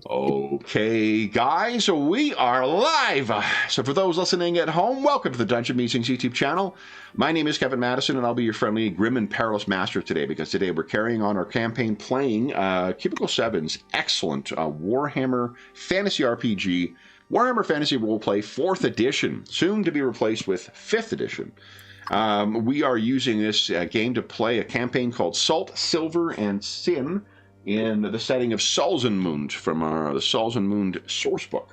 Okay, guys, we are live. So for those listening at home, welcome to the Dungeon Musings YouTube channel. My name is Kevin Madison, and I'll be your friendly, grim, and perilous master today, because today we're carrying on our campaign playing Cubicle 7's excellent Warhammer Fantasy RPG, Warhammer Fantasy Roleplay 4th Edition, soon to be replaced with 5th Edition. We are using this game to play a campaign called Salt, Silver, and Sin, in the setting of Salzenmund from the Salzenmund sourcebook,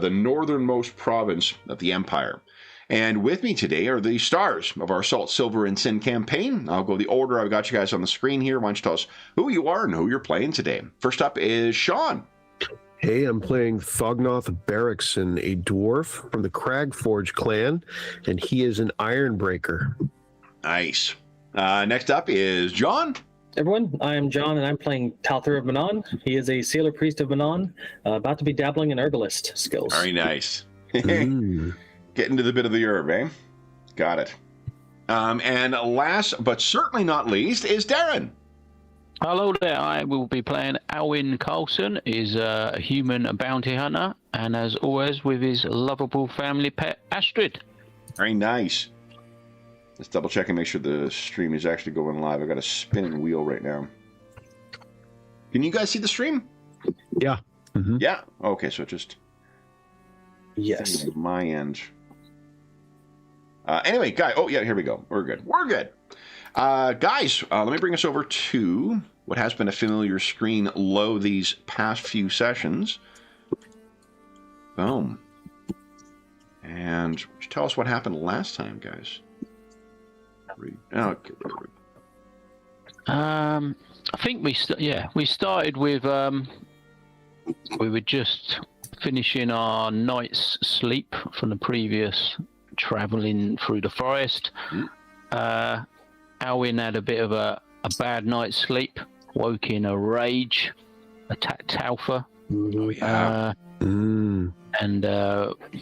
the northernmost province of the Empire. And with me today are the stars of our Salt, Silver, and Sin campaign. I'll go the order. I've got you guys on the screen here. Why don't you tell us who you are and who you're playing today? First up is Sean. Hey, I'm playing Thognoth Barrickson, a dwarf from the Cragforge clan, and he is an Ironbreaker. Nice. Next up is John. Everyone, I am John, and I'm playing Talthur of Manon. He is a Sailor Priest of Manon, about to be dabbling in herbalist skills. Very nice. Getting to the bit of the herb, eh? Got it. And last, but certainly not least, is Darren. Hello there, I will be playing Alwyn Carlson. He's a human bounty hunter, and as always, with his lovable family pet, Astrid. Very nice. Let's double check and make sure the stream is actually going live. I've got a spinning wheel right now. Can you guys see the stream? Yeah. Mm-hmm. Yeah? Okay, so just... Yes. My end. Anyway, guys... Oh, yeah, here we go. We're good. We're good. Guys, let me bring us over to what has been a familiar screen low these past few sessions. Boom. And tell us what happened last time, guys. Okay. I think we started with we were just finishing our night's sleep from the previous traveling through the forest. Alwyn had a bit of a bad night's sleep, woke in a rage, attacked Talfa. Oh yeah. And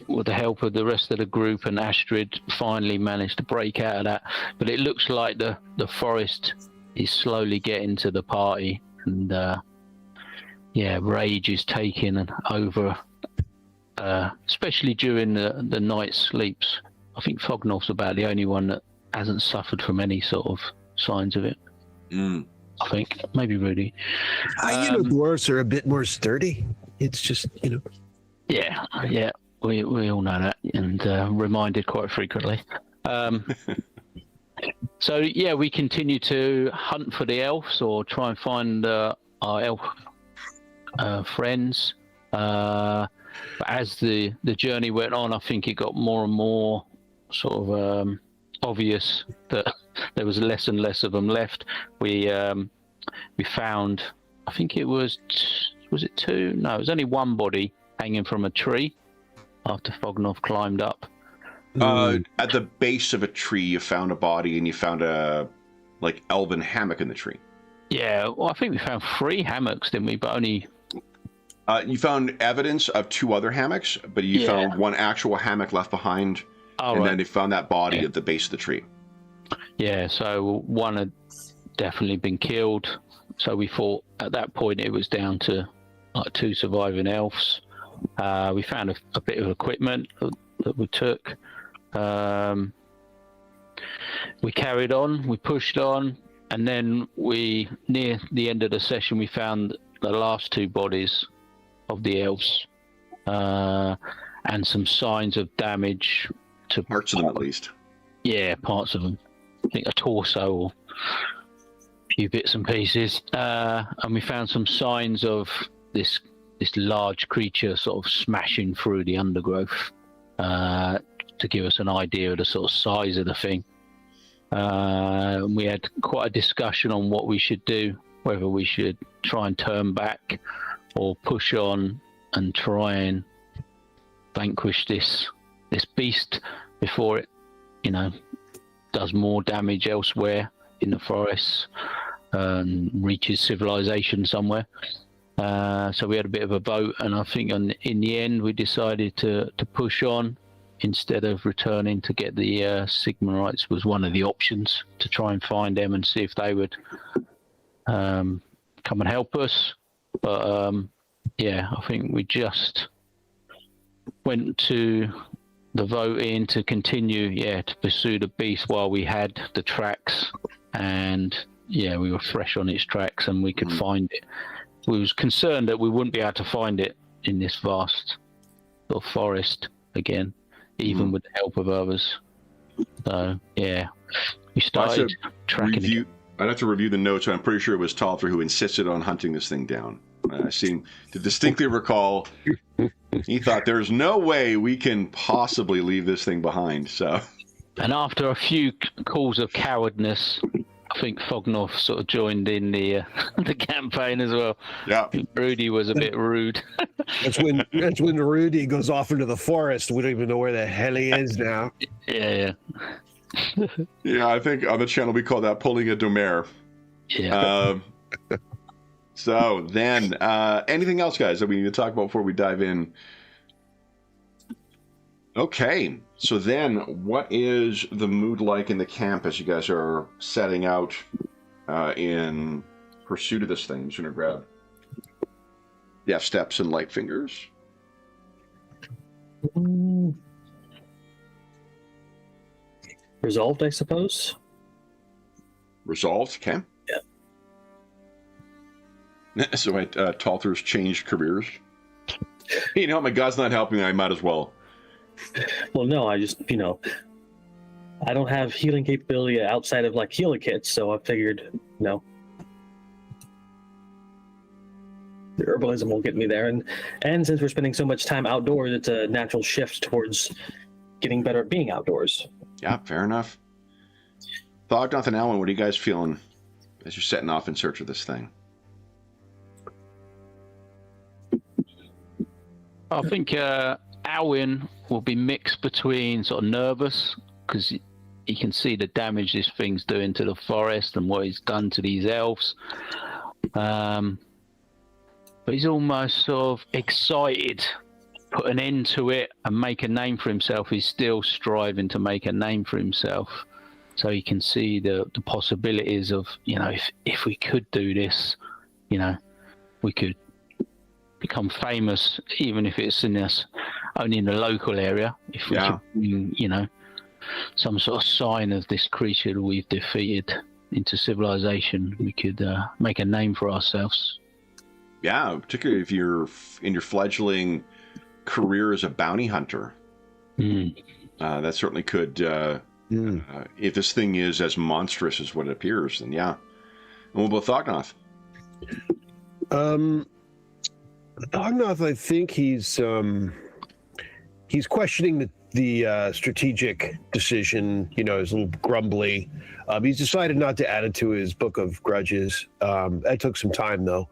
with the help of the rest of the group and Astrid, finally managed to break out of that. But it looks like the forest is slowly getting to the party, and rage is taking over, especially during the night sleeps. I think Thognoth's about the only one that hasn't suffered from any sort of signs of it. I think maybe Rudy. Dwarves are a bit more sturdy. It's just Yeah, we all know that, and reminded quite frequently. So yeah, we continue to hunt for the elves or try and find our elf friends. But as the journey went on, I think it got more and more sort of obvious that there was less and less of them left. We found, I think it was it two? No, it was only one body hanging from a tree after Thognoth climbed up. At the base of a tree, you found a body, and you found a elven hammock in the tree. Yeah, well, I think we found 3 hammocks, didn't we? But only... you found evidence of 2 other hammocks, but you found one actual hammock left behind, then they found that body at the base of the tree. Yeah, so one had definitely been killed, so we thought at that point it was down to 2 surviving elves. We found a bit of equipment that we took. We carried on, we pushed on, and then near the end of the session, we found the last 2 bodies of the elves, and some signs of damage to parts of them, at least. Yeah, parts of them. I think a torso or a few bits and pieces. And we found some signs of this large creature sort of smashing through the undergrowth, to give us an idea of the sort of size of the thing. We had quite a discussion on what we should do, whether we should try and turn back or push on and try and vanquish this beast before it, does more damage elsewhere in the forests and reaches civilization somewhere. So we had a bit of a vote, and I think in the end we decided to push on instead of returning to get the Sigmarites. Was one of the options to try and find them and see if they would come and help us. But yeah, I think we just went to the voting to continue, to pursue the beast while we had the tracks, and we were fresh on its tracks and we could find it. We was concerned that we wouldn't be able to find it in this vast sort of forest again, even with the help of others. So we started tracking it. I'd have to review the notes, but I'm pretty sure it was Talther who insisted on hunting this thing down. I seem to distinctly recall he thought there's no way we can possibly leave this thing behind. So, and after a few calls of cowardness, I think Fognoth sort of joined in the campaign as well. Yeah, Rudy was a bit rude. That's when Rudy goes off into the forest. We don't even know where the hell he is now. Yeah. Yeah, I think on the channel we call that pulling a Domer. Yeah. So then, anything else, guys, that we need to talk about before we dive in? Okay, so then what is the mood like in the camp as you guys are setting out in pursuit of this thing? I'm just going to grab steps and light fingers. Resolved, I suppose. Resolved, okay. Yeah. So Talther's changed careers. You know, my God's not helping me, I might as well. Well, no, I just, I don't have healing capability outside of like healer kits, so I figured, the herbalism will get me there. And since we're spending so much time outdoors, it's a natural shift towards getting better at being outdoors. Yeah, fair enough. Thognoth and Alwyn, what are you guys feeling as you're setting off in search of this thing? I think Alwyn will be mixed between sort of nervous because he can see the damage this thing's doing to the forest and what he's done to these elves. But he's almost sort of excited, put an end to it and make a name for himself. He's still striving to make a name for himself. So he can see the possibilities of, if we could do this, we could become famous, even if it's only in the local area. If we could bring, some sort of sign of this creature that we've defeated into civilization, we could make a name for ourselves. Yeah, particularly if you're in your fledgling career as a bounty hunter. That certainly could, if this thing is as monstrous as what it appears, then yeah. And what about Thognoth? Thognoth, I think he's questioning the strategic decision. He's a little grumbly. He's decided not to add it to his book of grudges. That took some time, though.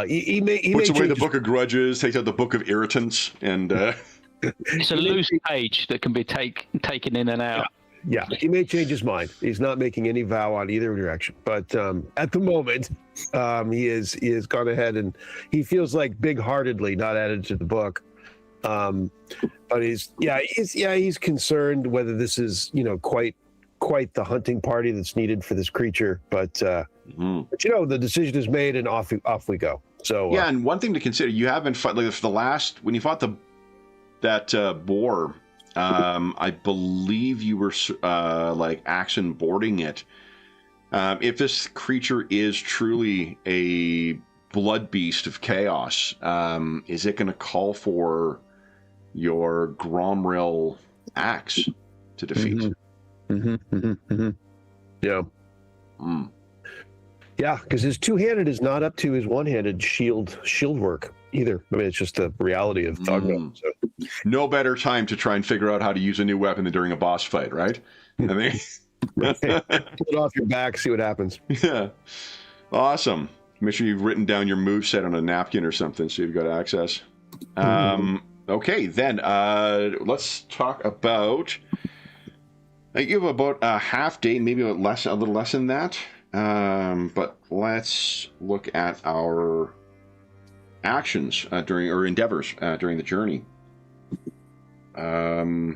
He puts away the book of grudges, takes out the book of irritants, and it's a loose page that can be taken in and out. Yeah, he may change his mind. He's not making any vow on either direction. But at the moment, he has gone ahead and he feels like big-heartedly not added to the book. But he's concerned whether this is quite the hunting party that's needed for this creature. But the decision is made and off we go. So and one thing to consider, you haven't fought when you fought that boar. I believe you were axe and boarding it. If this creature is truly a blood beast of chaos, is it going to call for your Gromril axe to defeat? Yeah. Yeah, because his two-handed is not up to his one-handed shield work either. I mean, it's just the reality of Thognoth. So. No better time to try and figure out how to use a new weapon than during a boss fight, right? I mean, put it off your back, see what happens. Yeah, awesome. Make sure you've written down your moveset on a napkin or something so you've got access. Okay, then let's talk about. You have about a half day, maybe a little less than that. But let's look at our actions endeavors during the journey. I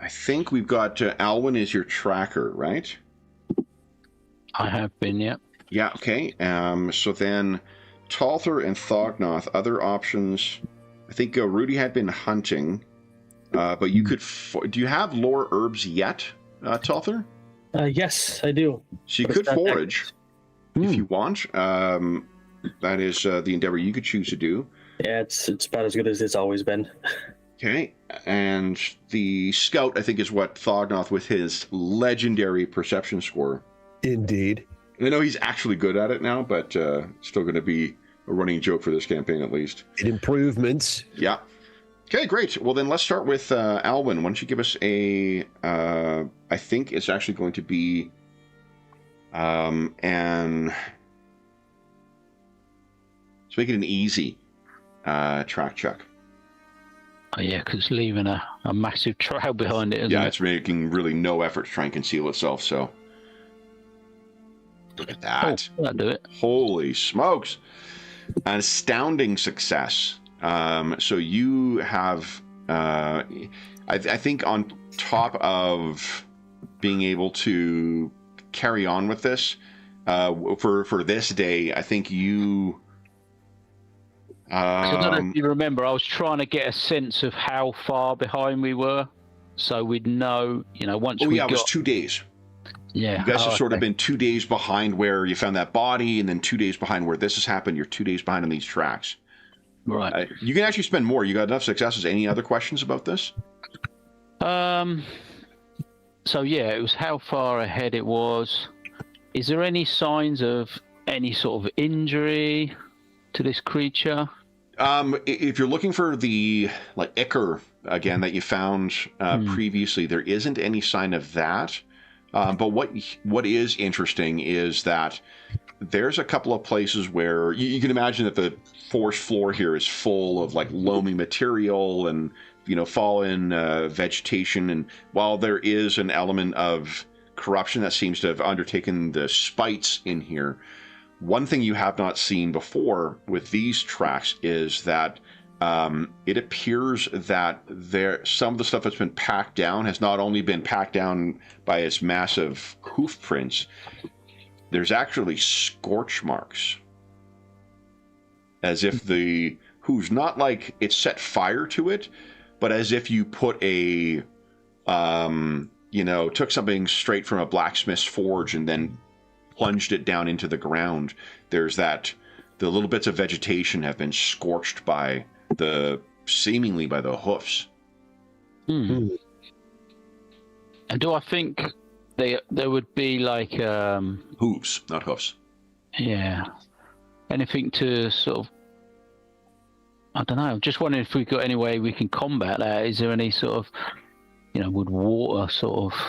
think we've got Alwyn is your tracker, right? I have been, yeah. Yeah, okay. So then Talther and Thognoth, other options. I think Rudy had been hunting, but you could. Do you have lore herbs yet, Talther? Yes, I do. So you But could it's not forage if you want. That is the endeavor you could choose to do. Yeah, it's about as good as it's always been. Okay, and the scout, I think, is what Thognoth with his legendary perception score. Indeed. I know he's actually good at it now, but still going to be a running joke for this campaign at least. Improvements. Yeah. Okay, great. Well, then let's start with Alwyn. Why don't you give us a... I think it's actually going to be an... Let's make it an easy track check. Oh, yeah, because it's leaving a massive trail behind it, isn't it? It's making really no effort to try and conceal itself, so... Look at that. Oh, that'll do it. Holy smokes. An astounding success. So you have, I think on top of being able to carry on with this, for this day, I think you... I don't know if you remember, I was trying to get a sense of how far behind we were, so we'd know, once we got... it was 2 days. Yeah. You guys have sort of been 2 days behind where you found that body, and then 2 days behind where this has happened. You're 2 days behind on these tracks. Right. You can actually spend more. You got enough successes. Any other questions about this? So yeah, it was how far ahead it was. Is there any signs of any sort of injury to this creature? If you're looking for the ichor again that you found previously, there isn't any sign of that. But what is interesting is that there's a couple of places where you can imagine that the forest floor here is full of loamy material and fallen vegetation. And while there is an element of corruption that seems to have undertaken the spites in here, one thing you have not seen before with these tracks is that it appears that some of the stuff that's been packed down has not only been packed down by its massive hoof prints, there's actually scorch marks. As if the hooves, not like it set fire to it, but as if you put took something straight from a blacksmith's forge and then plunged it down into the ground. There's the little bits of vegetation have been scorched by seemingly by the hoofs. And do I think there would be hooves, not hoofs? Yeah. Anything to sort of, I don't know. I'm just wondering if we've got any way we can combat that. Is there any sort of, would water sort of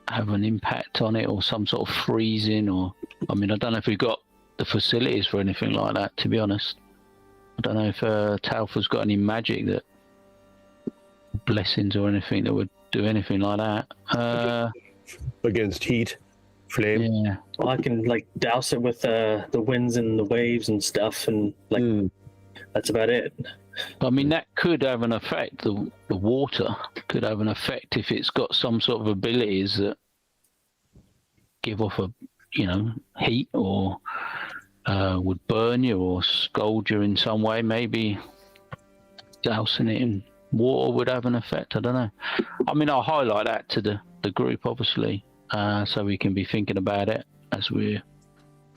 have an impact on it, or some sort of freezing, or I don't know if we've got the facilities for anything like that, to be honest. I don't know if Talfa's got any magic that blessings or anything that would do anything like that. Against heat, flame. Yeah. Well, I can douse it with the winds and the waves and stuff, and that's about it. That could have an effect. The water could have an effect if it's got some sort of abilities that give off a heat, or would burn you or scald you in some way. Maybe dousing it in water would have an effect. I don't know. I'll highlight that to the group, obviously, so we can be thinking about it as we're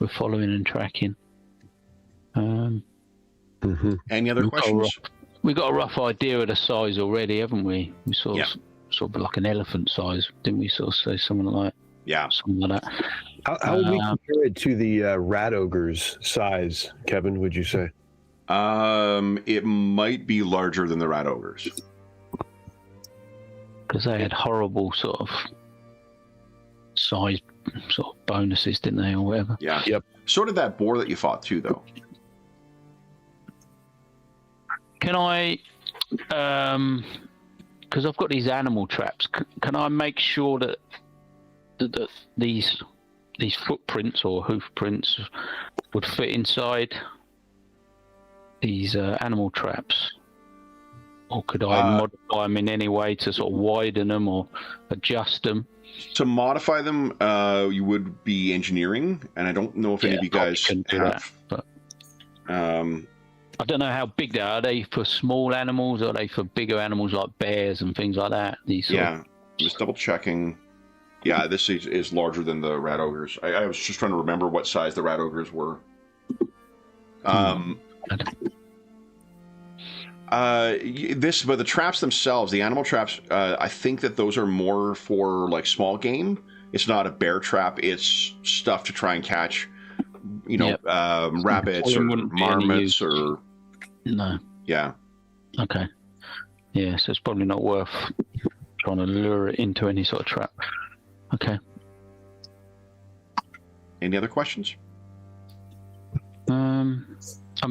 following and tracking. Any other questions? We got a rough idea of the size already, haven't we? We sort of like an elephant size, didn't we? Sort of say something like something like that. How would we compare it to the rat ogre's size, Kevin? Would you say? It might be larger than the rat ogres because they had horrible sort of size sort of bonuses, didn't they, or whatever? Yeah. Yep. So did that boar that you fought too, though. Can I, because I've got these animal traps, can I make sure that these footprints or hoof prints would fit inside these animal traps? Or could I modify them in any way to sort of widen them or adjust them? To modify them, you would be engineering, and I don't know if any of you guys can do have... that, but... I don't know how big they are. Are they for small animals, or are they for bigger animals like bears and things like that? Just double checking. Yeah, this is larger than the rat ogres. I was just trying to remember what size the rat ogres were. But the traps themselves, the animal traps, I think that those are more for like small game. It's not a bear trap. It's stuff to try and catch, rabbits or marmots or. No. Yeah. Okay. Yeah, so it's probably not worth trying to lure it into any sort of trap. Okay. Any other questions? I mean,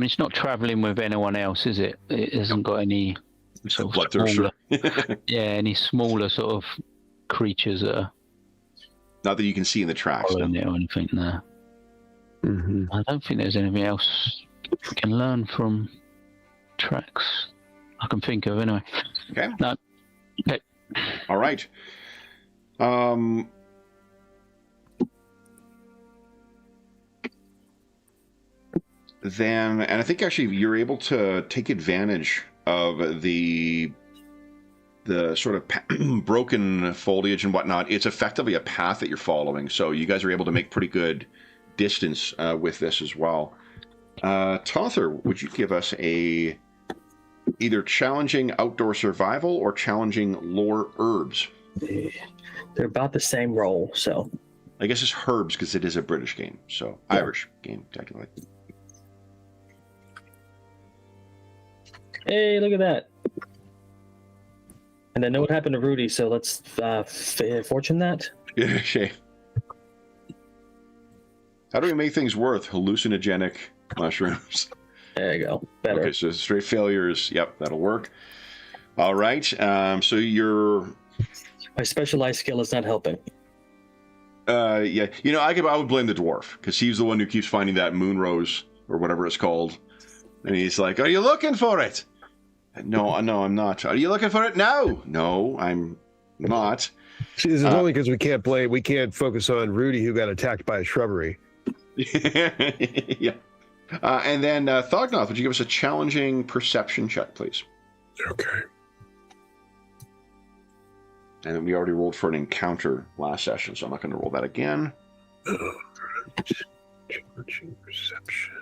it's not traveling with anyone else, is it? It hasn't got any sort of smaller, any smaller sort of creatures that are not that you can see in the tracks. Following it or anything. No. Mm-hmm. I don't think there's anything else we can learn from tracks I can think of anyway. Okay. No. Okay. All right. Then, and I think actually you're able to take advantage of the sort of broken foliage and whatnot. It's effectively a path that you're following, so you guys are able to make pretty good distance with this as well. Tother, would you give us a either challenging outdoor survival or challenging lore herbs? They're about the same roll, so I guess it's herbs because it is a British game, so yeah. Irish game technically. Hey, look at that. And I know what happened to Rudy, so let's fortune that. Yeah, shame. How do we make things worth hallucinogenic mushrooms? There you go. Better. Okay, so straight failures. Yep, that'll work. All right. So you're. My specialized skill is not helping. Yeah. I would blame the dwarf because he's the one who keeps finding that moon rose or whatever it's called, and he's like, "Are you looking for it?" No, I'm not. Are you looking for it? No, I'm not. See, this is only because we can't focus on Rudy who got attacked by a shrubbery. Yeah. And then Thognoth, would you give us a challenging perception check, please? Okay. And then we already rolled for an encounter last session, so I'm not going to roll that again. Challenging perception.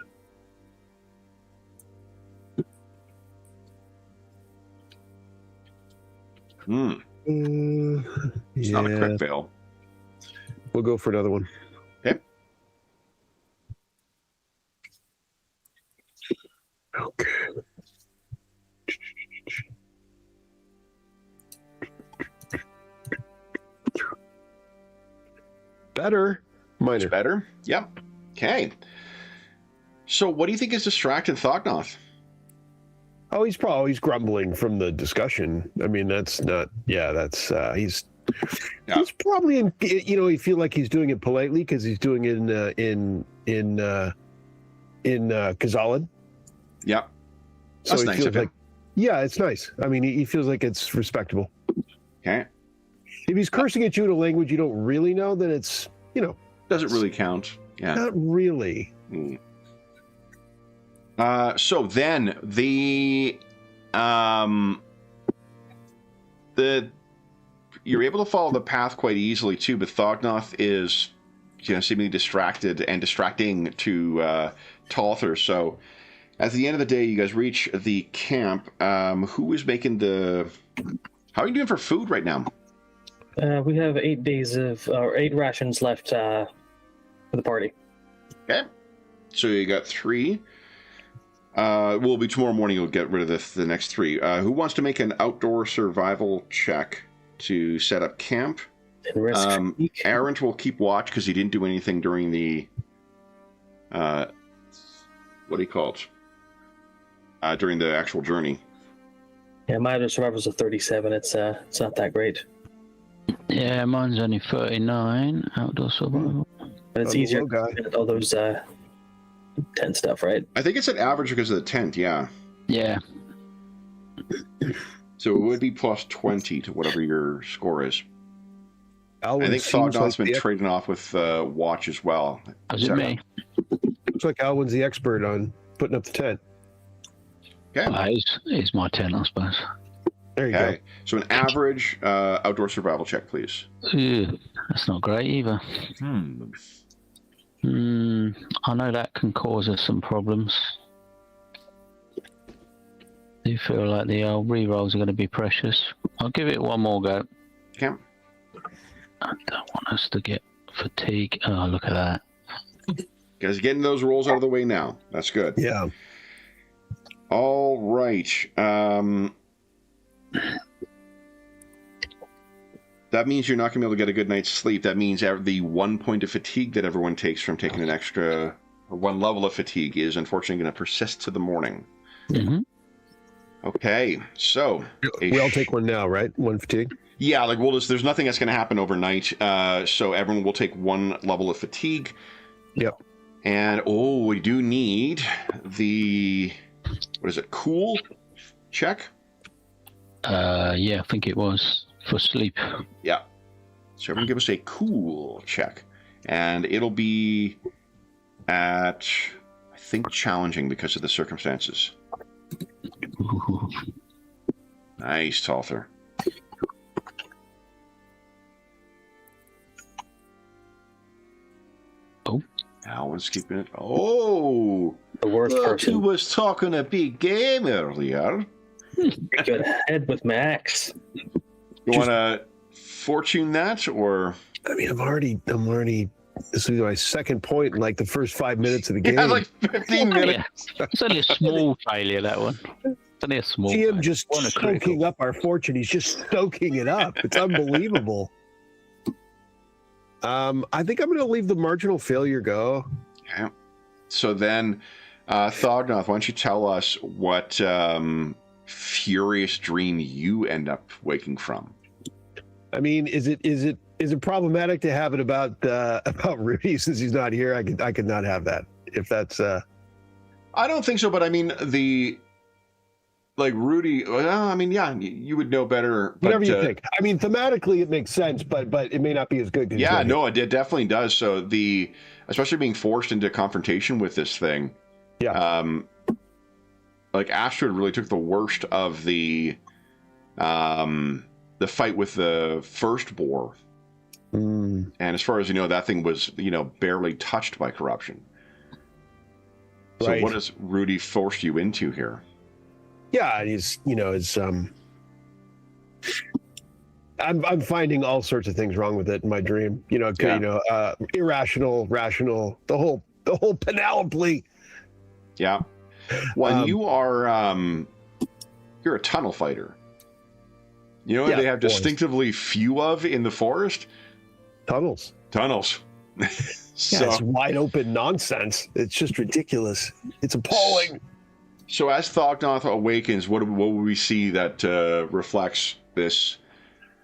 It's not a crit fail. We'll go for another one. Okay. Okay. Better. Minor. It's better. Yep. Okay. So what do you think is distracting Thognoth? Oh, he's grumbling from the discussion. I mean, he's probably you feel like he's doing it politely because he's doing it in Kazalid. Yeah. So That's he nice feels of him. it's nice. I mean, he feels like it's respectable. Okay. If he's cursing at you in a language you don't really know, then it's, Doesn't really count. Yeah. not really. Mm. So then you're able to follow the path quite easily too, but Thognoth is seemingly distracted and distracting to Tother. So at the end of the day, you guys reach the camp. Who is making how are you doing for food right now? We have 8 rations left for the party. Okay. So you got 3. Will be tomorrow morning. You'll get rid of the next 3. Who wants to make an outdoor survival check to set up camp? Errant will keep watch because he didn't do anything during the what do you call it? During the actual journey. Yeah, my outdoor survival's a 37. It's not that great. Yeah, mine's only 39 outdoor survival. But it's easier to all those tent stuff, right? I think it's an average because of the tent, yeah. Yeah. So it would be plus 20 to whatever your score is. Alwyn, I think Thognoth's been trading off with watch as well. Was it me? Looks like Alwyn's the expert on putting up the tent. Okay. It's my tent, I suppose. There you Okay. So an average outdoor survival check, please. Ew, that's not great either. I know that can cause us some problems. Do you feel like the re-rolls are going to be precious? I'll give it one more go. Okay. I don't want us to get fatigue. Oh, look at that. Guys, getting those rolls out of the way now. That's good. go. Yeah. All right. That means you're not going to be able to get a good night's sleep. That means the 1 point of fatigue that everyone takes from taking an extra, or 1 level of fatigue, is unfortunately going to persist to the morning. Mm-hmm. Okay, so We all take one now, right? 1 fatigue? yeah, like there's nothing that's going to happen overnight. So everyone will take 1 level of fatigue. Yep. And we do need the, what is it, cool check? Yeah, I think it was for sleep. Yeah. So everyone give us a cool check. And it'll be at, I think, challenging because of the circumstances. Nice, Talther. Oh. Alan's keeping it. Oh! The worst Look, person. who was talking a big game earlier? Good ahead with my axe. You want to fortune that, or? I mean, I'm already. This is my second point in like the first 5 minutes of the game. Yeah, like 15 minutes. It's only a small failure, that one. It's only a small See him failure. just Wasn't a soaking critical. up our fortune. He's just soaking it up. It's unbelievable. I think I'm going to leave the marginal failure go. Okay. So then, Thognoth, why don't you tell us what furious dream you end up waking from? I mean, is it problematic to have it about Rudy since he's not here? I could not have that if that's. I don't think so, but I mean Rudy. Well, I mean, yeah, you would know better. But, Whatever you think. I mean, thematically it makes sense, but it may not be as good. Yeah, no, it definitely does. So especially being forced into confrontation with this thing. Yeah. Like Astrid really took the worst of the fight with the first boar. And as far as you know, that thing was, barely touched by corruption. So Right. what has Rudy forced you into here? Yeah, he's I'm finding all sorts of things wrong with it in my dream. Irrational, rational, the whole panoply. Yeah. Well, you are you're a tunnel fighter. You know what they have distinctively few of in the forest? Tunnels. Tunnels. Yeah, it's wide open nonsense. It's just ridiculous. It's appalling. So as Thognoth awakens, what will we see that reflects this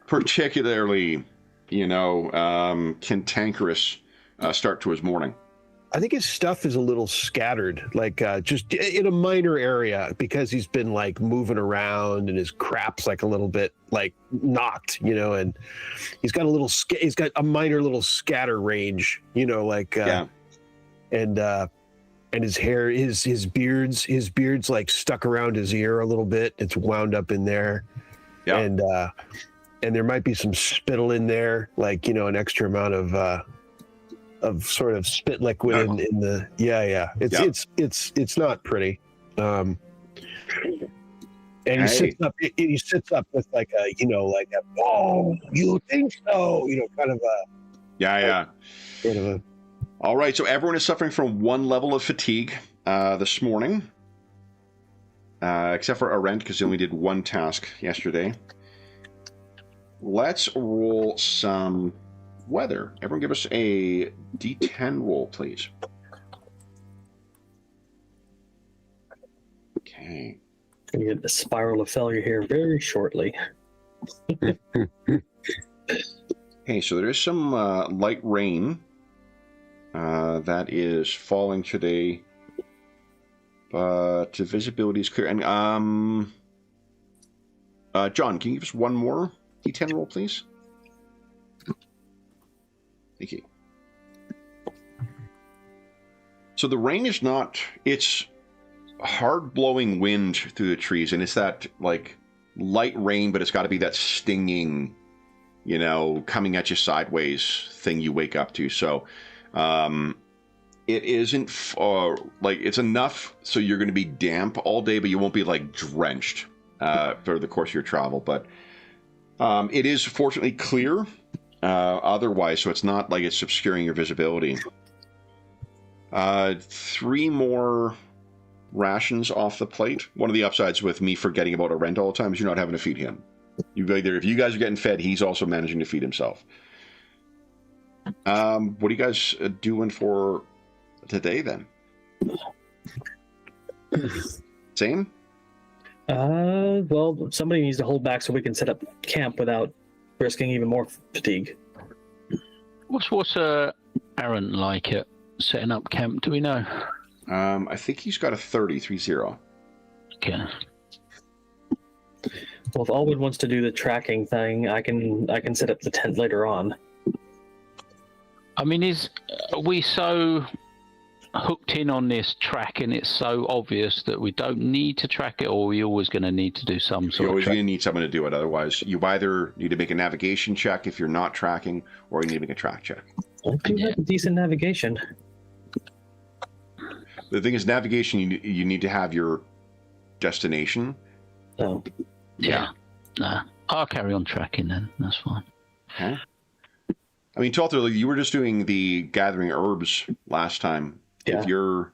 particularly, cantankerous start to his morning? I think his stuff is a little scattered, like just in a minor area, because he's been like moving around and his crap's like a little bit like knocked, and he's got a minor little scatter range, and his hair, his beard's like stuck around his ear a little bit. It's wound up in there. Yeah. And there might be some spittle in there, like, an extra amount of sort of spit liquid in the it's not pretty. And he sits up with like a oh, you think so, kind of a sort of a. All right, so everyone is suffering from 1 level of fatigue this morning, except for Arent, because he only did 1 task yesterday. Let's roll some weather. Everyone give us a D10 roll, please. Okay. Gonna get the spiral of failure here very shortly. Okay, so there is some light rain that is falling today, but the visibility is clear. And John, can you give us 1 more D10 roll, please? Thank you. So the rain is not, it's hard blowing wind through the trees, and it's that like light rain, but it's got to be that stinging, you know, coming at you sideways thing you wake up to. So it isn't like it's enough so you're going to be damp all day, but you won't be like drenched for the course of your travel. But it is fortunately clear otherwise, so it's not like it's obscuring your visibility. 3 more rations off the plate. One of the upsides with me forgetting about a rent all the time is you're not having to feed him. If you guys are getting fed, he's also managing to feed himself. What are you guys doing for today then? Same? Well, somebody needs to hold back so we can set up camp without risking even more fatigue. What's Aaron like at setting up camp? Do we know? I think he's got a 30. Okay. Well, if Alwood wants to do the tracking thing, I can set up the tent later on. I mean, are we so hooked in on this track and it's so obvious that we don't need to track it, or are we always going to need to do some sort You're always of going to need someone to do it. Otherwise, you either need to make a navigation check if you're not tracking, or you need to make a track check. I do have decent navigation. The thing is, navigation, you need to have your destination. Oh. Yeah. Nah. I'll carry on tracking then. That's fine. Okay. I mean, Talter, you were just doing the gathering herbs last time. Yeah. If you're...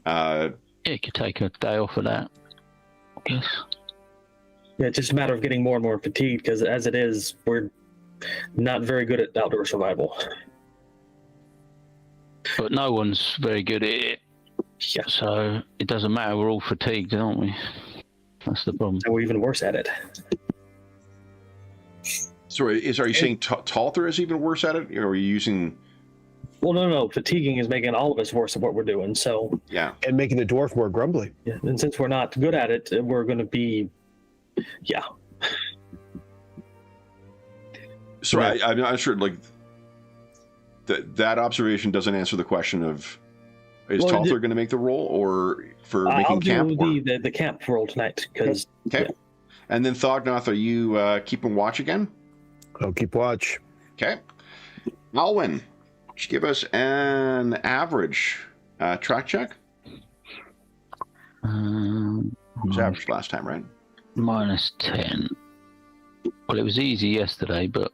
You could take a day off of that, I guess. Yeah, it's just a matter of getting more and more fatigued, because as it is, we're not very good at outdoor survival. But no one's very good at it. Yeah. So it doesn't matter. We're all fatigued, aren't we? That's the problem. And we're even worse at it. So are you saying Talter is even worse at it? Or are you using... Well, no. Fatiguing is making all of us worse at what we're doing. So Yeah. And making the dwarf more grumbly. yeah, and since we're not good at it, we're going to be, yeah. So Right. I'm not sure, like, that observation doesn't answer the question of, is Well, Talter going to make the roll, or for making I'll camp? do the camp roll tonight, because Okay. yeah. And then Thognoth, are you keeping watch again? I'll keep watch. Okay. Alwyn, just give us an average track check. It was average last time, right? -10. Well, it was easy yesterday, but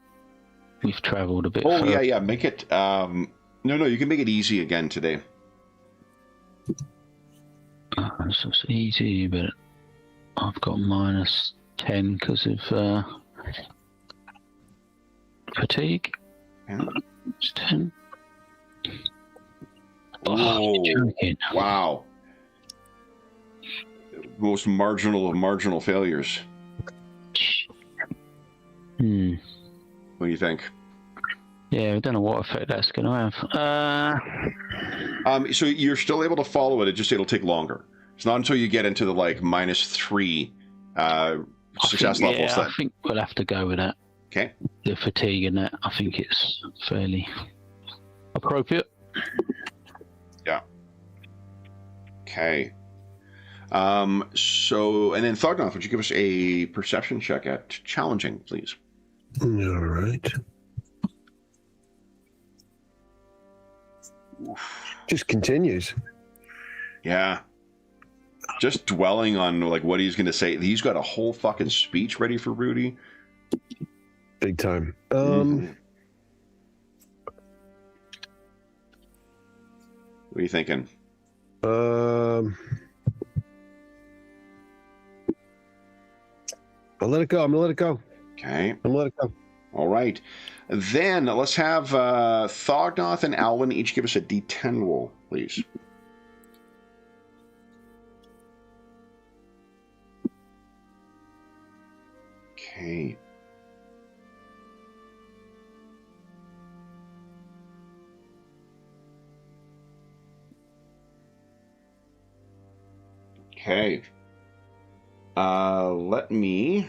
we've travelled a bit. Oh, further. yeah. Make it... No, you can make it easy again today. So it's easy, but I've got -10 because of fatigue. Yeah. It's 10. Oh, you're joking. wow. Most marginal of marginal failures. What do you think? Yeah, I don't know what effect that's going to have. So you're still able to follow it. It'll take longer. It's not until you get into the like -3 success levels. I think we'll have to go with that. Okay. The fatigue and that, I think it's fairly appropriate. Yeah. Okay. So, and then Thognoth, would you give us a perception check at challenging, please? All right. Just continues. Yeah. Just dwelling on like what he's going to say. He's got a whole fucking speech ready for Rudy. Big time. What are you thinking? I'll let it go. I'm gonna let it go. Okay. I'm gonna let it go. All right. Then let's have Thognoth and Alwyn each give us a D10 roll, please. Okay. Okay. Let me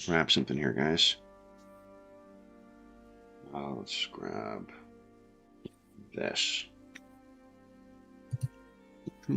grab something here, guys. Let's grab this. Okay,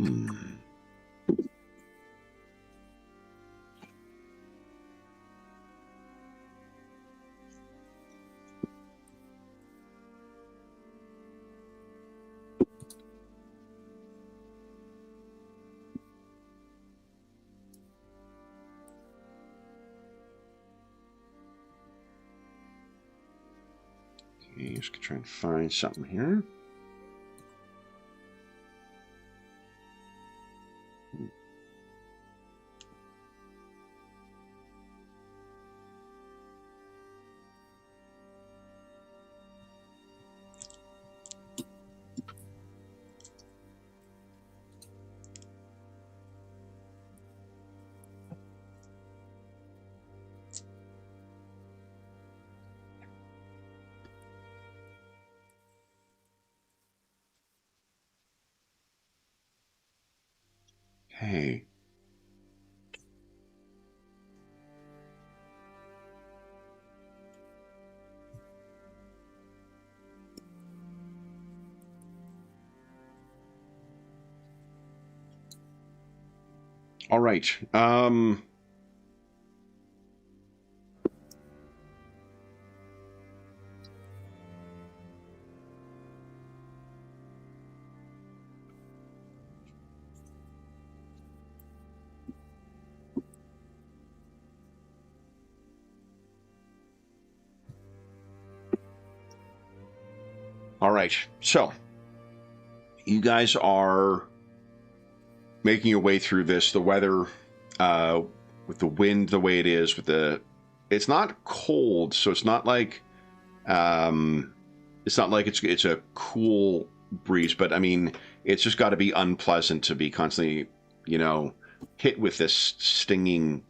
just gonna try and find something here. Hey. All right. All right. So, you guys are making your way through this. The weather, with the wind the way it is, with the, it's not cold, so it's not like it's a cool breeze, but I mean, it's just got to be unpleasant to be constantly, hit with this stinging,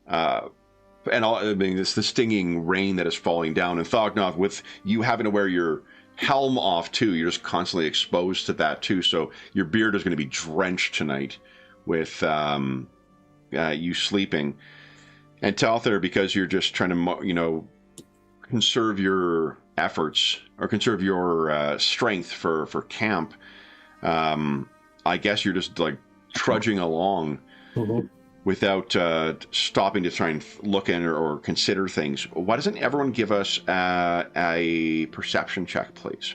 and all. I mean, it's the stinging rain that is falling down. And Thognov, with you having to wear your helm off too, you're just constantly exposed to that too. So your beard is going to be drenched tonight with you sleeping. And Talther, because you're just trying to, conserve your efforts or conserve your strength for camp. I guess you're just like trudging along without stopping to try and look in or consider things. Why doesn't everyone give us a perception check, please?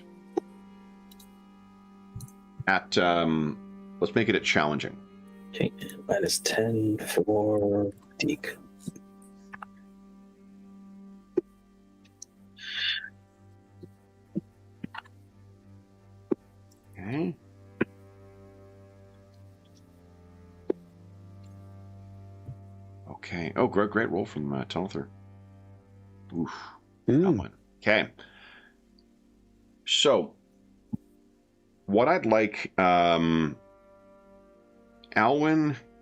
At let's make it a challenging. Okay, -10 for Deke. Okay. Okay. Oh, great roll from Talther. Oof. That one. Okay. So, what I'd like, Alwyn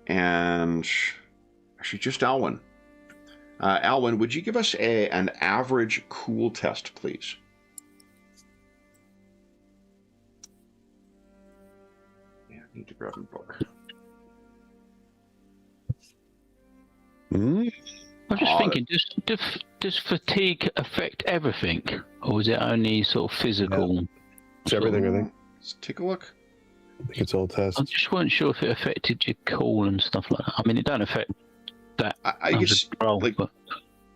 and actually just Alwyn. Alwyn, would you give us an average cool test, please? Yeah, I need to grab a book. I'm just thinking, does fatigue affect everything, or is it only sort of physical? Yeah. It's everything, I think. Let's take a look. I think it's all tests. I just wasn't sure if it affected your call and stuff like that. I mean, it don't affect that. I guess,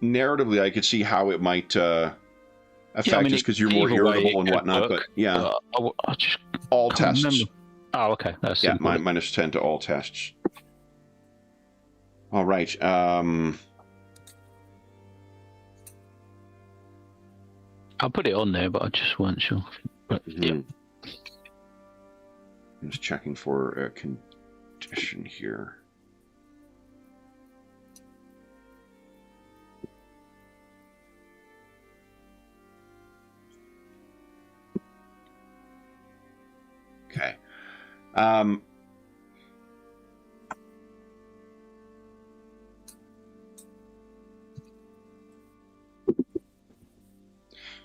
narratively, I could see how it might affect just because you're more irritable and whatnot. But yeah, I just all tests. Remember. Oh, okay. That's yeah, -10 to all tests. All right. I'll put it on there, but I just weren't sure. But yeah. I'm just checking for a condition here. Okay.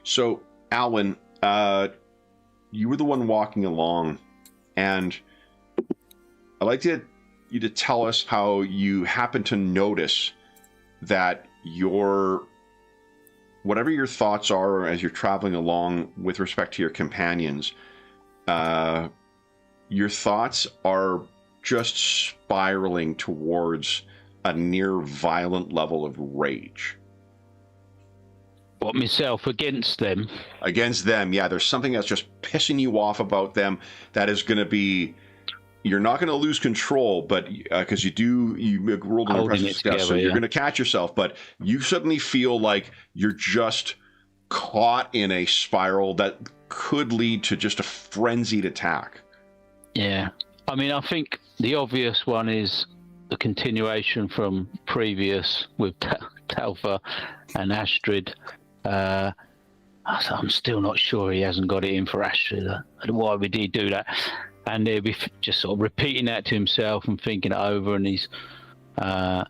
So, Alwyn, you were the one walking along, and I'd like you to tell us how you happen to notice that whatever your thoughts are as you're traveling along with respect to your companions, your thoughts are just spiraling towards a near violent level of rage. What, myself against them? Against them, yeah. There's something that's just pissing you off about them that is going to be... You're not going to lose control, but because you rolled an impressive success, so you're going to catch yourself, but you suddenly feel like you're just caught in a spiral that could lead to just a frenzied attack. Yeah. I mean, I think the obvious one is the continuation from previous with Talfa and Astrid. I'm still not sure he hasn't got it in for Astrid. Why would he do that? And he'll be just sort of repeating that to himself and thinking it over, and he's and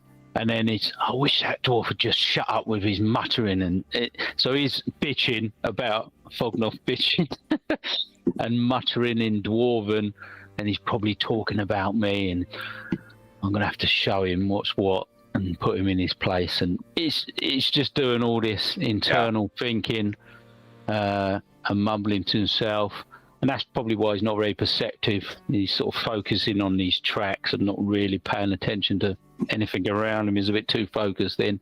then it's, I wish that dwarf would just shut up with his muttering, so he's bitching about Fognoff bitching and muttering in Dwarven, and he's probably talking about me, and I'm gonna have to show him what's what and put him in his place, and it's just doing all this internal thinking and mumbling to himself. And that's probably why he's not very perceptive. He's sort of focusing on these tracks and not really paying attention to anything around him. He's a bit too focused in.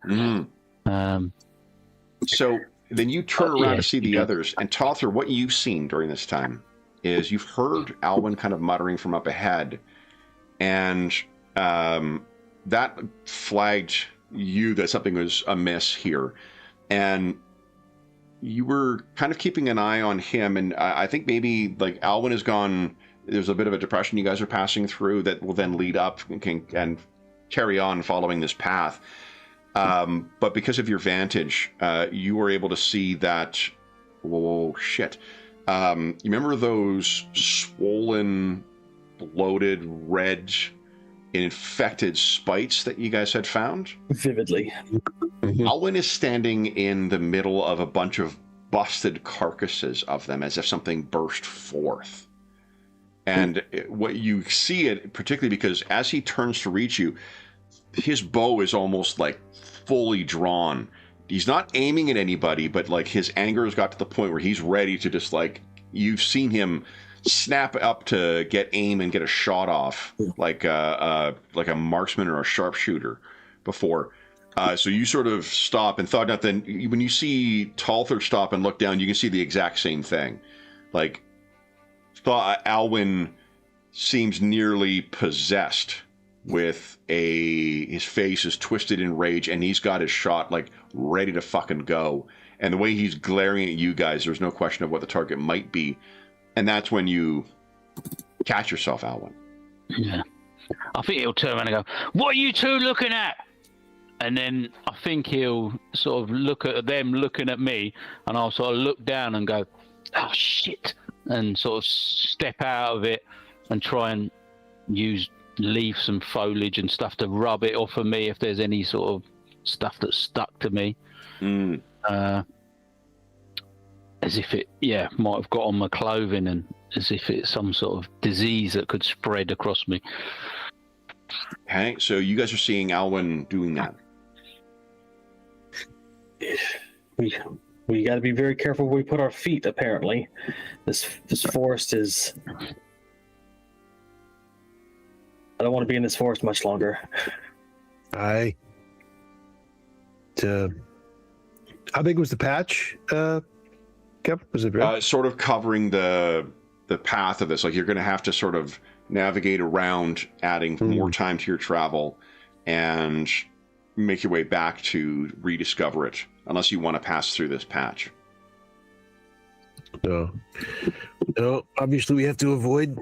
So then you turn around to see the others. And Talther, what you've seen during this time is you've heard Alwyn kind of muttering from up ahead. And that flagged you that something was amiss here. And you were kind of keeping an eye on him, and I think maybe like Alwyn has gone, there's a bit of a depression you guys are passing through that will then lead up and carry on following this path. But because of your vantage, you were able to see that, whoa, shit. You remember those swollen, bloated, red, infected spites that you guys had found? Vividly. Alwyn is standing in the middle of a bunch of busted carcasses of them as if something burst forth. And what you see it, particularly because as he turns to reach you, his bow is almost like fully drawn. He's not aiming at anybody, but like his anger has got to the point where he's ready to just like, you've seen him snap up to get aim and get a shot off like a marksman or a sharpshooter before. So you sort of stop and thought nothing. When you see Talther stop and look down, you can see the exact same thing. Like, Alwyn seems nearly possessed with his face is twisted in rage, and he's got his shot like ready to fucking go. And the way he's glaring at you guys, there's no question of what the target might be. And that's when you catch yourself, Alwyn. Yeah. I think he'll turn around and go, "What are you two looking at?" And then I think he'll sort of look at them looking at me, and I'll sort of look down and go, "Oh, shit," and sort of step out of it and try and use leaves and foliage and stuff to rub it off of me if there's any sort of stuff that's stuck to me. As if it, might have got on my clothing, and as if it's some sort of disease that could spread across me. Okay, so you guys are seeing Alwyn doing that. We got to be very careful where we put our feet. Apparently, this forest is. I don't want to be in this forest much longer. How big was the patch? Kevin, was it red? Sort of covering the path of this. Like you're going to have to sort of navigate around, adding more time to your travel, and make your way back to rediscover it, unless you want to pass through this patch. No, obviously we have to avoid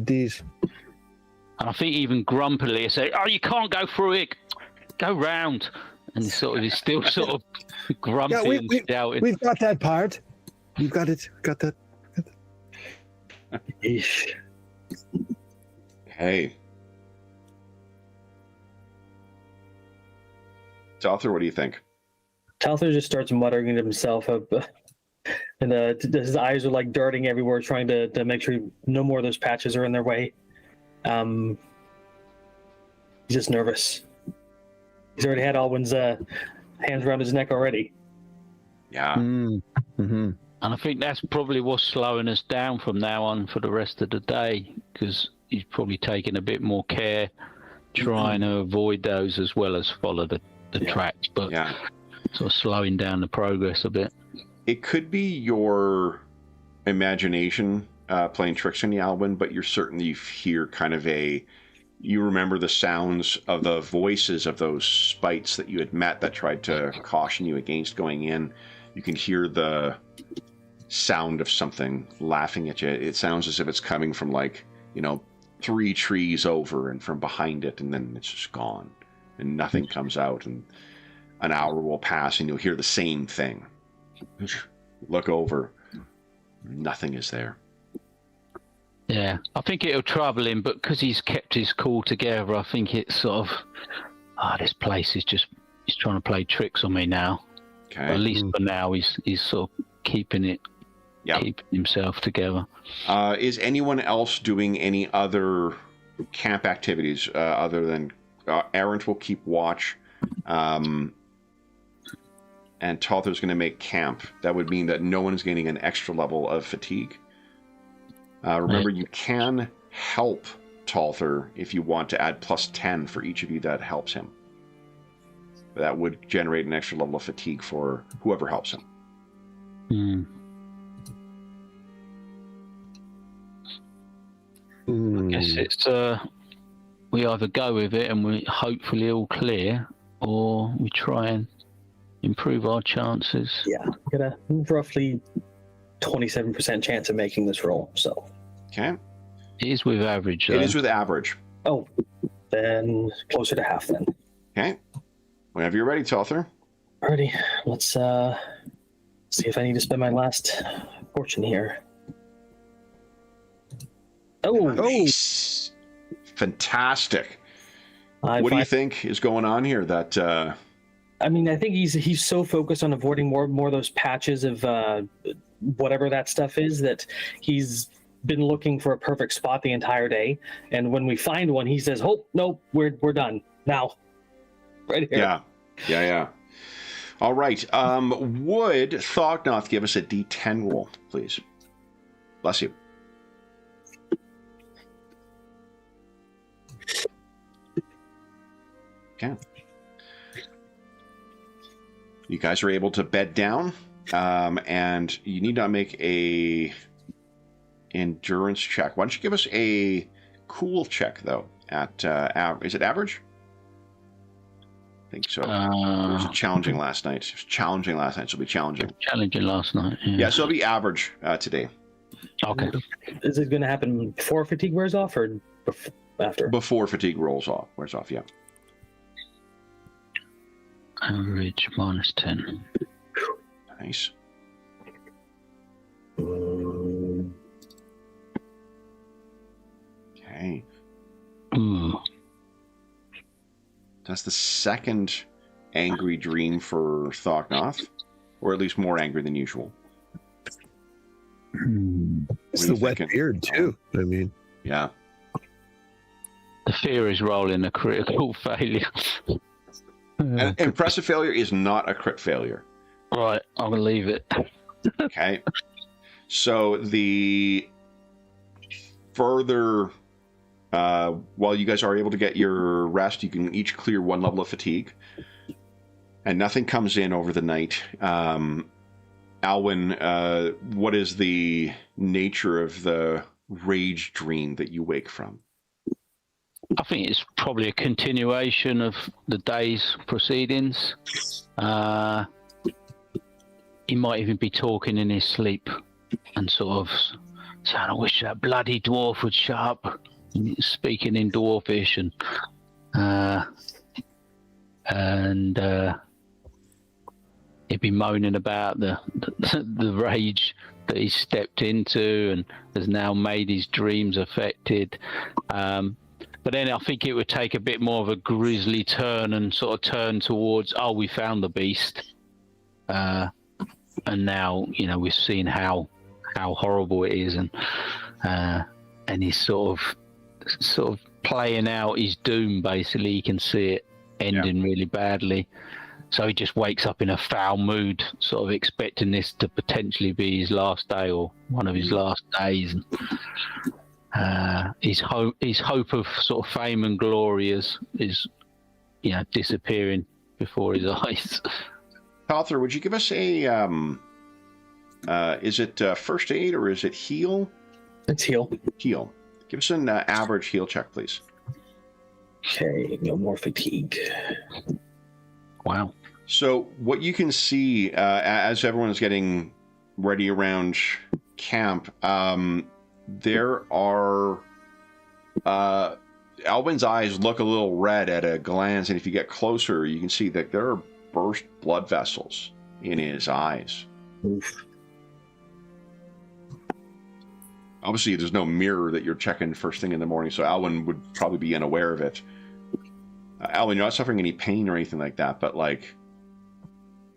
these. And I think even grumpily I say, "Oh, you can't go through it. Go round." And he's still sort of grumpy and shouting. We've got that part. You've got it. Got that. Hey. Talther, what do you think? Talther just starts muttering to himself, and his eyes are like darting everywhere, trying to make sure no more of those patches are in their way. He's just nervous. He's already had Alwyn's hands around his neck already. Yeah. And I think that's probably what's slowing us down from now on for the rest of the day, because he's probably taking a bit more care, trying to avoid those as well as follow the tracks, but sort of slowing down the progress a bit. It could be your imagination playing tricks on you, Alwyn, but you're certain you hear kind of you remember the sounds of the voices of those spites that you had met that tried to caution you against going in. You can hear the sound of something laughing at you. It sounds as if it's coming from 3 trees over and from behind it, and then it's just gone. And nothing comes out, and an hour will pass and you'll hear the same thing. Look over. Nothing is there. Yeah, I think it'll trouble him, but because he's kept his cool together, I think it's sort of, this place is just, he's trying to play tricks on me now. Okay. At least for now, he's sort of keeping himself together. Is anyone else doing any other camp activities other than Errant will keep watch, and Talther's going to make camp? That would mean that no one is gaining an extra level of fatigue. Remember, you can help Talther if you want to add +10 for each of you that helps him. That would generate an extra level of fatigue for whoever helps him. I guess it's we either go with it and we hopefully all clear, or we try and improve our chances. Yeah, got a roughly 27% chance of making this roll. So. Okay. It is with average. Though. It is with average. Oh, then closer to half then. Okay. Whenever you're ready, Talther. Alrighty, let's see if I need to spend my last fortune here. Nice. Fantastic. What do you think is going on here? That I mean, I think he's so focused on avoiding more of those patches of whatever that stuff is that he's been looking for a perfect spot the entire day. And when we find one, he says, "Oh, nope, we're done now." Right here. Yeah. All right. Would Thognoth give us a D10 roll, please? Bless you. Okay. You guys are able to bed down, and you need not make a endurance check. Why don't you give us a cool check, though, at is it average? I think so. It was challenging last night. It was challenging last night, so it'll be challenging. Challenging last night, Yeah, so it'll be average today. Okay. Is it going to happen before fatigue wears off or after? Before fatigue wears off, yeah. Average -10. Nice. Okay. Ooh. That's the second angry dream for Thognoth, or at least more angry than usual. It's the wet beard, too. I mean, yeah. The fear is rolling a critical failure. An impressive failure is not a crit failure. Right, I'm going to leave it. Okay. So the further, while you guys are able to get your rest, you can each clear 1 level of fatigue. And nothing comes in over the night. Alwyn, what is the nature of the rage dream that you wake from? I think it's probably a continuation of the day's proceedings. He might even be talking in his sleep and sort of saying, "I wish that bloody dwarf would shut up," speaking in dwarfish, and he'd be moaning about the rage that he's stepped into and has now made his dreams affected. But then I think it would take a bit more of a grisly turn and sort of turn towards, "Oh, we found the beast." And now, we've seen how horrible it is, and he's sort of playing out his doom. Basically, you can see it ending really badly. So he just wakes up in a foul mood, sort of expecting this to potentially be his last day or one of his last days. his hope of sort of fame and glory is disappearing before his eyes. Arthur, would you give us a is it first aid or is it heal? It's heal. Heal. Give us an average heal check, please. Okay, no more fatigue. Wow. So what you can see as everyone is getting ready around camp, there are Alwyn's eyes look a little red at a glance, and if you get closer, you can see that there are burst blood vessels in his eyes. Oof. Obviously, there's no mirror that you're checking first thing in the morning, so Alwyn would probably be unaware of it. Alwyn, you're not suffering any pain or anything like that, but like,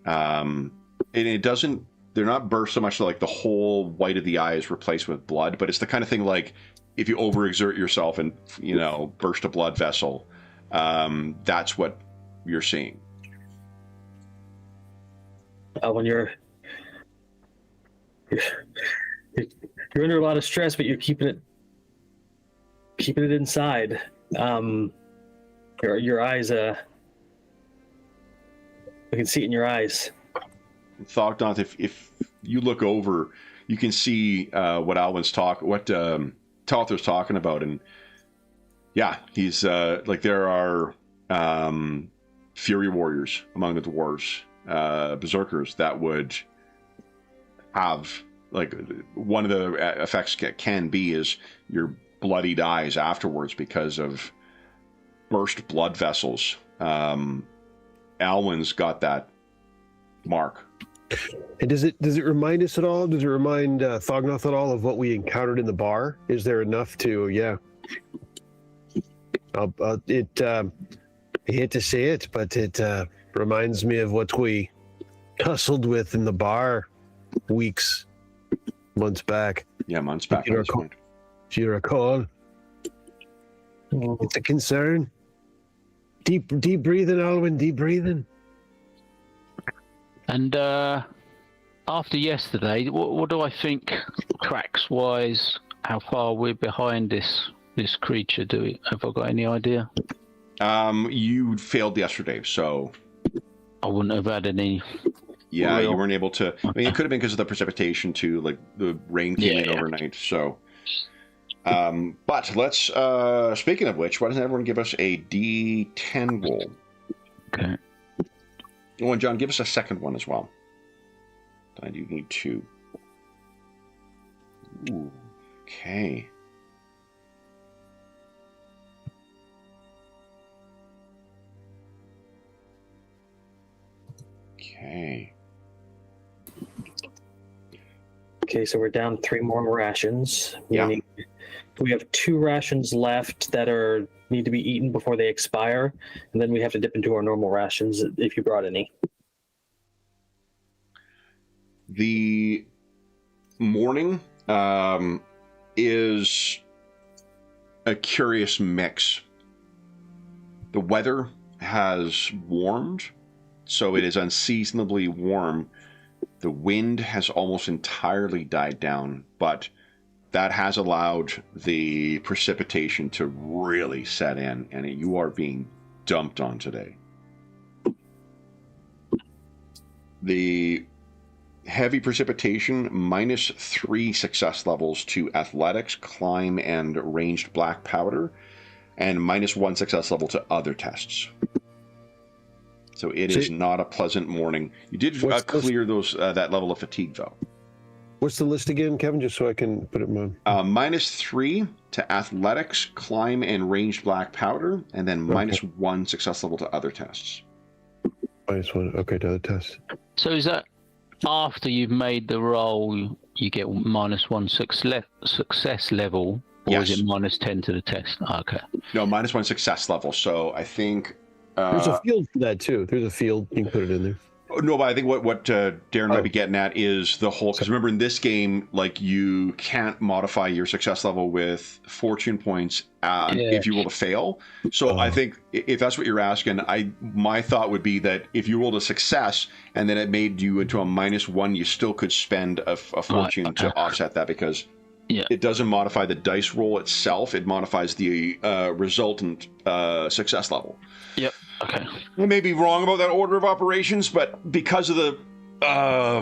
and it doesn't. They're not burst so much like the whole white of the eye is replaced with blood, but it's the kind of thing like if you overexert yourself and burst a blood vessel, that's what you're seeing. When you're under a lot of stress, but you're keeping it inside. Your eyes, I can see it in your eyes. Thognoth, if you look over, you can see what Tother's talking about, and yeah, he's like there are fury warriors among the dwarves, berserkers that would have like one of the effects can be is your bloodied eyes afterwards because of burst blood vessels. Alwyn's got that mark. And does it remind us at all? Does it remind Thognoth at all of what we encountered in the bar? Is there enough to? Yeah. I hate to say it, but it reminds me of what we tussled with in the bar months back. Yeah, months back. Do you recall? It's a concern. Deep breathing, Alwyn. Deep breathing. And after yesterday, what do I think, tracks-wise, how far we're behind this creature? Have I got any idea? You failed yesterday, so I wouldn't have had any. Yeah, you weren't able to. I mean, it could have been because of the precipitation too, like the rain came in overnight. So, but let's. Speaking of which, why doesn't everyone give us a D10 roll? Okay. Oh, and John, give us a second one as well. I do need 2. Ooh, okay. Okay. Okay, so we're down 3 more rations. Yeah. Meaning we have 2 rations left that need to be eaten before they expire, and then we have to dip into our normal rations if you brought any. The morning is a curious mix. The weather has warmed, so it is unseasonably warm. The wind has almost entirely died down, but that has allowed the precipitation to really set in, and you are being dumped on today. The heavy precipitation, -3 success levels to athletics, climb, and ranged black powder, and -1 success level to other tests. So it is not a pleasant morning. You did clear those that level of fatigue, though. What's the list again, Kevin, just so I can put it in my... -3 to athletics, climb, and ranged black powder, and then -1 success level to other tests. -1, okay, to other tests. So is that after you've made the roll, you get -1 success level, or Yes. is it -10 to the test? Okay. No, -1 success level. So I think... There's a field for that, too. There's a field. You can put it in there. No, but I think what Darren might be getting at is the whole... Because remember, in this game, like, you can't modify your success level with fortune points if you roll to fail. So I think if that's what you're asking, my thought would be that if you rolled a success and then it made you into a -1, you still could spend a fortune to offset that, because Yeah. It doesn't modify the dice roll itself. It modifies the resultant success level. Yep. Okay. I may be wrong about that order of operations, but because of the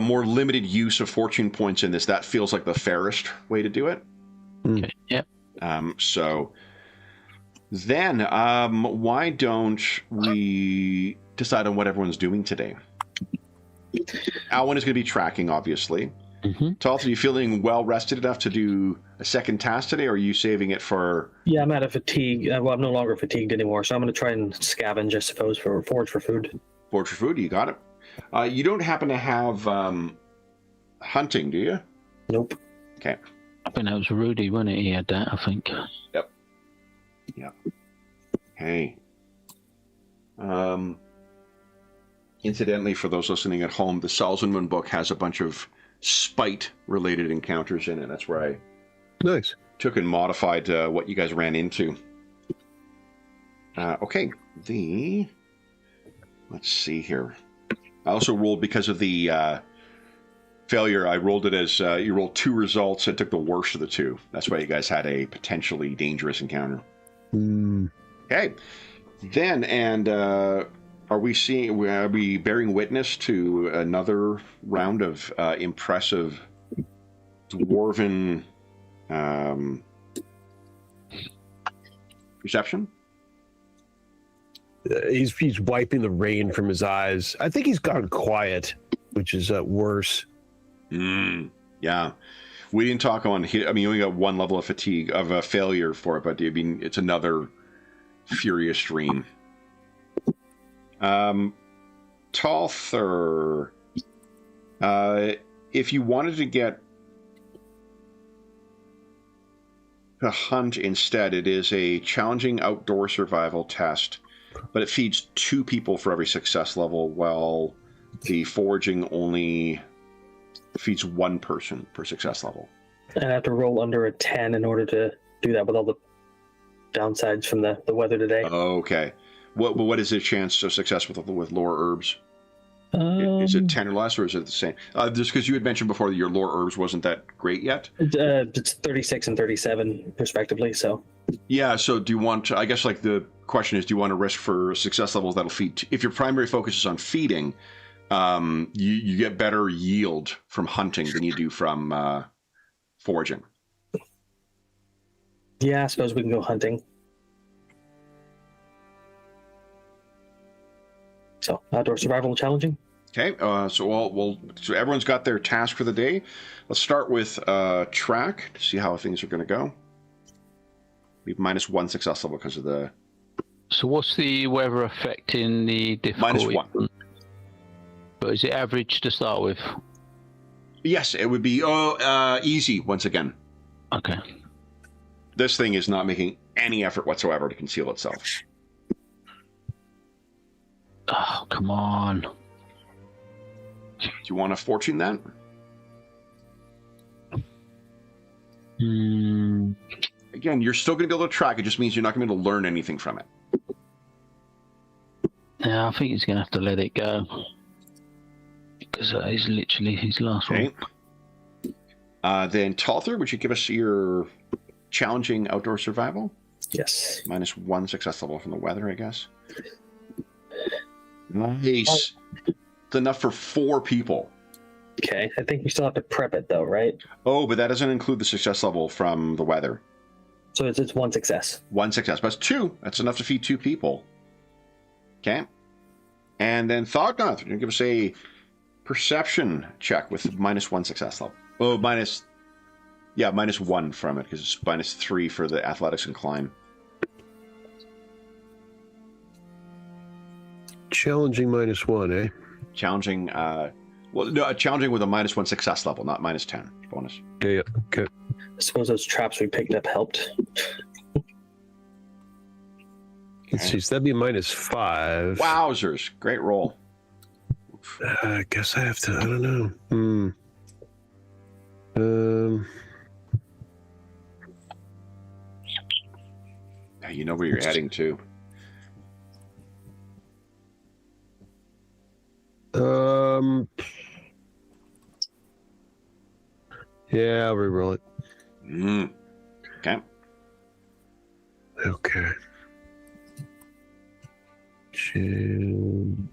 more limited use of fortune points in this, that feels like the fairest way to do it. Okay. Yep. So then, why don't we decide on what everyone's doing today? Alwyn is going to be tracking, obviously. Mm-hmm. Talth, are you feeling well rested enough to do a second task today, or are you saving it for... Yeah, I'm out of fatigue. Well, I'm no longer fatigued anymore, so I'm going to try and scavenge, I suppose, for forage for food. Forage for food, you got it. You don't happen to have hunting, do you? Nope. Okay. I think that was Rudy, wasn't it? He had that, I think. Yep. Hey. Incidentally, for those listening at home, the Salzmann book has a bunch of spite-related encounters in it. That's where I Nice. took and modified what you guys ran into. Okay. Let's see here. I also rolled, because of the failure, I rolled it as you rolled 2 results and took the worst of the 2. That's why you guys had a potentially dangerous encounter. Okay. Then, and are we bearing witness to another round of impressive dwarven perception? He's wiping the rain from his eyes. I think he's gone quiet, which is worse. Yeah. We didn't talk on... I mean, you only got 1 level of fatigue, of a failure for it, but I mean, it's another furious stream. Talther, if you wanted to get a hunt instead, it is a challenging outdoor survival test, but it feeds 2 people for every success level, while the foraging only feeds 1 person per success level. And I have to roll under a 10 in order to do that with all the downsides from the weather today. Okay. What is the chance of success with lore herbs? Is it 10 or less, or is it the same? Just because you had mentioned before that your lore herbs wasn't that great yet. It's 36 and 37 respectively. So yeah. So do you want? I guess like the question is, do you want to risk for success levels that'll feed? If your primary focus is on feeding, you get better yield from hunting than you do from foraging. Yeah, I suppose we can go hunting. So outdoor survival challenging. Okay, so everyone's got their task for the day. Let's start with track to see how things are going to go. We have -1 success level because of the... So what's the weather affecting the difficulty? -1. But is it average to start with? Yes, it would be easy once again. Okay. This thing is not making any effort whatsoever to conceal itself. Oh, come on. Do you want to fortune that? Again, you're still going to be able to track. It just means you're not going to be able to learn anything from it. Yeah, I think he's going to have to let it go. Because that is literally his last one. Then Talther, would you give us your challenging outdoor survival? Yes. -1 success level from the weather, I guess. Nice. It's enough for 4 people. Okay, I think we still have to prep it though, right? Oh, but that doesn't include the success level from the weather. So it's 1 success. 1 success, but it's 2. That's enough to feed 2 people. Okay. And then Thognoth, you're going to give us a perception check with -1 success level. Oh, -1 from it, because it's -3 for the athletics and climb. Challenging -1, eh? Challenging, challenging with a -1 success level, not -10 bonus. Yeah, okay. I suppose those traps we picked up helped. Let's see, so that'd be -5. Wowzers, great roll. I guess I have to, I don't know. Yeah, you know where you're heading to. Yeah, I'll reroll it. Okay. Okay. June.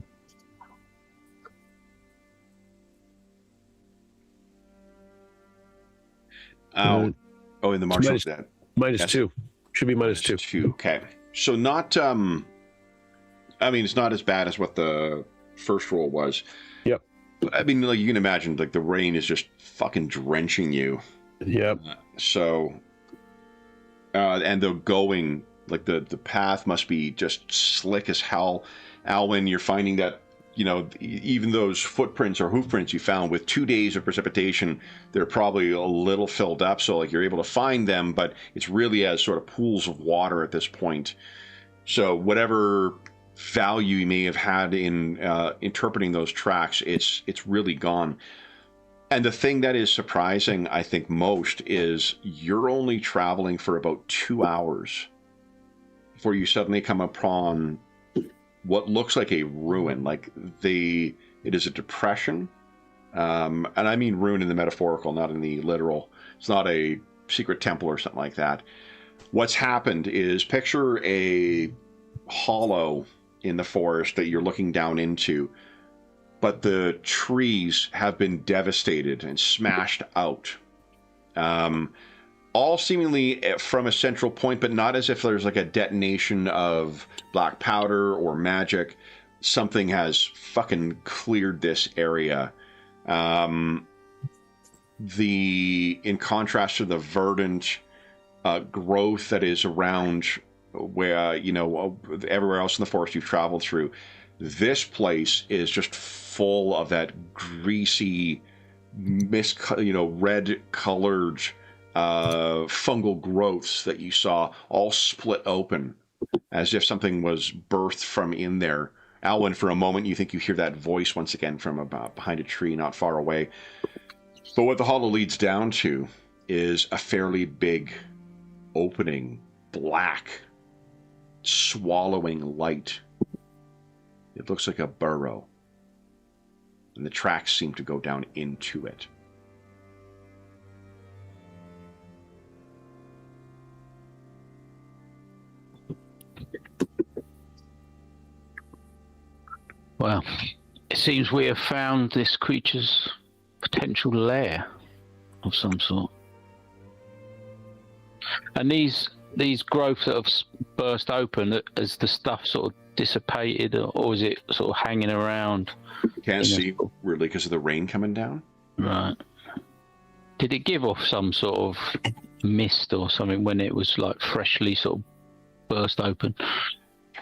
In the martial that minus yes. 2. Should be minus 2. 2. Okay. So not I mean, it's not as bad as what the first roll was. Yep. I mean, like you can imagine, like the rain is just fucking drenching you. Yep. And the going, like the path must be just slick as hell. Alwyn, you're finding that, even those footprints or hoof prints you found with 2 days of precipitation, they're probably a little filled up. So like you're able to find them, but it's really as sort of pools of water at this point. So whatever value you may have had in interpreting those tracks, it's really gone. And the thing that is surprising, I think, most is you're only traveling for about 2 hours before you suddenly come upon what looks like a ruin. Like it is a depression, and I mean ruin in the metaphorical, not in the literal. It's not a secret temple or something like that. What's happened is, picture a hollow in the forest that you're looking down into, but the trees have been devastated and smashed out. All seemingly from a central point, but not as if there's like a detonation of black powder or magic. Something has fucking cleared this area. In contrast to the verdant growth that is around where, everywhere else in the forest you've traveled through, this place is just full of that greasy, red-colored fungal growths that you saw all split open as if something was birthed from in there. Alwyn, for a moment, you think you hear that voice once again from about behind a tree not far away. But what the hollow leads down to is a fairly big opening, black, swallowing light. It looks like a burrow, and the tracks seem to go down into it. Well, it seems we have found this creature's potential lair of some sort. And these growths that have burst open, has the stuff sort of dissipated, or is it sort of hanging around? Can't see really because of the rain coming down. Right. Did it give off some sort of mist or something when it was like freshly sort of burst open?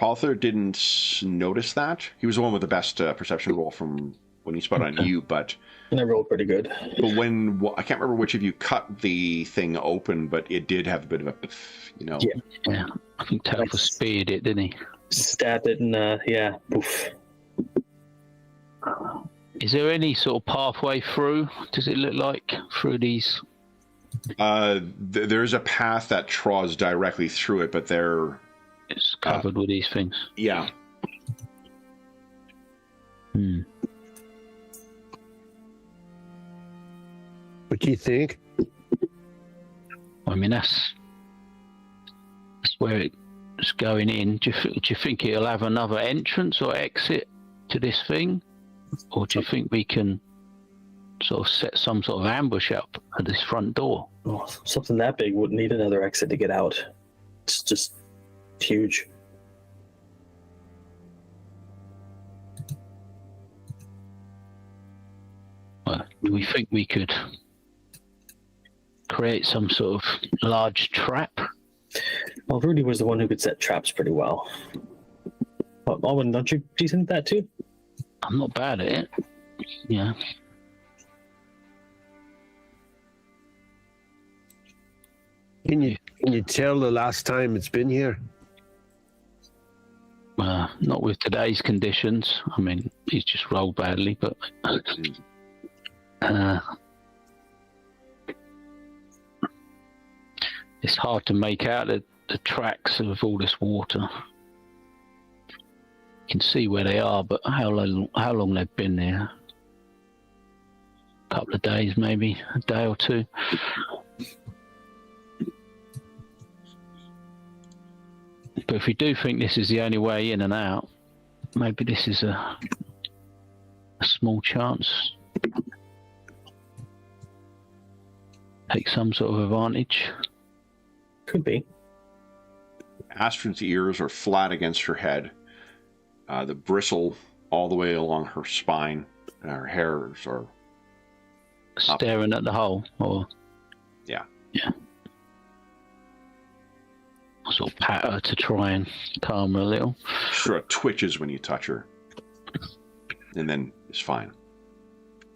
Arthur didn't notice that. He was the one with the best perception roll from when he spotted on you, but... And I rolled pretty good. But when... I can't remember which of you cut the thing open, but it did have a bit of a... Yeah. I think Telfer speared it, didn't he? Stabbed it and, poof. Is there any sort of pathway through? Does it look like through these? There's a path that draws directly through it, but it's covered with these things. Yeah. What do you think? I mean, that's where it's going in. Do you think it'll have another entrance or exit to this thing? Or do you think we can sort of set some sort of ambush up at this front door? Oh, something that big wouldn't need another exit to get out. It's just huge. Well, do we think we could create some sort of large trap? Well, Rudy was the one who could set traps pretty well. Owen, do you think that too? I'm not bad at it. Yeah. Can you tell the last time it's been here? Not with today's conditions. I mean, he's just rolled badly, but it's hard to make out the tracks of all this water. You can see where they are, but how long they've been there? A couple of days, maybe a day or two. But if you do think this is the only way in and out, maybe this is a small chance. Take some sort of advantage. Could be. Astrid's ears are flat against her head. The bristle all the way along her spine, and her hairs are staring at the hole, or yeah. I'll sort of pat her to try and calm her a little. Sort of twitches when you touch her, and then it's fine.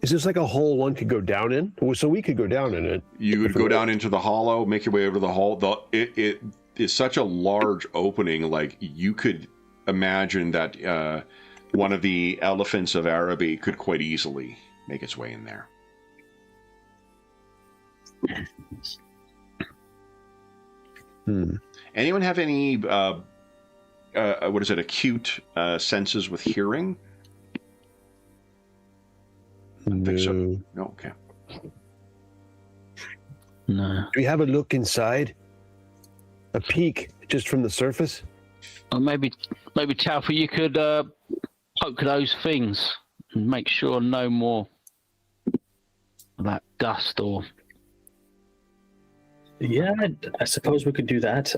Is this like a hole one could go down in? So we could go down in it. You would go down into the hollow, make your way over to the hole. It is such a large opening, like you could imagine that one of the elephants of Araby could quite easily make its way in there. Anyone have any acute senses with hearing? No. No, okay. No. Do we have a look inside? A peek, just from the surface? Or maybe Talfa, you could poke those things and make sure no more of that dust or... Yeah, I suppose we could do that.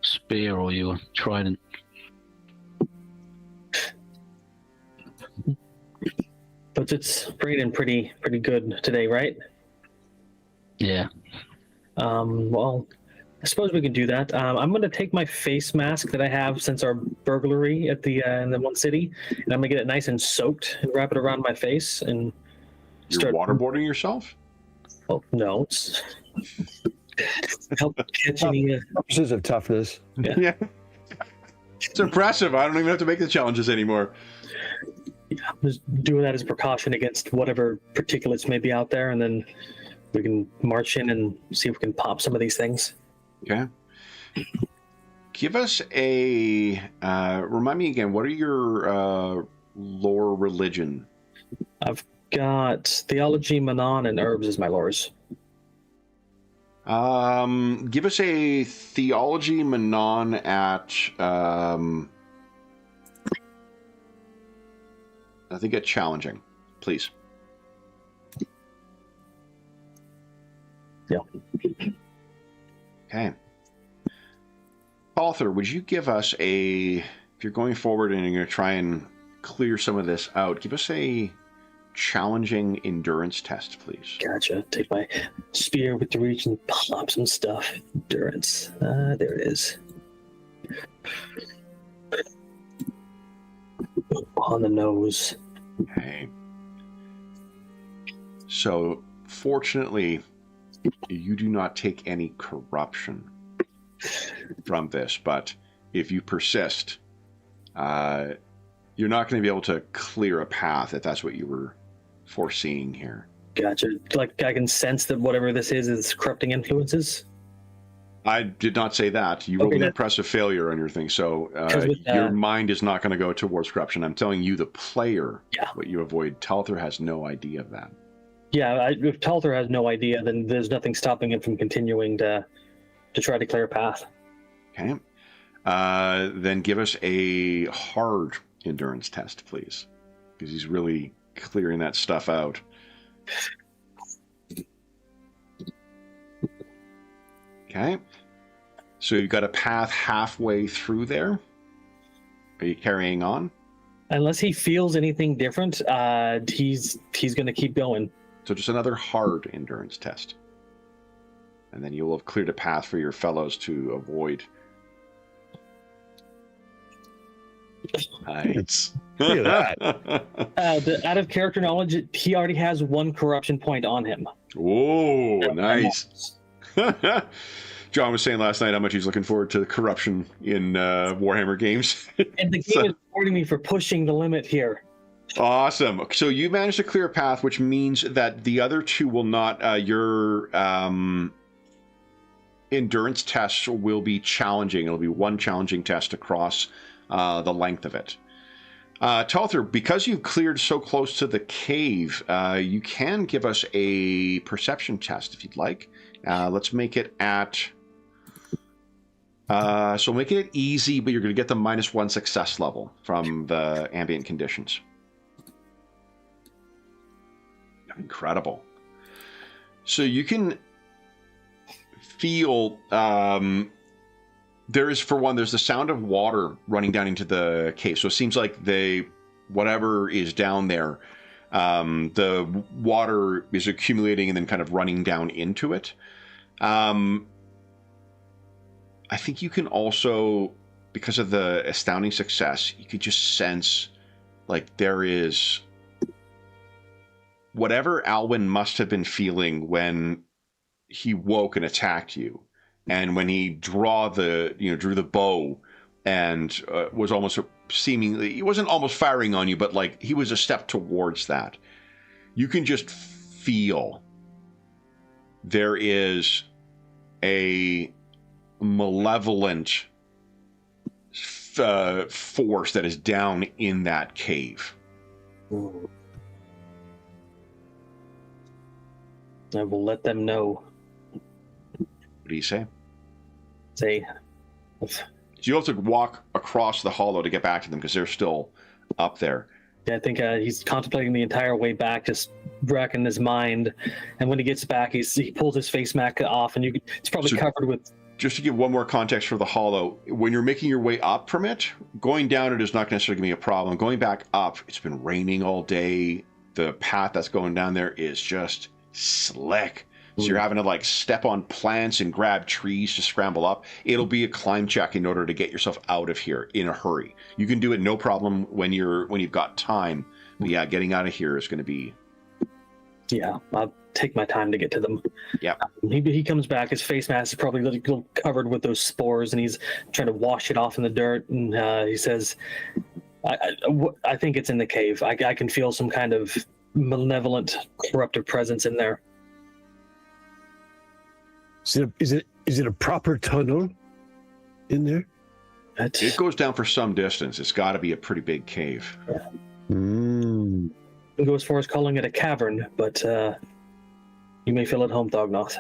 Spear or your trident. But it's bringing in pretty good today, right? Yeah. Well, I suppose we can do that. I'm going to take my face mask that I have since our burglary at the in the one city, and I'm going to get it nice and soaked and wrap it around my face and You're waterboarding yourself? Well, no. It's help catch any. Purposes of toughness. Yeah. It's impressive. I don't even have to make the challenges anymore. Yeah, just doing that as a precaution against whatever particulates may be out there, and then we can march in and see if we can pop some of these things. Okay. Give us a... remind me again, what are your lore religion? I've got theology, Manon, and herbs as my lores. Give us a theology Manon at... I think it's challenging, please. Yeah. Okay. Author, would you give us if you're going forward and you're going to try and clear some of this out, give us a challenging endurance test, please. Gotcha. Take my spear with the reach and pop some stuff. Endurance. There it is. On the nose. Okay. So, fortunately, you do not take any corruption from this, but if you persist, you're not going to be able to clear a path if that's what you were foreseeing here. Gotcha. Like, I can sense that whatever this is corrupting influences? I did not say that. You rolled an impressive failure on your thing, so your mind is not going to go towards corruption. I'm telling you, the player, what you avoid. Talther has no idea of that. Yeah, if Talther has no idea, then there's nothing stopping him from continuing to try to clear a path. Okay. Then give us a hard endurance test, please, because he's really clearing that stuff out. Okay. So you've got a path halfway through there. Are you carrying on? Unless he feels anything different, he's going to keep going. So just another hard endurance test. And then you will have cleared a path for your fellows to avoid. Nice. Look at that. Out of character knowledge, he already has one corruption point on him. Whoa, nice. John was saying last night how much he's looking forward to the corruption in Warhammer games. And the game is rewarding me for pushing the limit here. Awesome. So you managed to clear a path, which means that the other two will not... your endurance tests will be challenging. It'll be one challenging test across the length of it. Talther, because you've cleared so close to the cave, you can give us a perception test if you'd like. Let's make it at So making it easy, but you're going to get the -1 success level from the ambient conditions. Incredible. So you can feel, there is, for one, there's the sound of water running down into the cave. So it seems like whatever is down there, the water is accumulating and then kind of running down into it. I think you can also, because of the astounding success, you could just sense like there is whatever Alwyn must have been feeling when he woke and attacked you, and when he drew the bow and was almost seemingly, he wasn't almost firing on you, but like he was a step towards that. You can just feel there is a malevolent force that is down in that cave. Ooh. I will let them know. What do you say? Say, So you have to walk across the hollow to get back to them because they're still up there. yeah, I think he's contemplating the entire way back, just racking his mind. And when he gets back, he pulls his face mask off, and it's probably covered with. Just to give one more context for the hollow, when you're making your way up from it, going down it is not necessarily going to be a problem. Going back up, it's been raining all day. The path that's going down there is just slick. So you're having to like step on plants and grab trees to scramble up. It'll be a climb check in order to get yourself out of here in a hurry. You can do it no problem when you've got time. But yeah, getting out of here is going to be. Yeah, I'll take my time to get to them. Yeah. He comes back. His face mask is probably a little covered with those spores, and he's trying to wash it off in the dirt. And he says, "I think it's in the cave. I can feel some kind of malevolent, corruptive presence in there." Is it a proper tunnel in there? It goes down for some distance. It's got to be a pretty big cave. Mm. I'll go as far as calling it a cavern, but you may feel at home, Thognoth.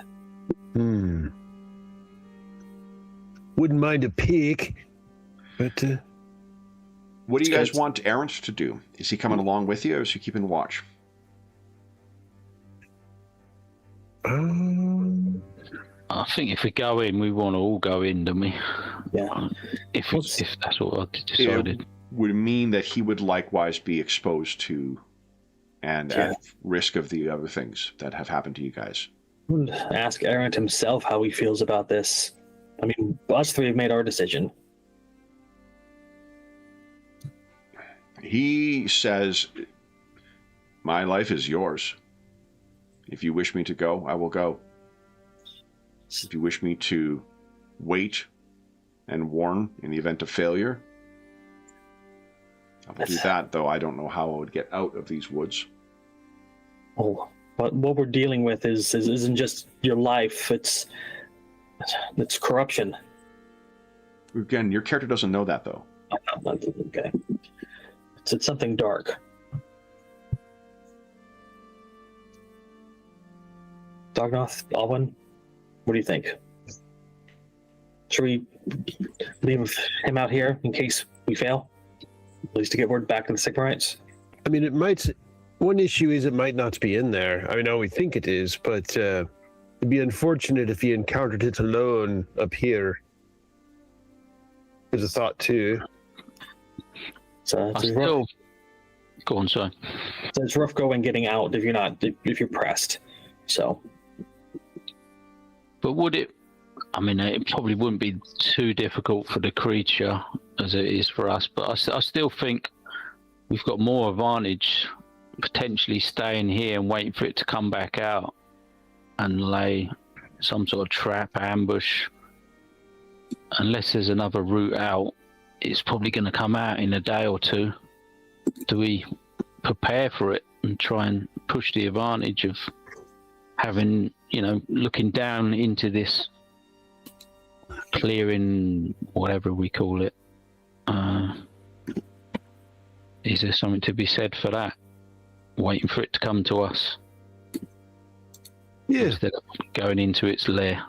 Wouldn't mind a peek, but... What do you guys want Errant to do? Is he coming along with you, or is he keeping watch? I think if we go in, we want to all go in, don't we? Yeah. If that's what I decided. It would mean that he would likewise be exposed to and at risk of the other things that have happened to you guys. Ask Errant himself how he feels about this. I mean, us three have made our decision. He says, "My life is yours. If you wish me to go, I will go. If you wish me to wait and warn in the event of failure, I will do that, though I don't know how I would get out of these woods." Oh, what we're dealing with isn't just your life, it's corruption. Again, your character doesn't know that, though. Okay. It's something dark. Thognoth, Alwyn, what do you think? Should we leave him out here in case we fail? At least to get word back to the Sigmarites? I mean, it might... One issue is it might not be in there. I know we think it is, but it'd be unfortunate if he encountered it alone up here. There's a thought, too. So Go on, sorry. So it's rough going getting out if you're pressed. So. But would it? I mean, it probably wouldn't be too difficult for the creature as it is for us. But I still think we've got more advantage potentially staying here and waiting for it to come back out and lay some sort of trap, ambush. Unless there's another route out, it's probably going to come out in a day or two. Do we prepare for it and try and push the advantage of having, looking down into this clearing, whatever we call it? Is there something to be said for that? Waiting for it to come to us? Yeah. Instead of going into its lair.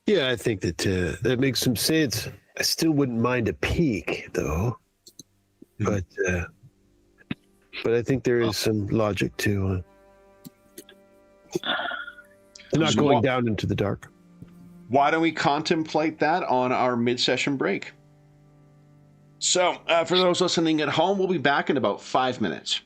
Yeah, I think that that makes some sense. I still wouldn't mind a peek, though. But I think there is some logic to not So going down into the dark. Why don't we contemplate that on our mid-session break? So, for those listening at home, we'll be back in about 5 minutes.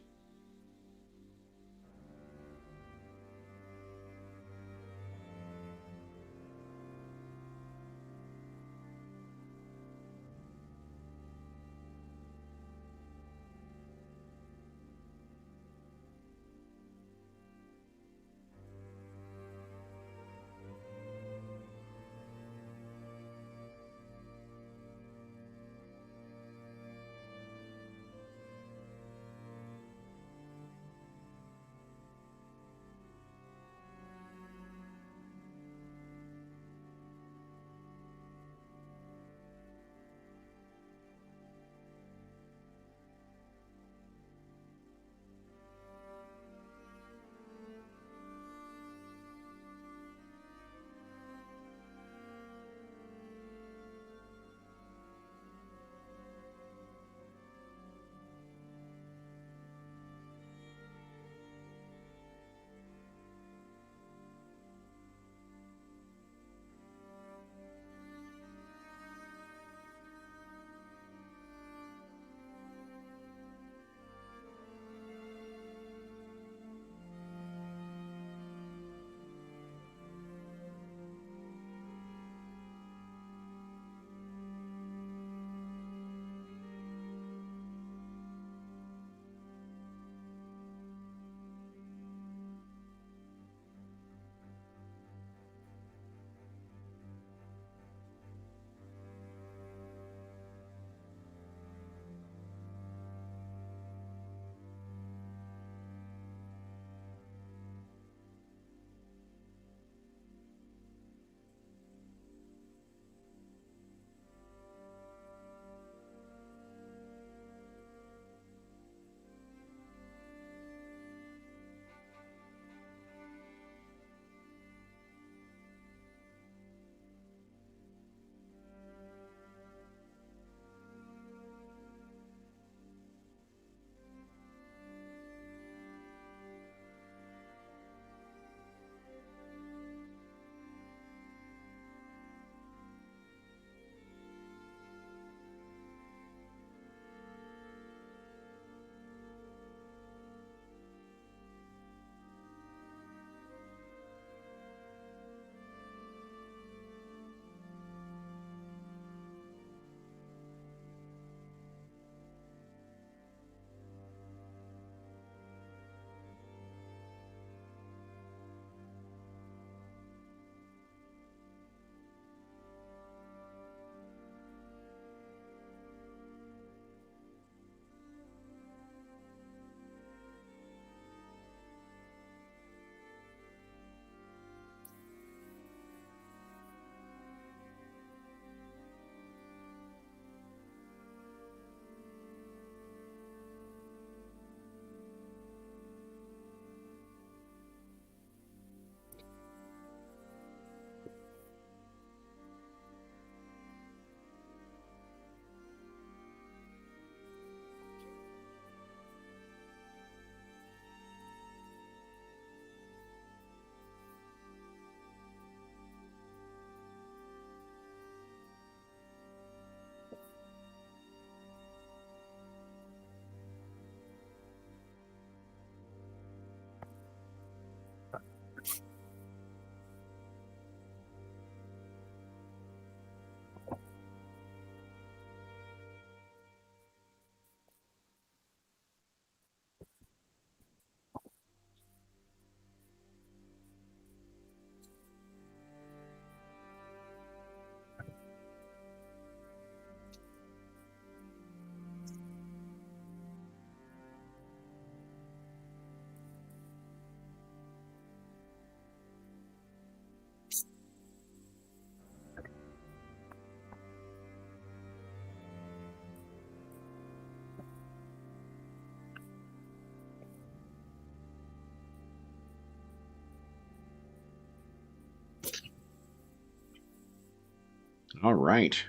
All right.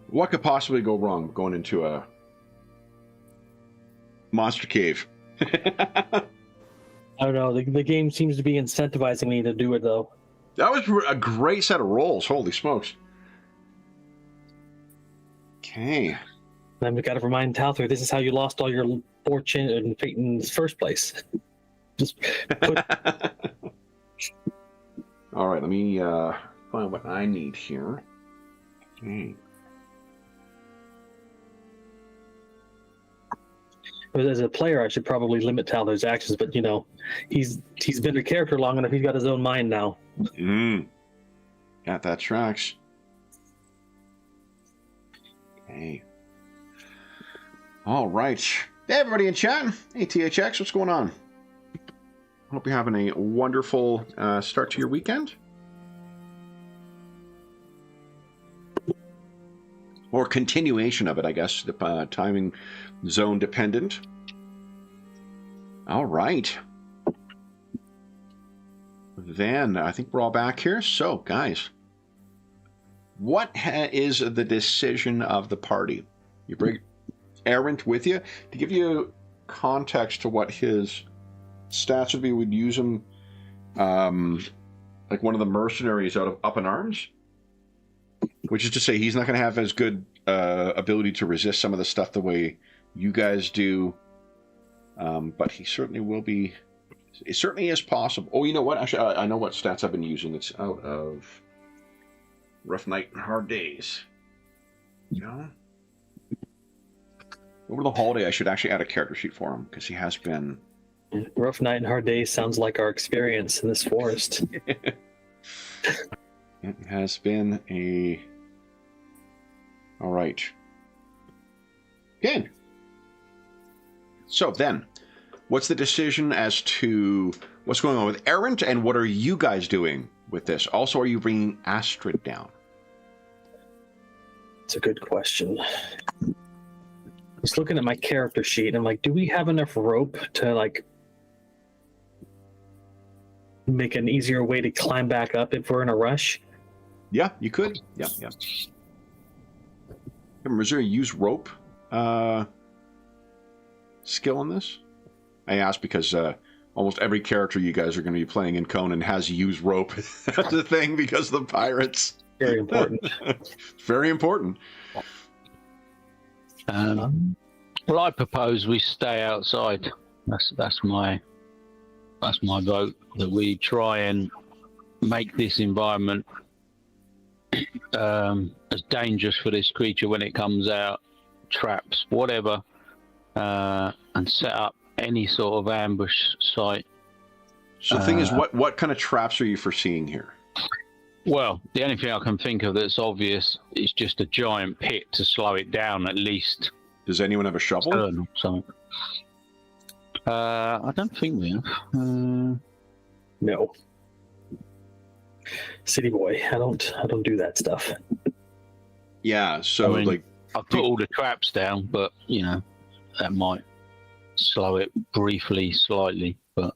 What could possibly go wrong going into a monster cave? I don't know. The game seems to be incentivizing me to do it, though. That was a great set of rolls. Holy smokes. Okay. I've got to remind Talther, this is how you lost all your fortune and fate in the first place. Just put... All right, let me find what I need here. Okay. As a player, I should probably limit Talther's actions, but he's been a character long enough. He's got his own mind now. Yeah, that tracks. Okay. All right. Hey, everybody in chat. Hey, THX, what's going on? Hope you're having a wonderful start to your weekend. Or continuation of it, I guess, the timing zone dependent. All right. Then I think we're all back here. So, guys, what is the decision of the party? You bring Errant with you to give you context to what his stats would be. We'd use him like one of the mercenaries out of Up in Arms, which is to say he's not going to have as good ability to resist some of the stuff the way you guys do, but he certainly will be. It certainly is possible. Oh, you know what? Actually, I know what stats I've been using. It's out of Rough Night and Hard Days. Over the holiday, I should actually add a character sheet for him, because he has been... Rough Night and Hard Days sounds like our experience in this forest. It has been a... All right. Good. So then, what's the decision as to what's going on with Errant, and what are you guys doing with this? Also, are you bringing Astrid down? It's a good question. I was looking at my character sheet, and I'm like, do we have enough rope to, like, make an easier way to climb back up if we're in a rush? Yeah, you could. Yeah. Is there a use rope skill in this? I ask because almost every character you guys are going to be playing in Conan has use rope as a thing because of the pirates. Very important. Very important. Well, I propose we stay outside. That's my vote. That we try and make this environment as dangerous for this creature when it comes out, traps, whatever, and set up any sort of ambush site. So the thing is, what kind of traps are you foreseeing here? Well, the only thing I can think of that's obvious is just a giant pit to slow it down at least. Does anyone have a shovel? Or something. I don't think we have. No. City boy, I don't do that stuff. Yeah, so I mean, like I put all the traps down, but that might slow it briefly, slightly, but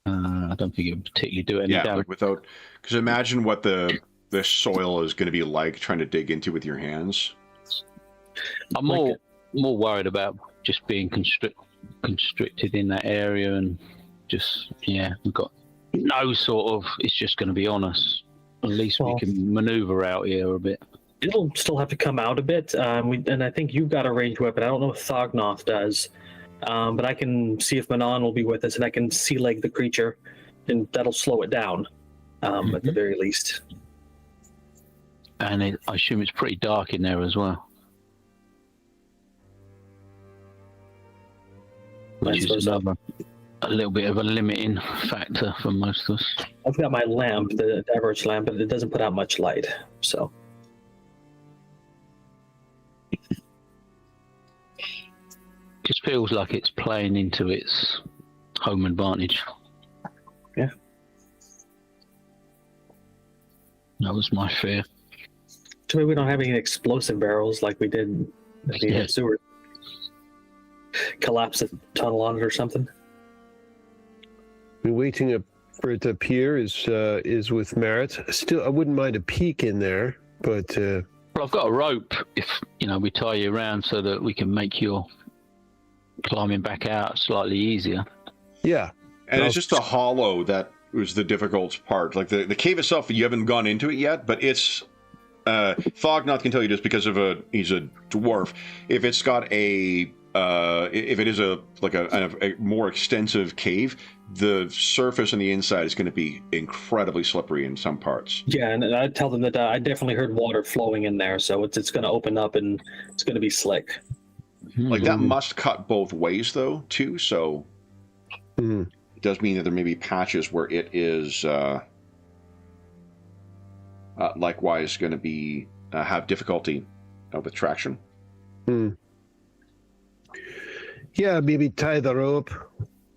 I don't think it would particularly do any damage. Like without, because imagine what the soil is going to be like trying to dig into with your hands. I'm more worried about just being constricted in that area, and just we've got no sort of. It's just going to be on us. At least we can maneuver out here a bit. It'll still have to come out a bit, and I think you've got a ranged weapon. I don't know if Thognoth does, but I can see if Manon will be with us, and I can sea leg the creature, and that'll slow it down at the very least. And I assume it's pretty dark in there as well. Which is a little bit of a limiting factor for most of us. I've got my lamp, the diverge lamp, but it doesn't put out much light, so. Just feels like it's playing into its home advantage. Yeah. That was my fear. So maybe we don't have any explosive barrels like we did in the sewer. Collapse a tunnel on it or something. We're waiting for it to appear is with merit. Still, I wouldn't mind a peek in there, but Well, I've got a rope. If we tie you around so that we can make your climbing back out slightly easier. yeah. And it's just the hollow that was the difficult part. Like the cave itself, you haven't gone into it yet, but it's Thognoth can tell you just because of he's a dwarf. If it's got if it is a more extensive cave, the surface on the inside is going to be incredibly slippery in some parts. Yeah, and I tell them that I definitely heard water flowing in there, so it's going to open up and it's going to be slick. Like that must cut both ways though, too. So it does mean that there may be patches where it is likewise going to be have difficulty with traction. Yeah, maybe tie the rope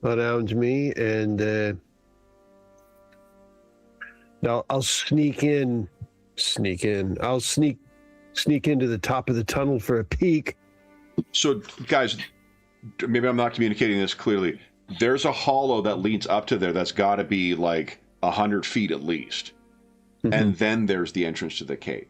around me, and I'll sneak in. I'll sneak into the top of the tunnel for a peek. So, guys, maybe I'm not communicating this clearly. There's a hollow that leads up to there that's got to be like 100 feet at least. And then there's the entrance to the cave.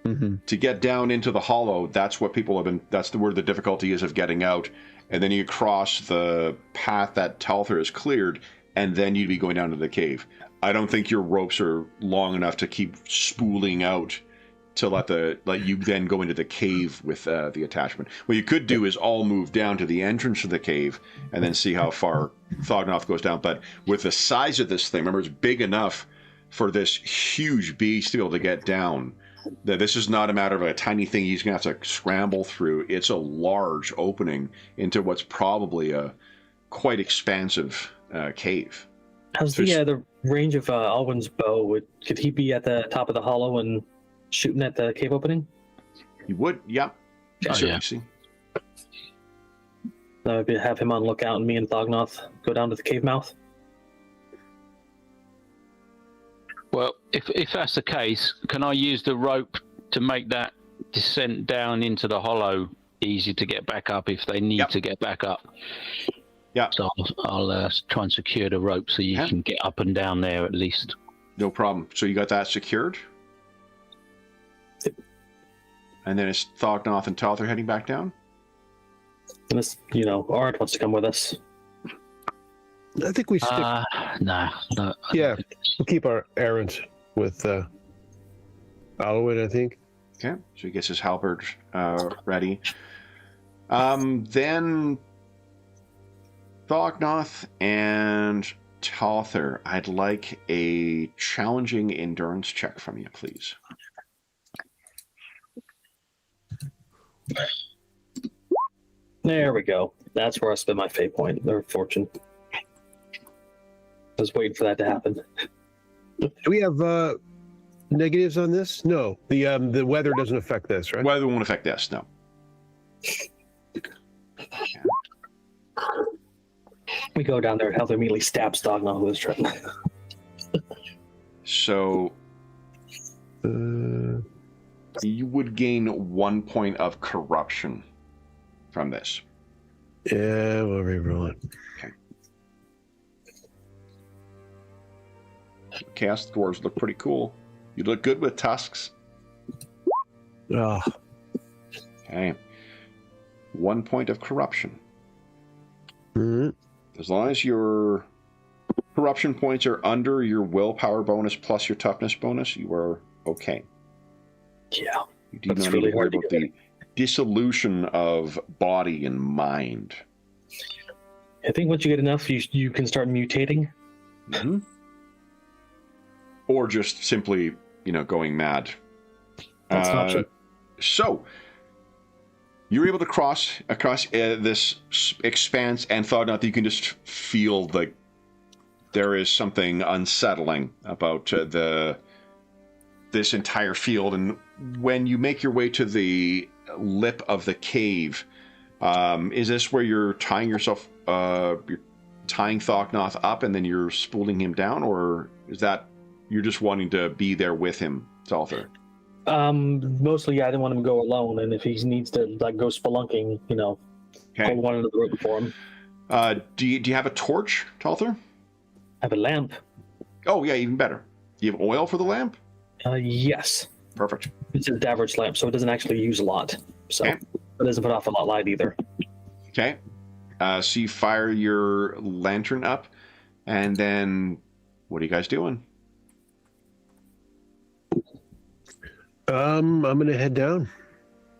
To get down into the hollow, that's what people have been, that's where the difficulty is of getting out. And then you cross the path that Talther has cleared, and then you'd be going down to the cave. I don't think your ropes are long enough to keep spooling out to let you then go into the cave with the attachment. What you could do is all move down to the entrance of the cave and then see how far Thognoth goes down. But with the size of this thing, remember, it's big enough for this huge beast to be able to get down. That this is not a matter of a tiny thing he's going to have to scramble through. It's a large opening into what's probably a quite expansive cave. How's the range of Alwyn's bow? Could he be at the top of the hollow and shooting at the cave opening? You would, yeah. See. Have him on lookout, and me and Thognoth go down to the cave mouth. Well, if that's the case, can I use the rope to make that descent down into the hollow easy to get back up if they need to get back up? Yeah. So I'll try and secure the rope so you can get up and down there at least. No problem. So you got that secured? And then it's Thognoth and Talther heading back down? Unless, Ard wants to come with us. I think we stick. No. Yeah, we'll keep our errand with Alwyn, I think. Okay, so he gets his halberd ready. Then Thognoth and Talther, I'd like a challenging endurance check from you, please. There we go. That's where I spend my fate point, or fortune. I was waiting for that to happen. Do we have negatives on this? No, the weather doesn't affect this, right? Weather won't affect this, no. We go down there, and Heather immediately stabs Thognoth with his trident. So you would gain 1 point of corruption from this. Yeah, we'll re-roll it. Okay. Chaos dwarves look pretty cool. You look good with tusks. Oh. Okay. 1 point of corruption. As long as your corruption points are under your willpower bonus plus your toughness bonus, you are okay. Yeah. You do not need to worry about the dissolution of body and mind. I think once you get enough, you can start mutating. Or just simply, going mad. That's an option. So, you're able to cross across this expanse and Thognoth that you can just feel like there is something unsettling about this entire field. And when you make your way to the lip of the cave, is this where you're tying yourself, you're tying Thognoth up and then you're spooling him down, or is that you're just wanting to be there with him, Talther? Mostly, I didn't want him to go alone, and if he needs to go spelunking, hold one of the rope for him. Do you have a torch, Talther? I have a lamp. Oh, yeah, even better. You have oil for the lamp? Yes. Perfect. It's a David's lamp, so it doesn't actually use a lot. So Okay. it doesn't put off a lot of light either. Okay. So you fire your lantern up, and then what are you guys doing? I'm gonna head down.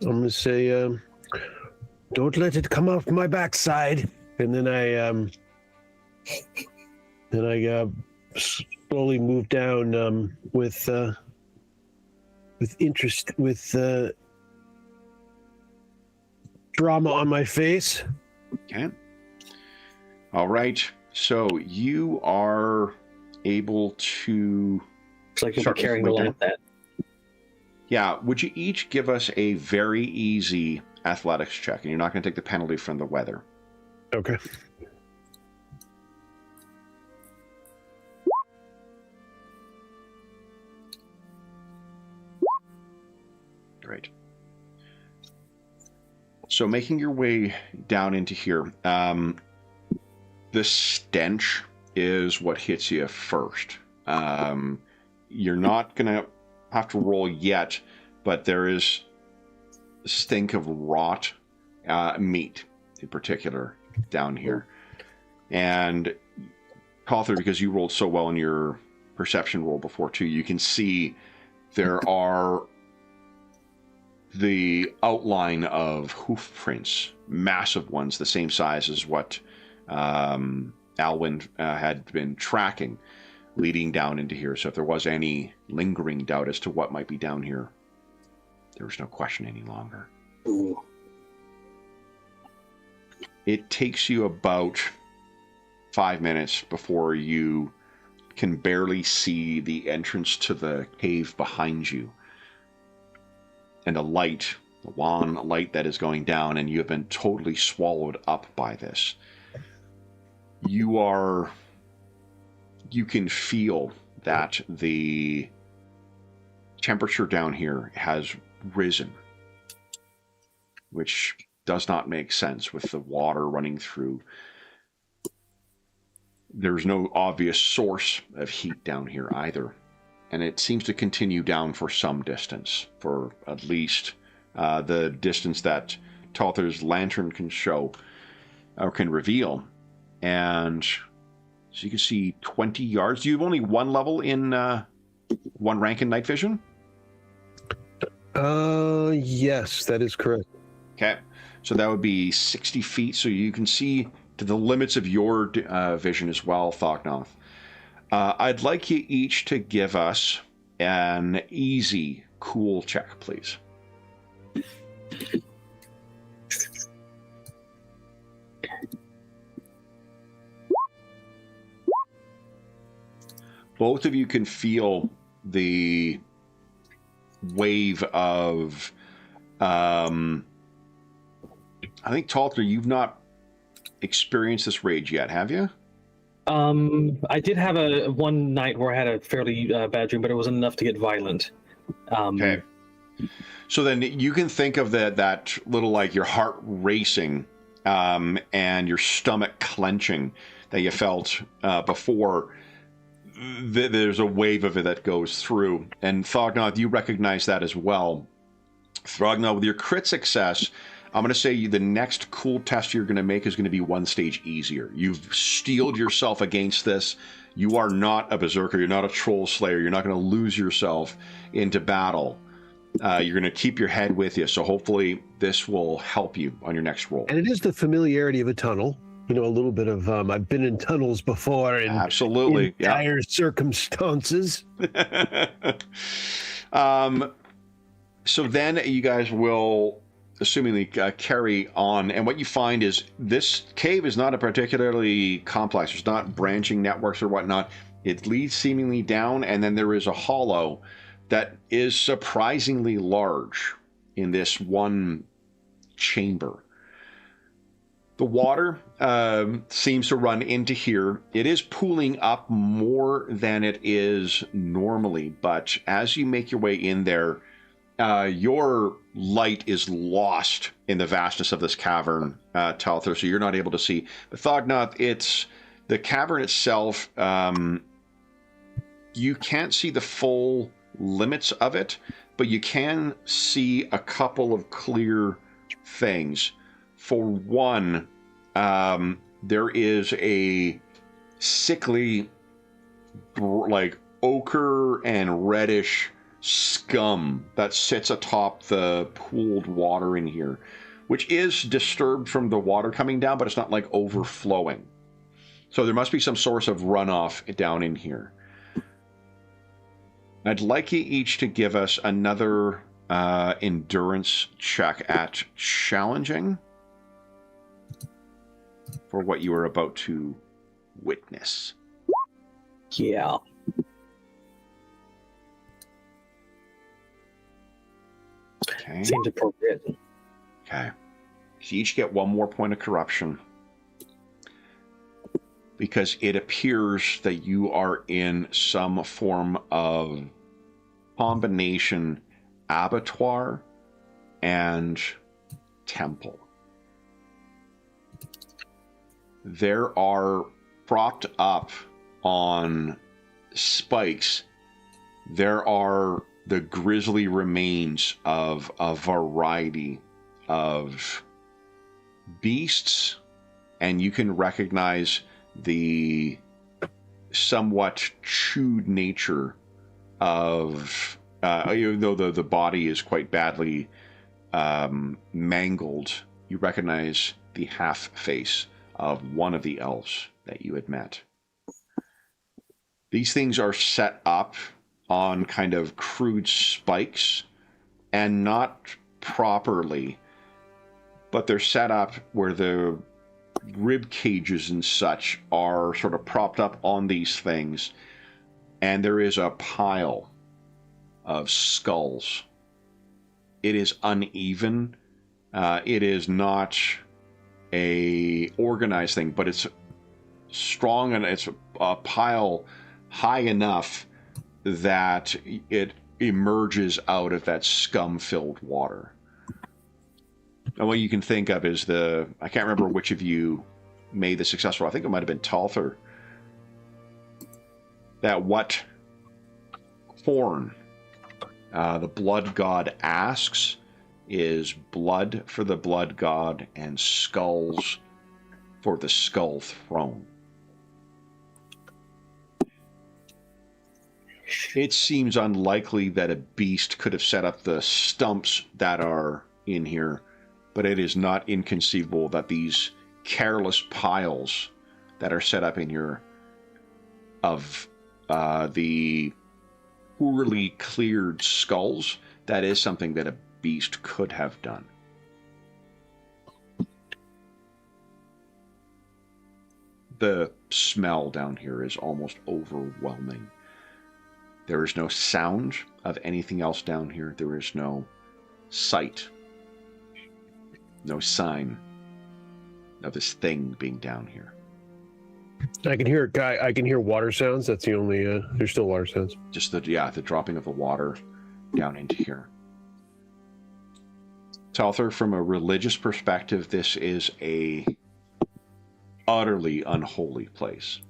I'm gonna say, "Don't let it come off my backside." And then I slowly move down with interest, with drama on my face. Okay. All right. So you are able to. It's like you'll be Start carrying the with lamp then. Yeah. Would you each give us a very easy athletics check, and you're not going to take the penalty from the weather? Okay. Great. So making your way down into here, the stench is what hits you first. You're not going to have to roll yet, but there is a stink of rot meat in particular down here. And Cawthor, because you rolled so well in your perception roll before too, you can see there are the outline of hoof prints, massive ones, the same size as what Alwyn had been tracking, leading down into here. So if there was any lingering doubt as to what might be down here, there was no question any longer. Ooh. It takes you about 5 minutes before you can barely see the entrance to the cave behind you. And a light, the wan light that is going down, and you have been totally swallowed up by this. You can feel that the temperature down here has risen, which does not make sense with the water running through. There's no obvious source of heat down here either. And it seems to continue down for some distance, for at least the distance that Talther's lantern can show, or can reveal. And so you can see 20 yards. Do you have only one level in one rank in night vision? Yes, that is correct. Okay, so that would be 60 feet, so you can see to the limits of your vision as well, Thognoth. I'd like you each to give us an easy cool check, please. Both of you can feel the wave of... I think, Talter, you've not experienced this rage yet, have you? I did have one night where I had a fairly bad dream, but it wasn't enough to get violent. Okay. So then you can think of that little, like, your heart racing and your stomach clenching that you felt before. There's a wave of it that goes through. And Thognoth, you recognize that as well. Thognoth, with your crit success, I'm going to say the next cool test you're going to make is going to be one stage easier. You've steeled yourself against this. You are not a berserker. You're not a troll slayer. You're not going to lose yourself into battle. You're going to keep your head with you. So hopefully this will help you on your next roll. And it is the familiarity of a tunnel. You know, a little bit of, I've been in tunnels before in absolutely dire circumstances. So then you guys will assumingly carry on, and what you find is this cave is not a particularly complex. There's not branching networks or whatnot. It leads seemingly down, and then there is a hollow that is surprisingly large in this one chamber. The water seems to run into here. It is pooling up more than it is normally, but as you make your way in there, your light is lost in the vastness of this cavern, Talther, so you're not able to see. But Thognoth, it's The cavern itself, you can't see the full limits of it, but you can see a couple of clear things. For one, there is a sickly, like ochre and reddish scum that sits atop the pooled water in here, which is disturbed from the water coming down, but it's not like overflowing. So there must be some source of runoff down in here. I'd like you each to give us another endurance check at challenging for what you are about to witness. Yeah. Okay. Seems appropriate. Okay. So you each get one more point of corruption, because it appears that you are in some form of combination abattoir and temple. There are propped up on spikes, there are the grisly remains of a variety of beasts, and you can recognize the somewhat chewed nature of, even though the body is quite badly mangled, you recognize the half face of one of the elves that you had met. These things are set up on kind of crude spikes, and not properly, but they're set up where the rib cages and such are sort of propped up on these things, and there is a pile of skulls. It is uneven. It is not a organized thing, but it's strong, and it's a pile high enough that it emerges out of that scum-filled water. And what you can think of is I can't remember which of you made the successful. I think it might have been Talther. That what horn the blood god asks is blood for the blood god and skulls for the skull throne. It seems unlikely that a beast could have set up the stumps that are in here, but it is not inconceivable that these careless piles that are set up in here of the poorly cleared skulls, that is something that a beast could have done. The smell down here is almost overwhelming. There is no sound of anything else down here. There is no sight, no sign of this thing being down here. I can hear water sounds. That's the only. There's still water sounds. Just the dropping of the water down into here. Talther, from a religious perspective, this is a utterly unholy place.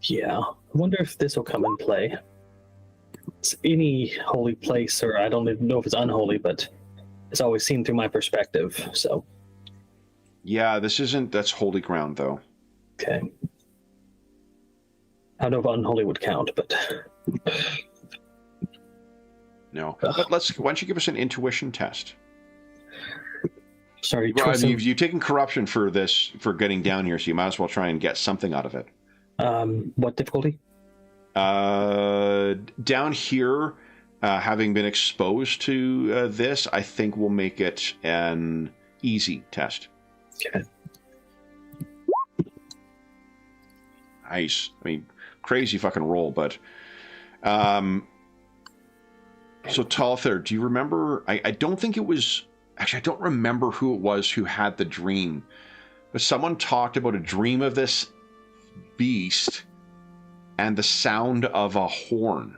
Yeah. I wonder if this will come in play. It's any holy place, or I don't even know if it's unholy, but it's always seen through my perspective, so. Yeah, that's holy ground, though. Okay. I don't know if unholy would count, but... No. But why don't you give us an intuition test? Sorry, well, you've taken corruption for getting down here, so you might as well try and get something out of it. What difficulty? Down here, having been exposed to this, I think we'll make it an easy test. Okay. Nice. I mean, crazy fucking roll, but... So, Talther, do you remember... I don't think it was... Actually, I don't remember who it was who had the dream, but someone talked about a dream of this beast and the sound of a horn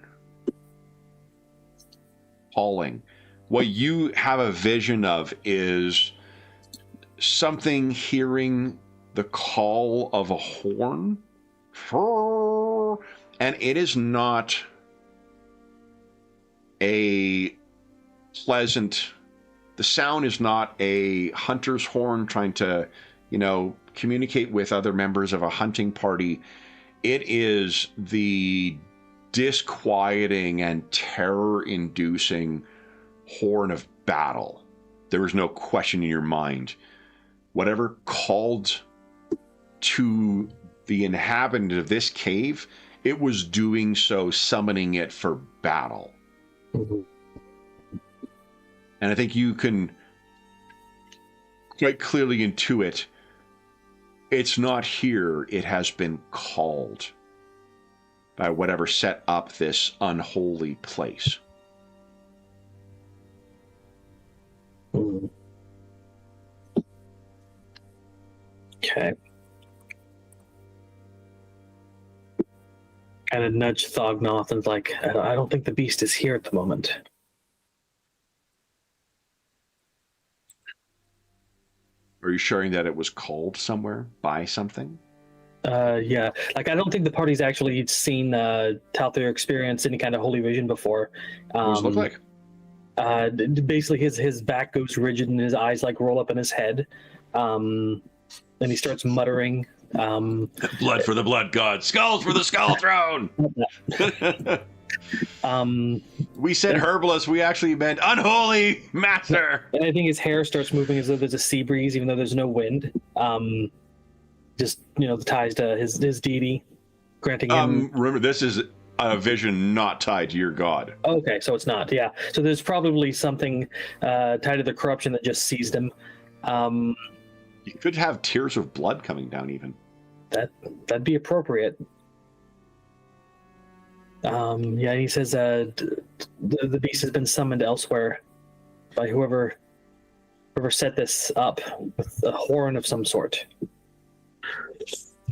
hauling. What you have a vision of is something hearing the call of a horn. And it is not a pleasant, the sound is not a hunter's horn trying to, communicate with other members of a hunting party. It is the disquieting and terror-inducing horn of battle. There is no question in your mind. Whatever called to the inhabitant of this cave, it was doing so, summoning it for battle. Mm-hmm. And I think you can quite clearly intuit it's not here, it has been called by whatever set up this unholy place. Mm. Okay. Kind of nudge Thognoth and like, I don't think the beast is here at the moment. Are you sharing that it was called somewhere by something? Yeah. Like, I don't think the party's actually seen Talthir experience any kind of holy vision before. What does it look like? Basically, his back goes rigid and his eyes like roll up in his head. Then he starts muttering. Blood for the blood god, skulls for the skull throne. We said herbalist, we actually meant unholy master. And I think his hair starts moving as though there's a sea breeze, even though there's no wind. Just the ties to his deity, granting him. Remember, this is a vision not tied to your god. Okay, so it's not. Yeah, so there's probably something tied to the corruption that just seized him. You could have tears of blood coming down, even. That'd be appropriate. Yeah, he says the beast has been summoned elsewhere by whoever set this up with a horn of some sort.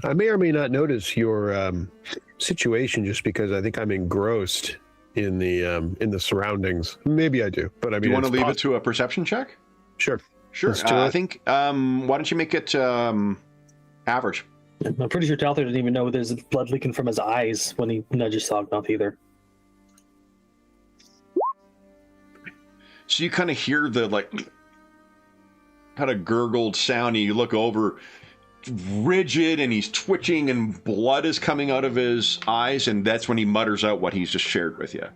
I may or may not notice your situation just because I think I'm engrossed in the surroundings. Maybe I do, but I mean, do you want to leave it to a perception check? Sure. Sure. I think. Why don't you make it average? I'm pretty sure Talthir didn't even know there's blood leaking from his eyes when he nudges Thognoth either. So you kind of hear the kind of gurgled sound, and you look over, rigid, and he's twitching, and blood is coming out of his eyes, and that's when he mutters out what he's just shared with you.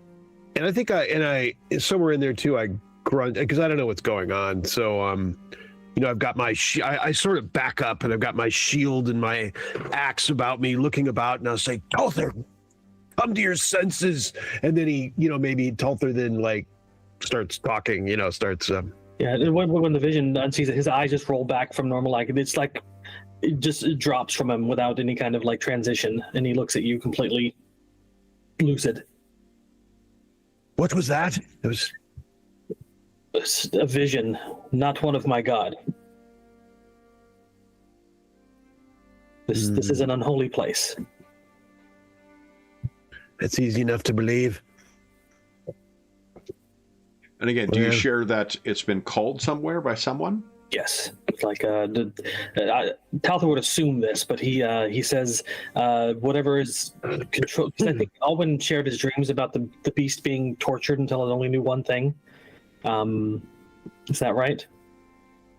And I think I somewhere in there too I grunt because I don't know what's going on. So I've got my I sort of back up and I've got my shield and my axe about me, looking about, and I'll say, Talthir, come to your senses. And then he, maybe Talthir then starts talking, starts. Yeah, when the vision sees it, his eyes just roll back from normal. Like it's like it drops from him without any kind of transition, and he looks at you completely lucid. What was that? It was a vision, not one of my god. This is an unholy place. It's easy enough to believe. And again, do you share that it's been called somewhere by someone? Yes, Talthir would assume this, but he says whatever is control. I think Alwyn shared his dreams about the beast being tortured until it only knew one thing. Is that right?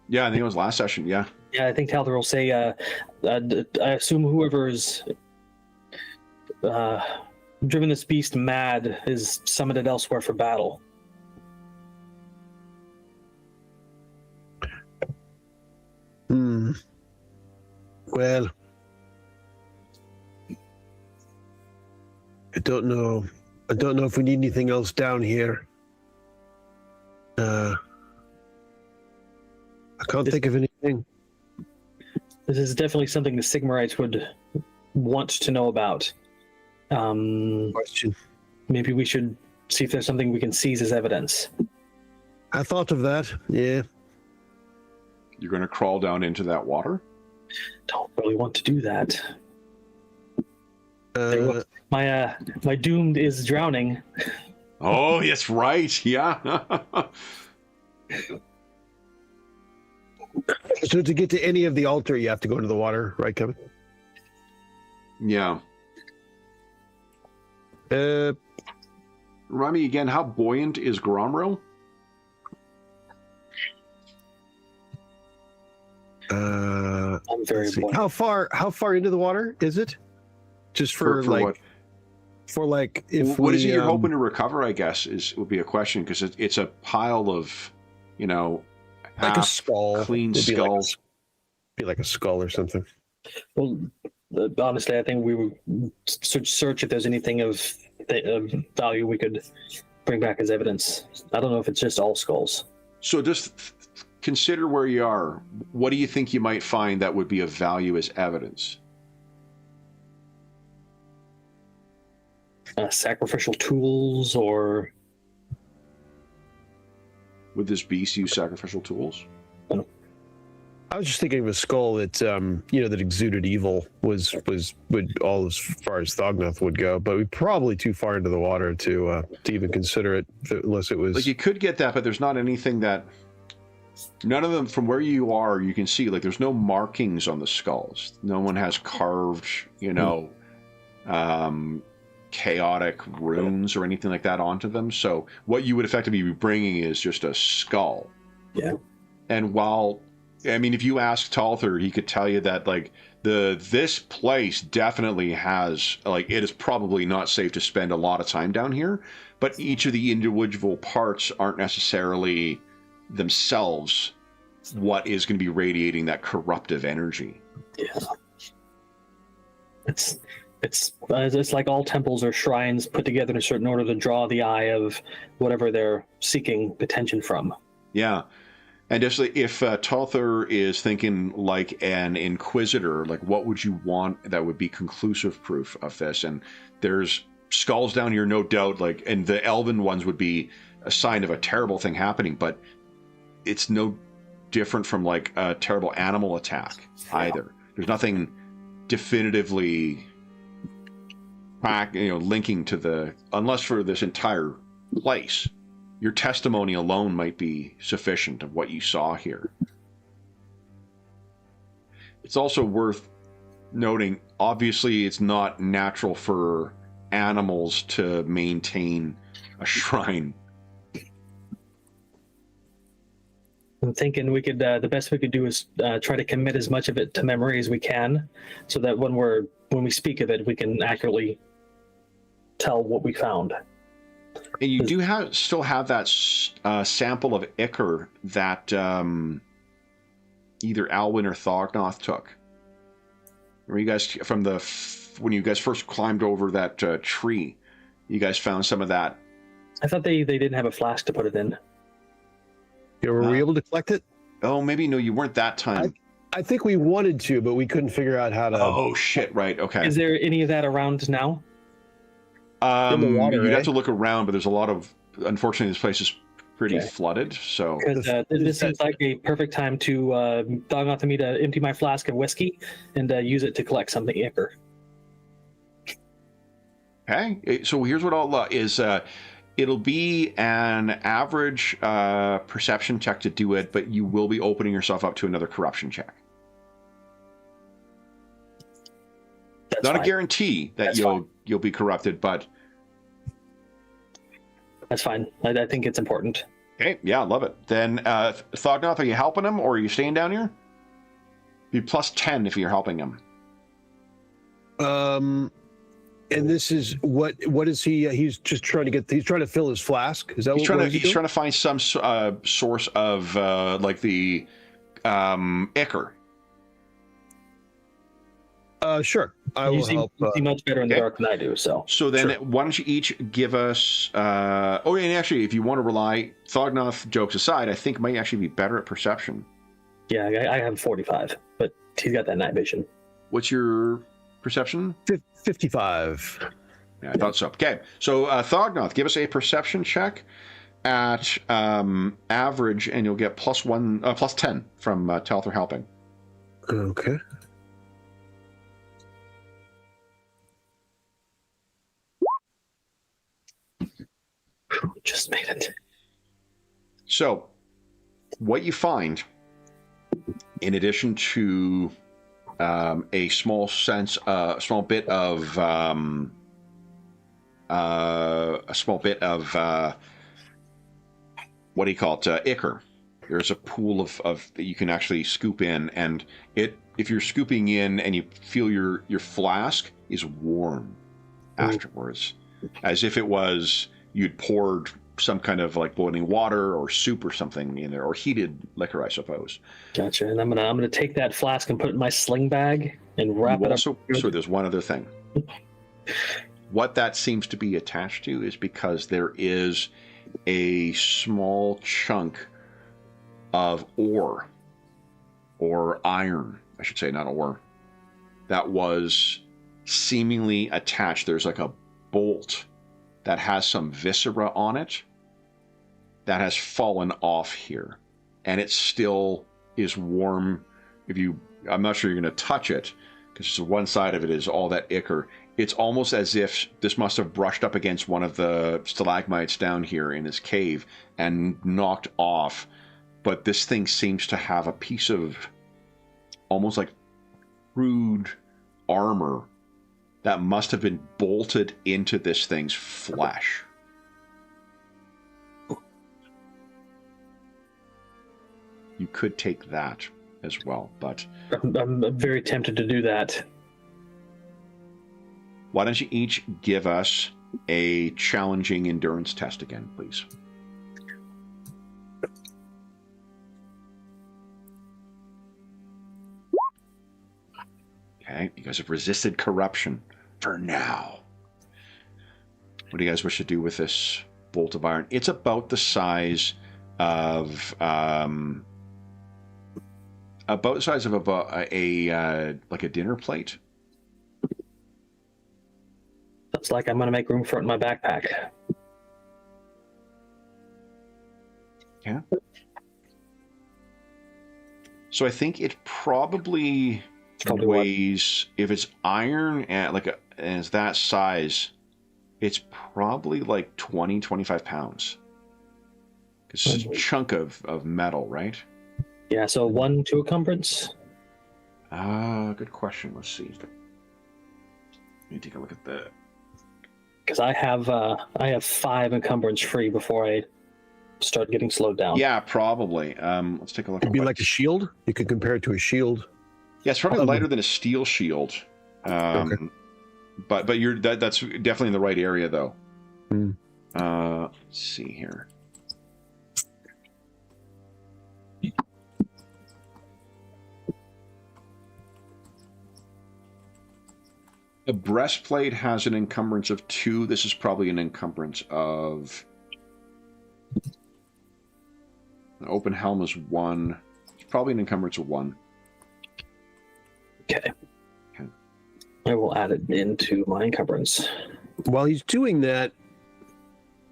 Yeah, I think it was last session. Yeah. Yeah, I think Talthir will say, I assume whoever is driven this beast mad is summoned elsewhere for battle. Well, I don't know. I don't know if we need anything else down here. I can't think of anything. This is definitely something the Sigmarites would want to know about. Question. Maybe we should see if there's something we can seize as evidence. I thought of that, yeah. You're going to crawl down into that water? Don't really want to do that. My doomed is drowning. Oh, yes, right. Yeah. So to get to any of the altar, you have to go into the water, right, Kevin? Yeah. Uh, Remind me again, how buoyant is Gromro? I'm very let's see. buoyant. How far into the water is it? Just for what? If what is it you're hoping to recover? I guess would be a question, because it's a pile of, you know, like a skull, clean It'd skull. Be like a skull or something. Well, honestly, I think we would search if there's anything of value we could bring back as evidence. I don't know if it's just all skulls. So just consider where you are. What do you think you might find that would be of value as evidence? Sacrificial tools, or Would this beast use sacrificial tools? I was just thinking of a skull that that exuded evil would all as far as Thognoth would go, but we're probably too far into the water to even consider it unless it was Like, you could get that, but there's not anything that. None of them, from where you are, you can see, like, there's no markings on the skulls. No one has carved, chaotic runes or anything like that onto them. So what you would effectively be bringing is just a skull. Yeah. And while, I mean, if you ask Talthard, he could tell you that, like, this place definitely has, like, it is probably not safe to spend a lot of time down here, but each of the individual parts aren't necessarily themselves what is going to be radiating that corruptive energy. Yeah. It's like all temples or shrines put together in a certain order to draw the eye of whatever they're seeking attention from. Yeah. And just like, if Talthar is thinking like an inquisitor, like, what would you want that would be conclusive proof of this? And there's skulls down here, no doubt, like, and the elven ones would be a sign of a terrible thing happening, but it's no different from, like, a terrible animal attack either. There's nothing definitively linking to the, unless for this entire place. Your testimony alone might be sufficient of what you saw here. It's also worth noting, obviously, it's not natural for animals to maintain a shrine. I'm thinking we could, the best we could do is try to commit as much of it to memory as we can, so that when we speak of it, we can accurately tell what we found. And you do still have that sample of ichor that either Alwyn or Thognoth took. Remember, you guys, when you guys first climbed over that tree, you guys found some of that. I thought they didn't have a flask to put it in. Yeah, were we able to collect it? Oh, maybe no, you weren't that time. I think we wanted to, but we couldn't figure out how to. Oh shit! Right. Okay. Is there any of that around now? In the water, you'd have to look around, but there's a lot of. Unfortunately, this place is pretty flooded. So this seems like a perfect time to Thognoth and me to empty my flask of whiskey and use it to collect something ichor. Okay. So here's what I'll is. It'll be an average perception check to do it, but you will be opening yourself up to another corruption check. That's not fine. A guarantee that you'll be corrupted, but that's fine. I think it's important. Okay, yeah, love it. Then Thognoth, are you helping him or are you staying down here? Be plus 10 if you're helping him. And this is what is he? He's just trying to fill his flask. Is that he's trying to find some source of like the ichor. Sure, I will help. You see much better in the dark than I do. So then, sure. Why don't you each give us? And actually, if you want to rely, Thognoth, jokes aside, I think might actually be better at perception. Yeah, I have 45, but he's got that night vision. What's your perception? 55. Yeah, I thought so. Okay, so Thognoth, give us a perception check at average, and you'll get plus 10 from Talthar helping. Okay. Just made it. So, what you find in addition to a small bit of what do you call it? Ichor. There's a pool of that you can actually scoop in, and if you're scooping in and you feel your flask is warm afterwards, as if it was you'd poured some kind of like boiling water or soup or something in there, or heated liquor, I suppose. Gotcha. And I'm gonna take that flask and put it in my sling bag and wrap it up. So there's one other thing. What that seems to be attached to is because there is a small chunk of ore, or iron, I should say, not ore, that was seemingly attached. There's like a bolt that has some viscera on it that has fallen off here, and it still is warm. I'm not sure you're going to touch it, because one side of it is all that ichor. It's almost as if this must have brushed up against one of the stalagmites down here in this cave and knocked off. But this thing seems to have a piece of almost like crude armor that must have been bolted into this thing's flesh. You could take that as well, but I'm very tempted to do that. Why don't you each give us a challenging endurance test again, please? Okay, you guys have resisted corruption for now. What do you guys wish to do with this bolt of iron? It's about the size of a dinner plate. Looks like I'm gonna make room for it in my backpack. Yeah. So I think it probably weighs, if it's iron and it's that size, it's probably like 20-25 pounds. Because it's a chunk of metal, right? Yeah, so 1 2 encumbrance. Good question. Let's see. Let me take a look at that. Because I have 5 encumbrance free before I start getting slowed down. Yeah, probably. Let's take a look. It'd be like a shield. You could compare it to a shield. Yeah, it's probably lighter than a steel shield. Okay. But that's definitely in the right area, though. Mm. Let's see here. The breastplate has an encumbrance of 2. This is probably an encumbrance of... An open helm is 1. It's probably an encumbrance of 1. Okay. I will add it into my encumbrance. While he's doing that,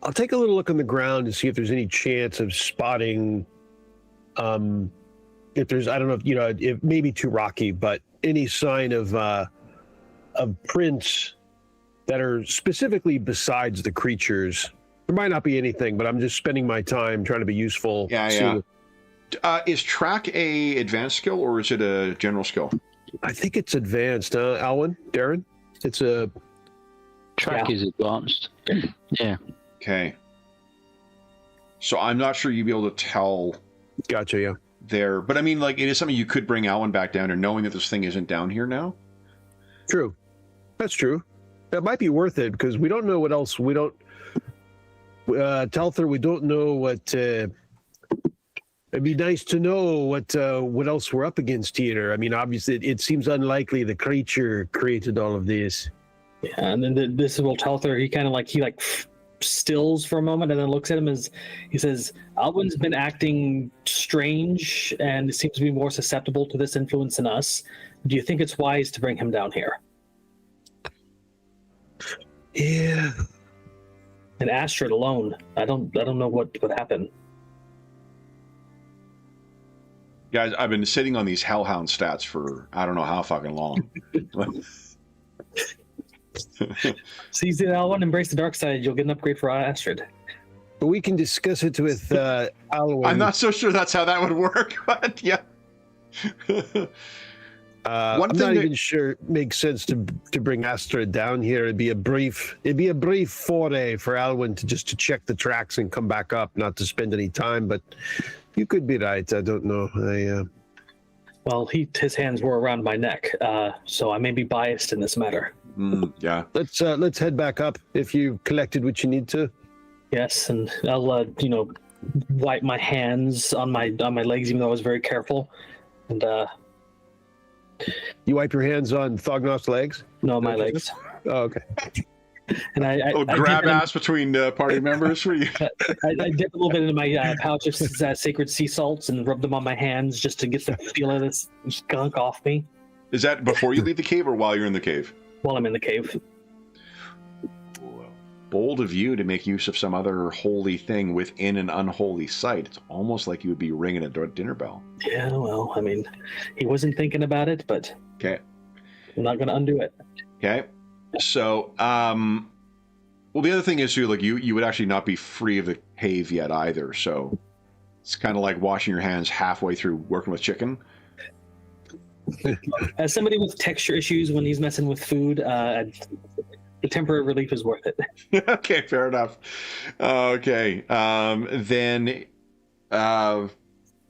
I'll take a little look on the ground and see if there's any chance of spotting, if there's, I don't know, if, it may be too rocky, but any sign of prints that are specifically besides the creatures. There might not be anything, but I'm just spending my time trying to be useful. Yeah. Is track a advanced skill, or is it a general skill? I think it's advanced, Alwyn, Darren? It's a... Track is advanced. Yeah. Okay. So I'm not sure you'd be able to tell... Gotcha, yeah. There. But I mean, it is something you could bring Alwyn back down, or knowing that this thing isn't down here now? True. That's true. That might be worth it, because we don't know what else. We don't... Telther, we don't know what... It'd be nice to know what else we're up against here. I mean, obviously, it seems unlikely the creature created all of this. Yeah, and then this is what Telther, he stills for a moment and then looks at him as he says, Alwyn's been acting strange and seems to be more susceptible to this influence than us. Do you think it's wise to bring him down here? Yeah. And Astrid alone, I don't know what happened. Guys, I've been sitting on these Hellhound stats for I don't know how fucking long. Seize it, Alwyn, embrace the dark side. You'll get an upgrade for Astrid. But we can discuss it with Alwyn. I'm not so sure that's how that would work, but yeah. One I'm thing not that- even sure it makes sense to bring Astrid down here. It'd be a brief foray for Alwyn to check the tracks and come back up, not to spend any time. But you could be right. I don't know. Well, his hands were around my neck, so I may be biased in this matter. Yeah. Let's head back up if you collected what you need to. Yes, and I'll wipe my hands on my legs, even though I was very careful. And You wipe your hands on Thognoth's legs? no, my legs. Oh, okay. And I grab dip ass between party members for you. I dip a little bit into my pouch of sacred sea salts and rub them on my hands just to get the feel of this skunk off me Is that before you leave the cave or while you're in the cave? while I'm in the cave. Bold of you to make use of some other holy thing within an unholy site. It's almost like you would be ringing a dinner bell. Yeah, well, I mean, he wasn't thinking about it, but Okay. I'm not going to undo it. Okay. So, well, the other thing is too, like you would actually not be free of the cave yet either. So it's kind of like washing your hands halfway through working with chicken. As somebody with texture issues when he's messing with food, the temporary relief is worth it. Okay, fair enough. Okay, then we're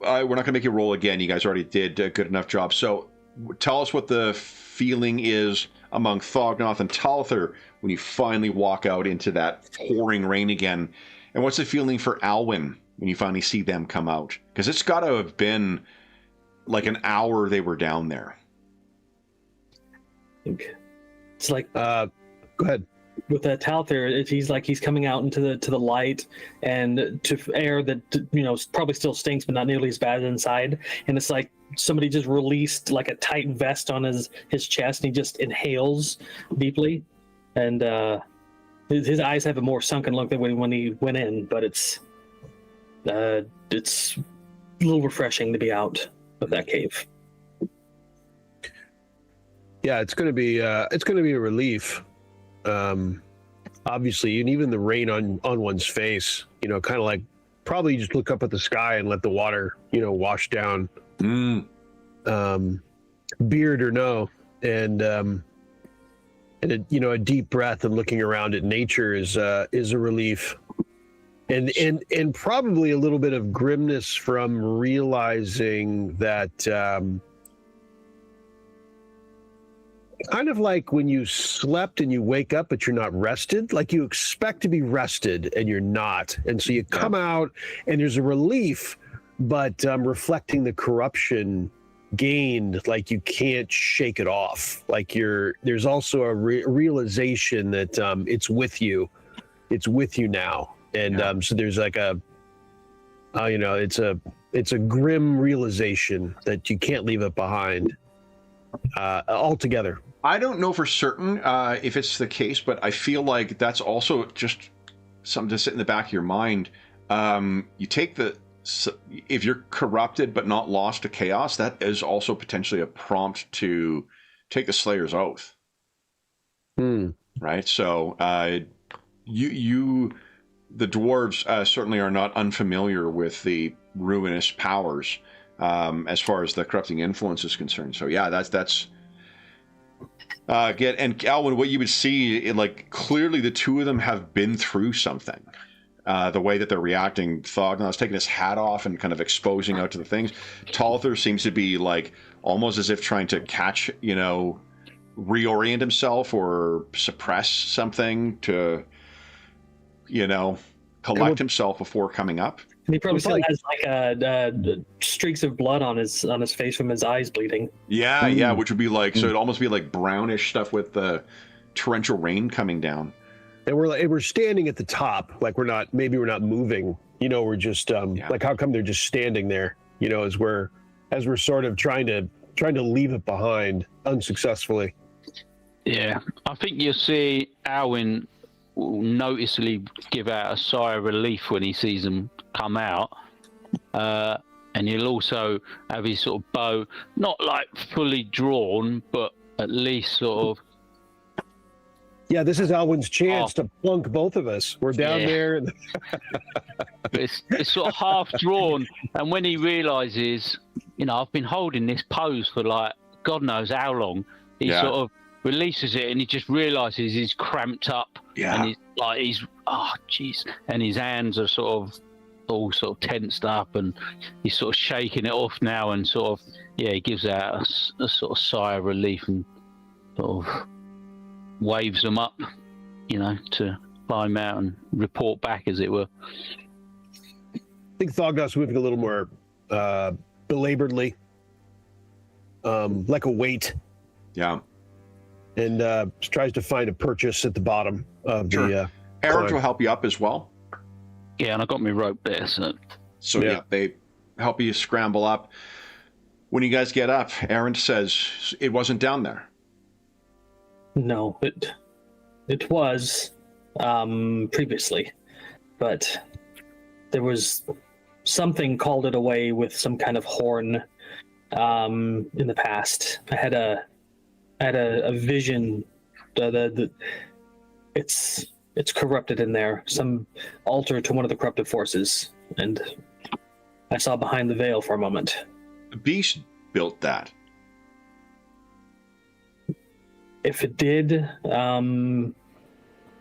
not going to make you roll again. You guys already did a good enough job. So tell us what the feeling is among Thognoth and Talther when you finally walk out into that pouring rain again. And what's the feeling for Alwyn when you finally see them come out? Because it's got to have been like an hour they were down there. It's like... Go ahead. With Talther, he's coming out into the light and to air that probably still stinks, but not nearly as bad as inside. And it's like somebody just released like a tight vest on his chest, and he just inhales deeply. And his eyes have a more sunken look than when he went in, but it's a little refreshing to be out of that cave. Yeah, it's gonna be a relief. Obviously, and even the rain on one's face, kind of like probably just look up at the sky and let the water, wash down, beard or no, and a deep breath and looking around at nature is a relief, and probably a little bit of grimness from realizing that. Kind of like when you slept and you wake up, but you're not rested. Like you expect to be rested and you're not. And so you come out and there's a relief, but reflecting the corruption gained, like you can't shake it off. Like there's also a realization that it's with you. It's with you now. And so there's like it's a grim realization that you can't leave it behind altogether. I don't know for certain if it's the case, but I feel like that's also just something to sit in the back of your mind. You take if you're corrupted but not lost to chaos, that is also potentially a prompt to take the Slayer's Oath. Right? So the dwarves certainly are not unfamiliar with the ruinous powers as far as the corrupting influence is concerned. So yeah, that's and Alwyn, what you would see, like clearly the two of them have been through something. The way that they're reacting, Thognoth's taking his hat off and kind of exposing out to the things. Talther seems to be like almost as if trying to catch, reorient himself or suppress something to, collect himself before coming up. And he probably still has like streaks of blood on his face from his eyes bleeding. Yeah, which would be like, so it'd almost be like brownish stuff with the torrential rain coming down. And we're standing at the top, like we're not moving. We're just like, how come they're just standing there? As we're sort of trying to leave it behind unsuccessfully. Yeah, I think you'll see Alwyn will noticeably give out a sigh of relief when he sees them come out, and he'll also have his sort of bow not like fully drawn, but at least sort of. Yeah, this is Alwyn's chance to plunk both of us. We're down there. It's sort of half drawn, and when he realizes I've been holding this pose for like God knows how long. He sort of releases it and he just realizes he's cramped up. Yeah. And and his hands are all tensed up, and he's sort of shaking it off now, and he gives out a sort of sigh of relief and sort of waves them up, to climb out and report back, as it were. I think Thogdot's moving a little more belaboredly, like a weight. Yeah. And tries to find a purchase at the bottom of the Aaron will help you up as well. Yeah, and I got my rope there, So they help you scramble up. When you guys get up, Aaron says it wasn't down there. No, it was previously, but there was something called it away with some kind of horn in the past. I had a vision. It's corrupted in there, some altar to one of the corrupted forces, and I saw behind the veil for a moment. The beast built that. If it did,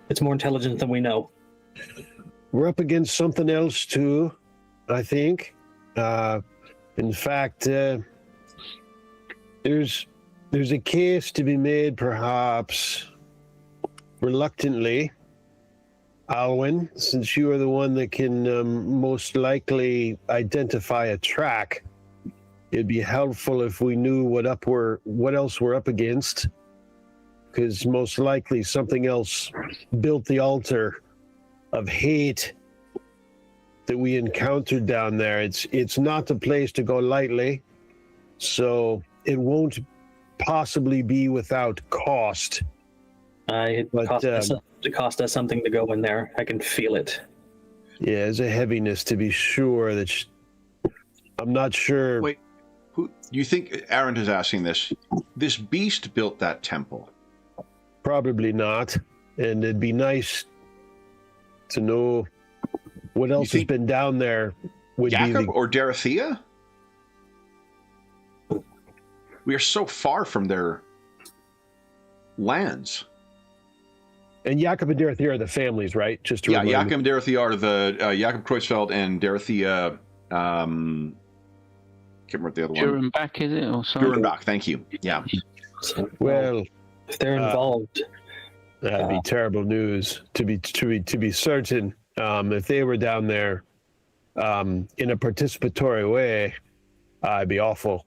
it's more intelligent than we know. We're up against something else too, I think. In fact, there's a case to be made, perhaps reluctantly, Alwyn, since you are the one that can most likely identify a track. It'd be helpful if we knew what else we're up against, because most likely something else built the altar of hate that we encountered down there. It's not the place to go lightly, so it won't possibly be without cost. It cost us something to go in there. I can feel it. Yeah, there's a heaviness to be sure. I'm not sure. Wait, who you think Aaron is asking this? This beast built that temple? Probably not. And it'd be nice to know what else has been down there. Jacob or Dorothea? We are so far from their lands. And Jakob and Dorothea are the families, right? Just to Jakob and Dorothea are the Jakob Kreutzfeld and Dorothea. Can't remember the other one. Durenbach, is it, or something? Durenbach, thank you. Yeah. Well, if they're involved, that'd be terrible news. To be certain, if they were down there in a participatory way, it'd be awful.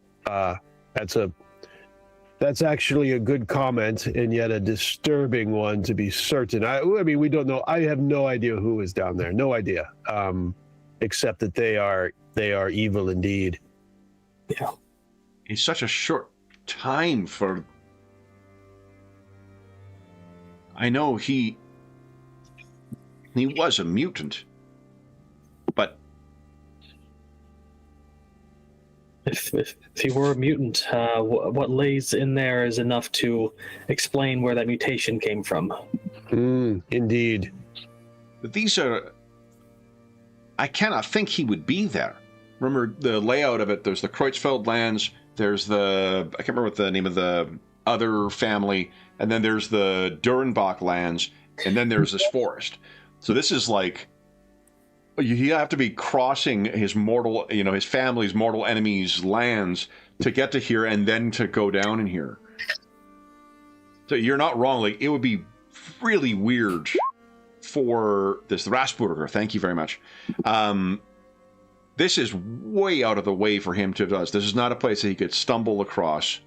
That's actually a good comment, and yet a disturbing one to be certain. I mean, we don't know. I have no idea who is down there. No idea, except that they are evil indeed. Yeah. It's such a short time for. I know he was a mutant, but if he were a mutant, what lays in there is enough to explain where that mutation came from. Indeed. But these are. I cannot think he would be there. Remember the layout of it. There's the Kreutzfeld lands. There's I can't remember what the name of the other family, and then there's the Durenbach lands, and then there's this forest. So this is like. You have to be crossing his family's mortal enemy's lands to get to here, and then to go down in here. So you're not wrong. Like, it would be really weird for this Rasburger. Thank you very much. This is way out of the way for him to do this. This is not a place that he could stumble across.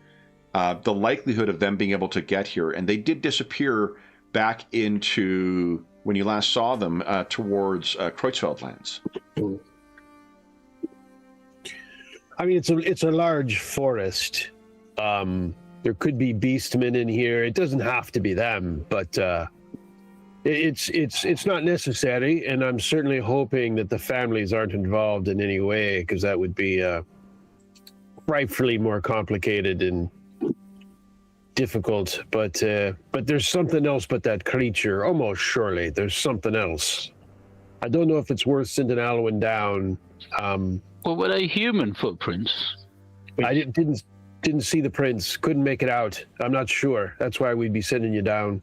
The likelihood of them being able to get here, and they did disappear back into. When you last saw them towards Kreutzfeld lands. I mean, it's a large forest. There could be beastmen in here. It doesn't have to be them, but it's not necessary. And I'm certainly hoping that the families aren't involved in any way, because that would be rightfully more complicated and difficult, but there's something else but that creature. Almost surely there's something else. I don't know if it's worth sending Alwyn down. Well, were they human footprints? I didn't see the prints. Couldn't make it out. I'm not sure. That's why we'd be sending you down.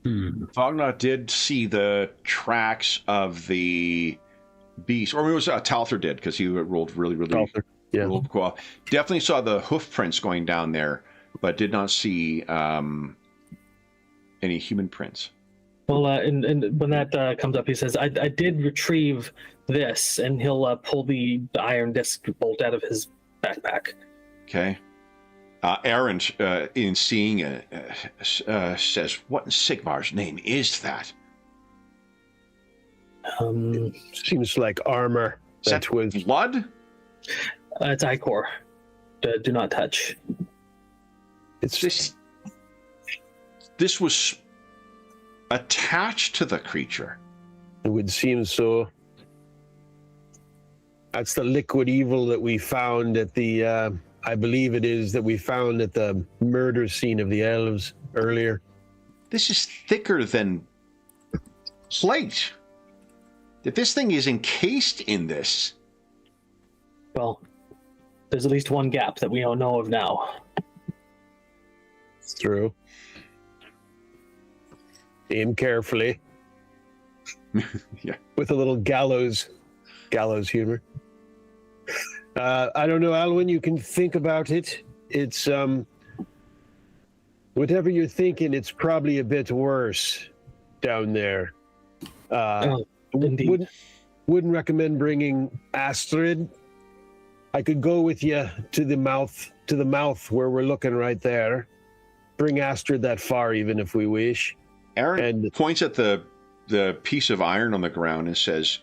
Fognot did see the tracks of the beast, or it was Talther did, because he rolled really Talther, yeah. rolled well. Definitely saw the hoof prints going down there, but did not see any human prints. Well, and when that comes up, he says, I did retrieve this, and he'll pull the iron disc bolt out of his backpack. Okay. Aaron, in seeing it, says, what in Sigmar's name is that? Seems like armor. Is that blood? It's Icor. Do not touch. It's This was attached to the creature. It would seem so. That's the liquid evil that we found at the, I believe it is, that we found at the murder scene of the elves earlier. This is thicker than plate. If this thing is encased in this. Well, there's at least one gap that we don't know of now. It's true. Aim carefully. Yeah. With a little gallows humor. I don't know, Alwyn, you can think about it. It's, whatever you're thinking, it's probably a bit worse down there. Indeed. Wouldn't recommend bringing Astrid. I could go with you to the mouth where we're looking right there. Bring Astrid that far, even if we wish. Aaron points at the piece of iron on the ground and says,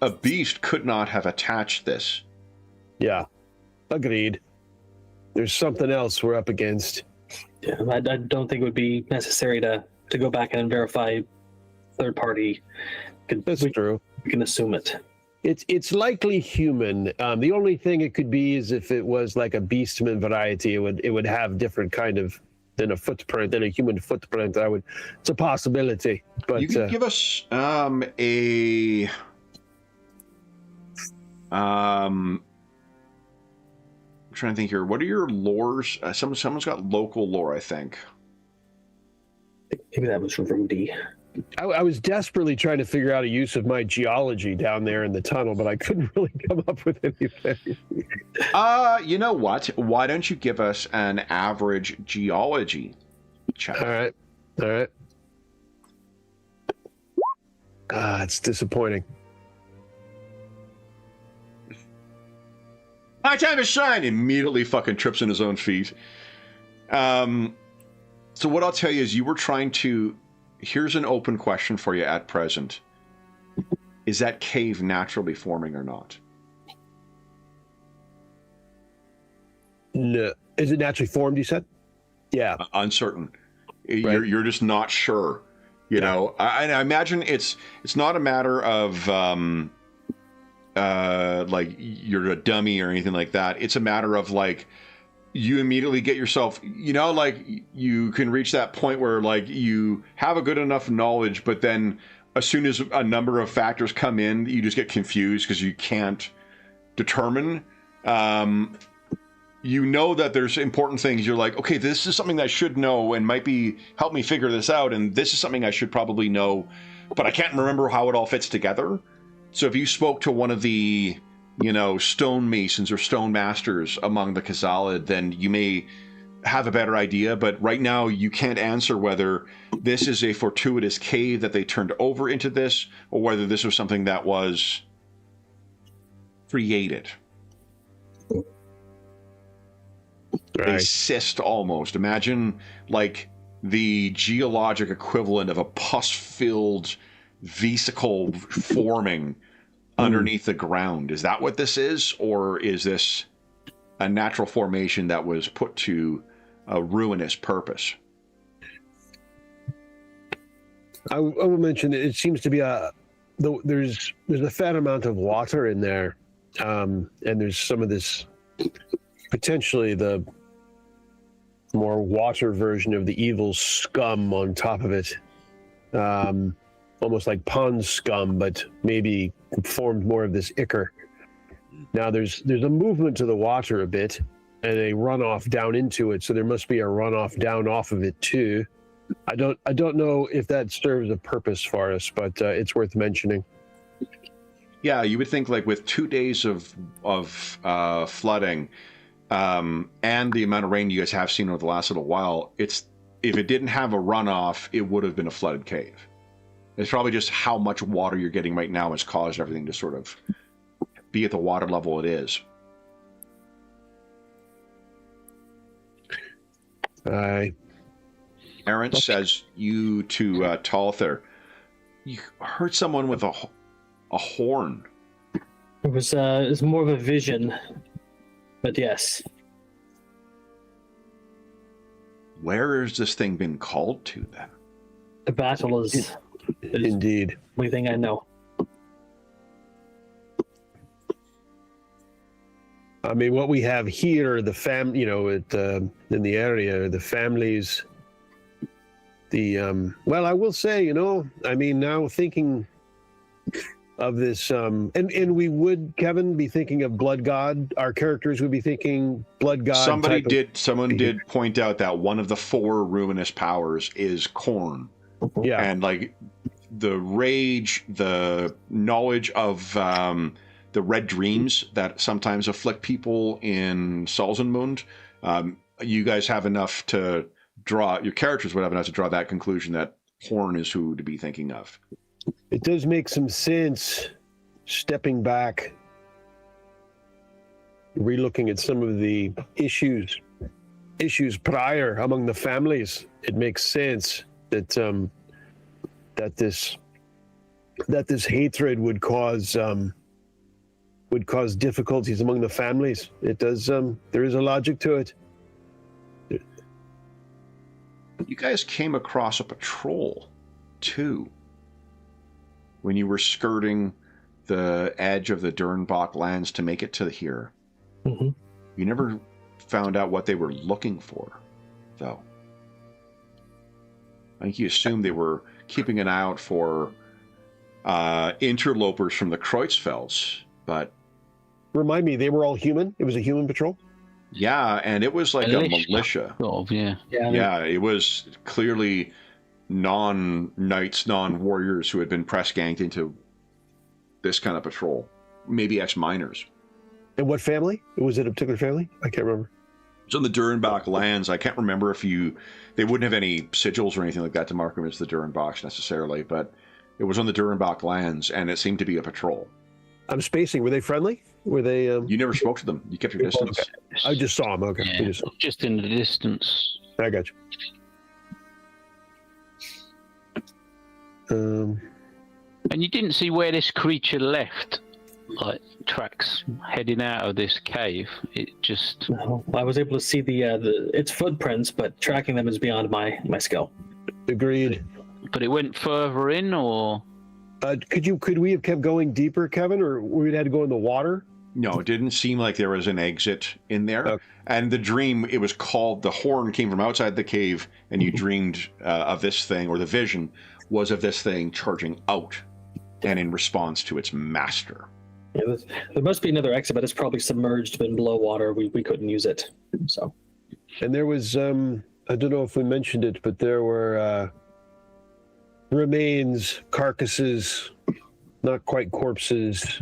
a beast could not have attached this. Yeah, agreed. There's something else we're up against. Yeah, I don't think it would be necessary to go back and verify third party. That's true. We can assume it. It's likely human. The only thing it could be is if it was like a beastman variety, it would have different kind of than a footprint, than a human footprint. It's a possibility. But you can give us I'm trying to think here. What are your lores? Someone's got local lore, I think. Maybe that was from Rudy. I was desperately trying to figure out a use of my geology down there in the tunnel, but I couldn't really come up with anything. You know what? Why don't you give us an average geology check? All right. It's disappointing. My time to shine! Immediately fucking trips on his own feet. So what I'll tell you is you were trying to... Here's an open question for you at present. Is that cave naturally forming or not? No. Is it naturally formed, you said? Yeah. Uncertain. Right. You're just not sure. You know, I imagine it's not a matter of like you're a dummy or anything like that. It's a matter of like you immediately get yourself, you know, like you can reach that point where like you have a good enough knowledge, but then as soon as a number of factors come in, you just get confused because you can't determine. You know that there's important things. You're like, okay, this is something that I should know and might be help me figure this out. And this is something I should probably know, but I can't remember how it all fits together. So if you spoke to one of the, you know, stone masons or stone masters among the Khazalid, then you may have a better idea. But right now you can't answer whether this is a fortuitous cave that they turned over into this, or whether this was something that was created. Right. A cyst almost. Imagine like the geologic equivalent of a pus-filled vesicle forming underneath the ground. Is that what this is? Or is this a natural formation that was put to a ruinous purpose? I will mention that it seems to be there's a fair amount of water in there. And there's some of this, potentially the more water version of the evil scum on top of it. Almost like pond scum, but maybe formed more of this ichor. Now there's a movement to the water a bit and a runoff down into it, so there must be a runoff down off of it too. I don't know if that serves a purpose for us, but it's worth mentioning. Yeah, you would think like with 2 days of flooding and the amount of rain you guys have seen over the last little while, if it didn't have a runoff, it would have been a flooded cave. It's probably just how much water you're getting right now has caused everything to sort of be at the water level it is. Aaron says you to Talther, you heard someone with a horn. It was more of a vision, but yes. Where has this thing been called to then? The battle is Indeed. the only thing I know. I mean, what we have here, the in the area, the families, well, I will say, I mean, now thinking of this, and we would, Kevin, be thinking of Blood God. Our characters would be thinking Blood God. Someone did point out that one of the 4 ruinous powers is corn. Yeah. And like the rage, the knowledge of the red dreams that sometimes afflict people in Salzenmund, you guys have enough to draw, your characters would have enough to draw that conclusion that horn is who to be thinking of. It does make some sense, stepping back, relooking at some of the issues prior among the families. It makes sense that this hatred would cause difficulties among the families. It does. There is a logic to it. You guys came across a patrol too when you were skirting the edge of the Dernbach lands to make it to here. Mm-hmm. You never found out what they were looking for, though. I think you assumed they were keeping an eye out for interlopers from the Kreutzfelds, but... Remind me, they were all human? It was a human patrol? Yeah, and it was like a militia. Sort of, yeah. Yeah, it was clearly non-knights, non-warriors who had been press-ganged into this kind of patrol. Maybe ex-miners. And what family? Was it a particular family? I can't remember. It was on the Dernbach lands. I can't remember if they wouldn't have any sigils or anything like that to mark them as the Dernbachs necessarily, but it was on the Dernbach lands, and it seemed to be a patrol. I'm spacing. Were they friendly? Were they... You never spoke to them. You kept your distance. Okay. I just saw them. Okay. Yeah, just in the distance. I got you. And you didn't see where this creature left, like tracks heading out of this cave. It just... No, I was able to see its footprints, but tracking them is beyond my skill. Agreed. But it went further in, or... Could we have kept going deeper, Kevin, or we'd had to go in the water? No, it didn't seem like there was an exit in there. Okay. And the dream, it was called, the horn came from outside the cave, and you dreamed of this thing, or the vision was of this thing charging out, and in response to its master. Yeah, there must be another exit, but it's probably submerged, been below water. We couldn't use it. So. And there was, I don't know if we mentioned it, but there were remains, carcasses, not quite corpses,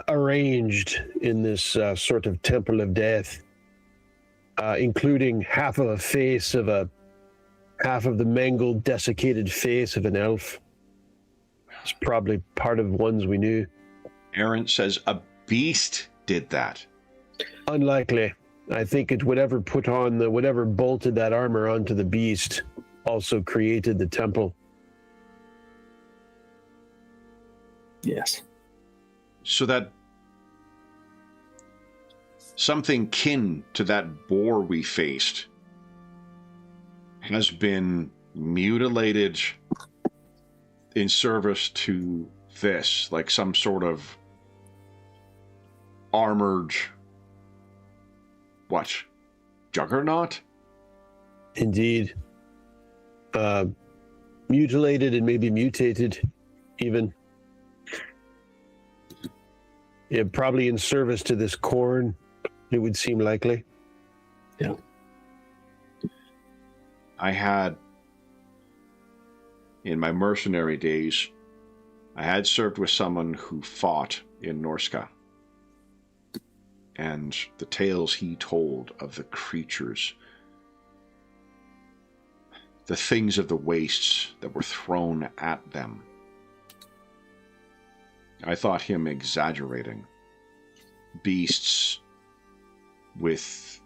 arranged in this sort of temple of death, including half of the mangled, desiccated face of an elf. It's probably part of ones we knew. Aaron says a beast did that. Unlikely. I think it whatever bolted that armor onto the beast also created the temple. Yes. So that something kin to that boar we faced has been mutilated in service to this, like some sort of armored, juggernaut? Indeed. Mutilated and maybe mutated, even. Yeah, probably in service to this corn, it would seem likely. Yeah. I had, in my mercenary days, I had served with someone who fought in Norska. And the tales he told of the creatures, the things of the wastes that were thrown at them, I thought him exaggerating. Beasts with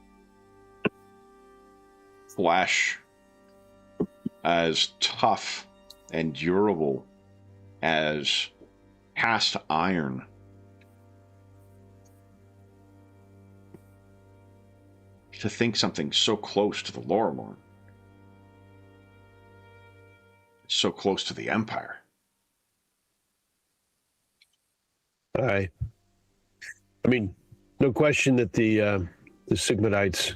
flesh as tough and durable as cast iron. To think something so close to the Loremorn, so close to the Empire. I mean, no question that the Sigmarites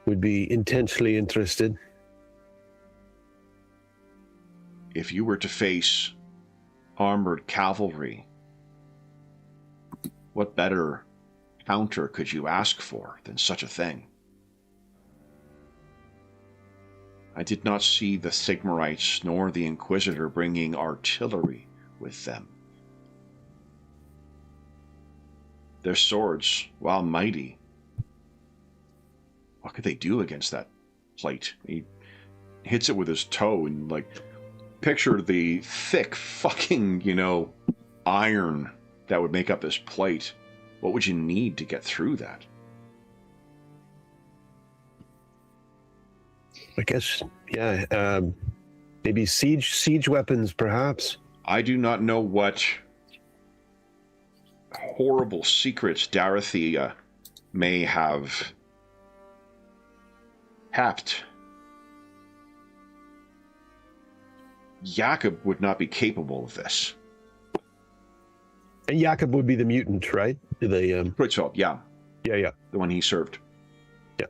would be intensely interested. If you were to face armored cavalry, what better counter could you ask for than such a thing? I did not see the Sigmarites nor the Inquisitor bringing artillery with them. Their swords, while mighty, what could they do against that plate? He hits it with his toe and, like, picture the thick fucking, iron that would make up this plate. What would you need to get through that? I guess, yeah, maybe siege weapons, perhaps. I do not know what horrible secrets Dorothea may have kept. Jakob would not be capable of this. And Jakob would be the mutant, right? Pritzfeld, yeah. Yeah. The one he served. Yeah.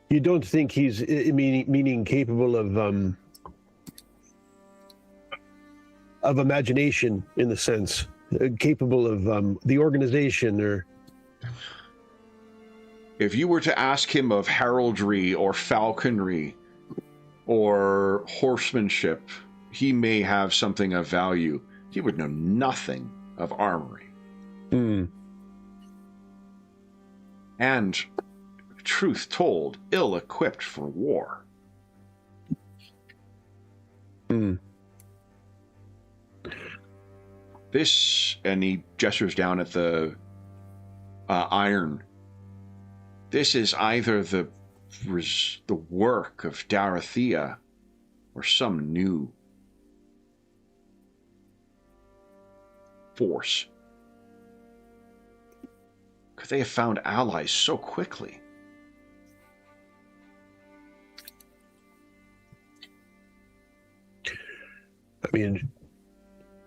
You don't think he's meaning capable of imagination, in the sense, capable of the organization, or... If you were to ask him of heraldry or falconry or horsemanship, he may have something of value. He would know nothing of armory. And, truth told, ill-equipped for war. This, and he gestures down at the iron, this is either the work of Dorothea or some new force. Could they have found allies so quickly? I mean,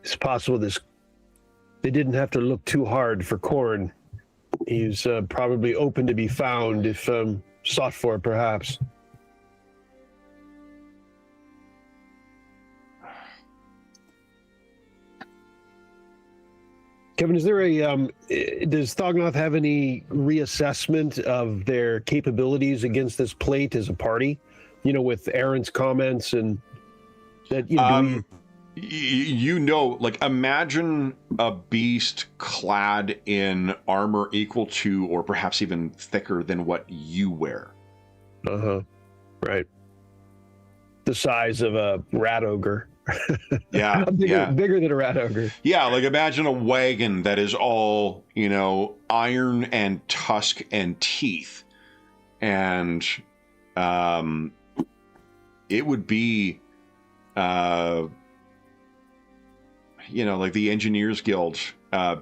it's possible they didn't have to look too hard for Corn. He's probably open to be found if sought for, perhaps. Kevin, is there does Thognoth have any reassessment of their capabilities against this plate as a party? With Aaron's comments and that, imagine a beast clad in armor equal to, or perhaps even thicker than what you wear. Right. The size of a rat ogre. Yeah, bigger than a rat ogre. Yeah, like imagine a wagon that is all, iron and tusk and teeth. And it would be, like the Engineers Guild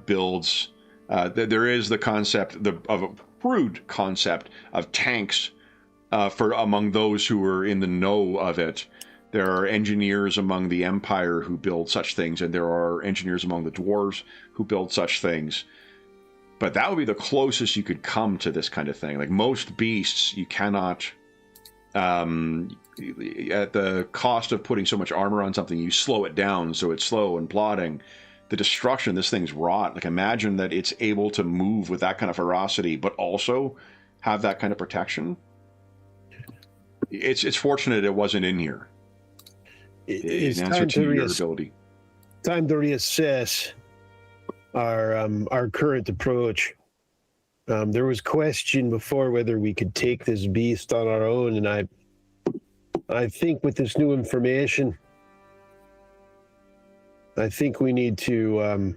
builds, there is the concept of a crude concept of tanks for among those who are in the know of it. There are engineers among the Empire who build such things, and there are engineers among the dwarves who build such things. But that would be the closest you could come to this kind of thing. Like most beasts, you cannot, at the cost of putting so much armor on something, you slow it down so it's slow and plodding. the destruction this thing's wrought. Like, imagine that it's able to move with that kind of ferocity, but also have that kind of protection. It's fortunate it wasn't in here. It's in answer to your ability. Time to reassess our current approach. There was question before whether we could take this beast on our own, and I think with this new information, I think we need to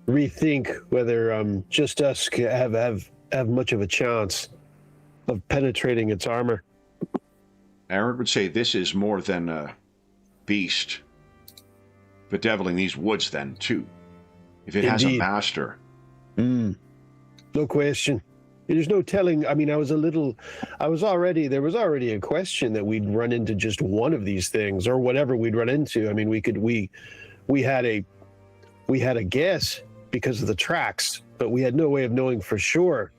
rethink whether just us have much of a chance of penetrating its armor. Aaron would say this is more than a beast bedeviling these woods then, too. If it has a master. No question. There's no telling. I mean, there was already a question that we'd run into just one of these things or whatever we'd run into. I mean, we had a guess because of the tracks, but we had no way of knowing for sure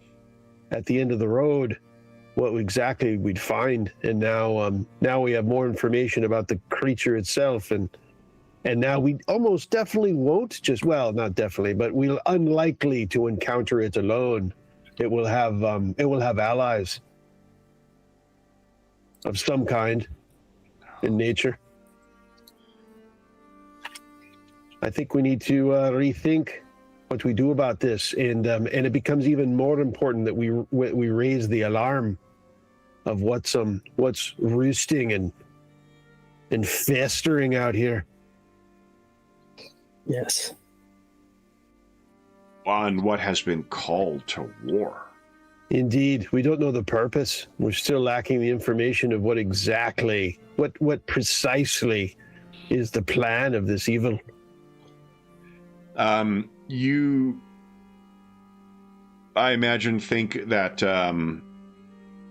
at the end of the road what exactly we'd find. And now we have more information about the creature itself, and now we almost definitely won't not definitely, but we're unlikely to encounter it alone. It will have allies of some kind in nature. I think we need to rethink what we do about this, and it becomes even more important that we raise the alarm of what's roosting and festering out here. Yes. On what has been called to war. Indeed, we don't know the purpose. We're still lacking the information of what precisely is the plan of this evil. You, I imagine, think that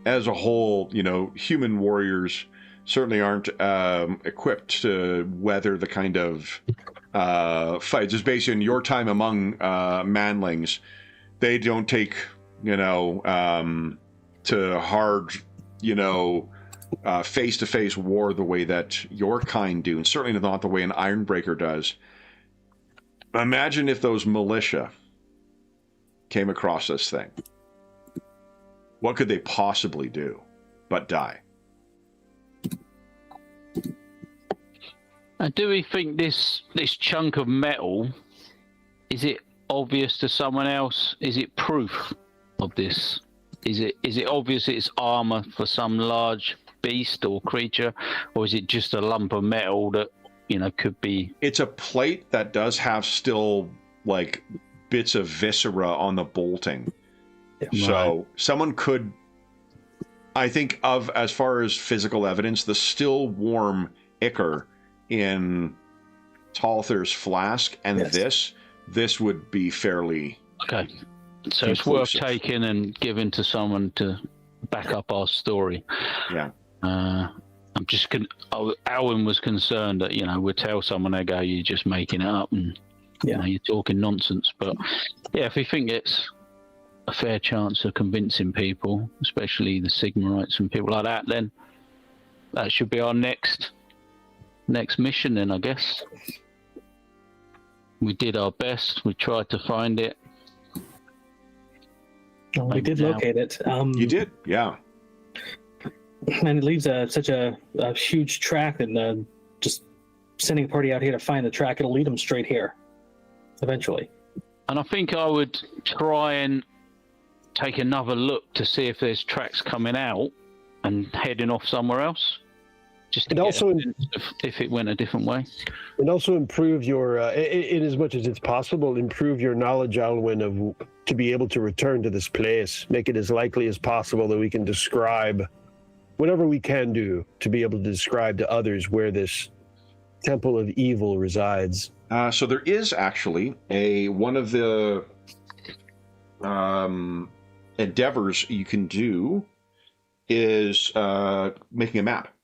as a whole, human warriors certainly aren't equipped to weather the kind of fights. Just based on your time among manlings, they don't take, to hard, face-to-face war the way that your kind do, and certainly not the way an Ironbreaker does. Imagine if those militia came across this thing. What could they possibly do but die? And do we think this chunk of metal, is it obvious to someone else? Is it proof of this? Is it obvious it's armor for some large beast or creature, or is it just a lump of metal that could be? It's a plate that does have still like bits of viscera on the bolting. Yeah. So someone could, I think, of as far as physical evidence, the still warm ichor in Talther's flask and this would be fairly okay. So conclusive. It's worth taking and giving to someone to back up our story. Yeah. I'm just Alwyn was concerned that we'd tell someone, they go, you're just making it up and you're talking nonsense. But yeah, if we think it's a fair chance of convincing people, especially the Sigmarites and people like that, then that should be our next mission. Then I guess we did our best. We tried to find it. Well, we did locate it. You did, yeah. And it leaves such a huge track, and just sending a party out here to find the track, it'll lead them straight here, eventually. And I think I would try and take another look to see if there's tracks coming out and heading off somewhere else. Just to get also, if it went a different way. And also improve your, in as much as it's possible, improve your knowledge, Alwyn, to be able to return to this place. Make it as likely as possible that we can describe whatever we can do to be able to describe to others where this temple of evil resides. So there is actually one of the endeavors you can do is making a map.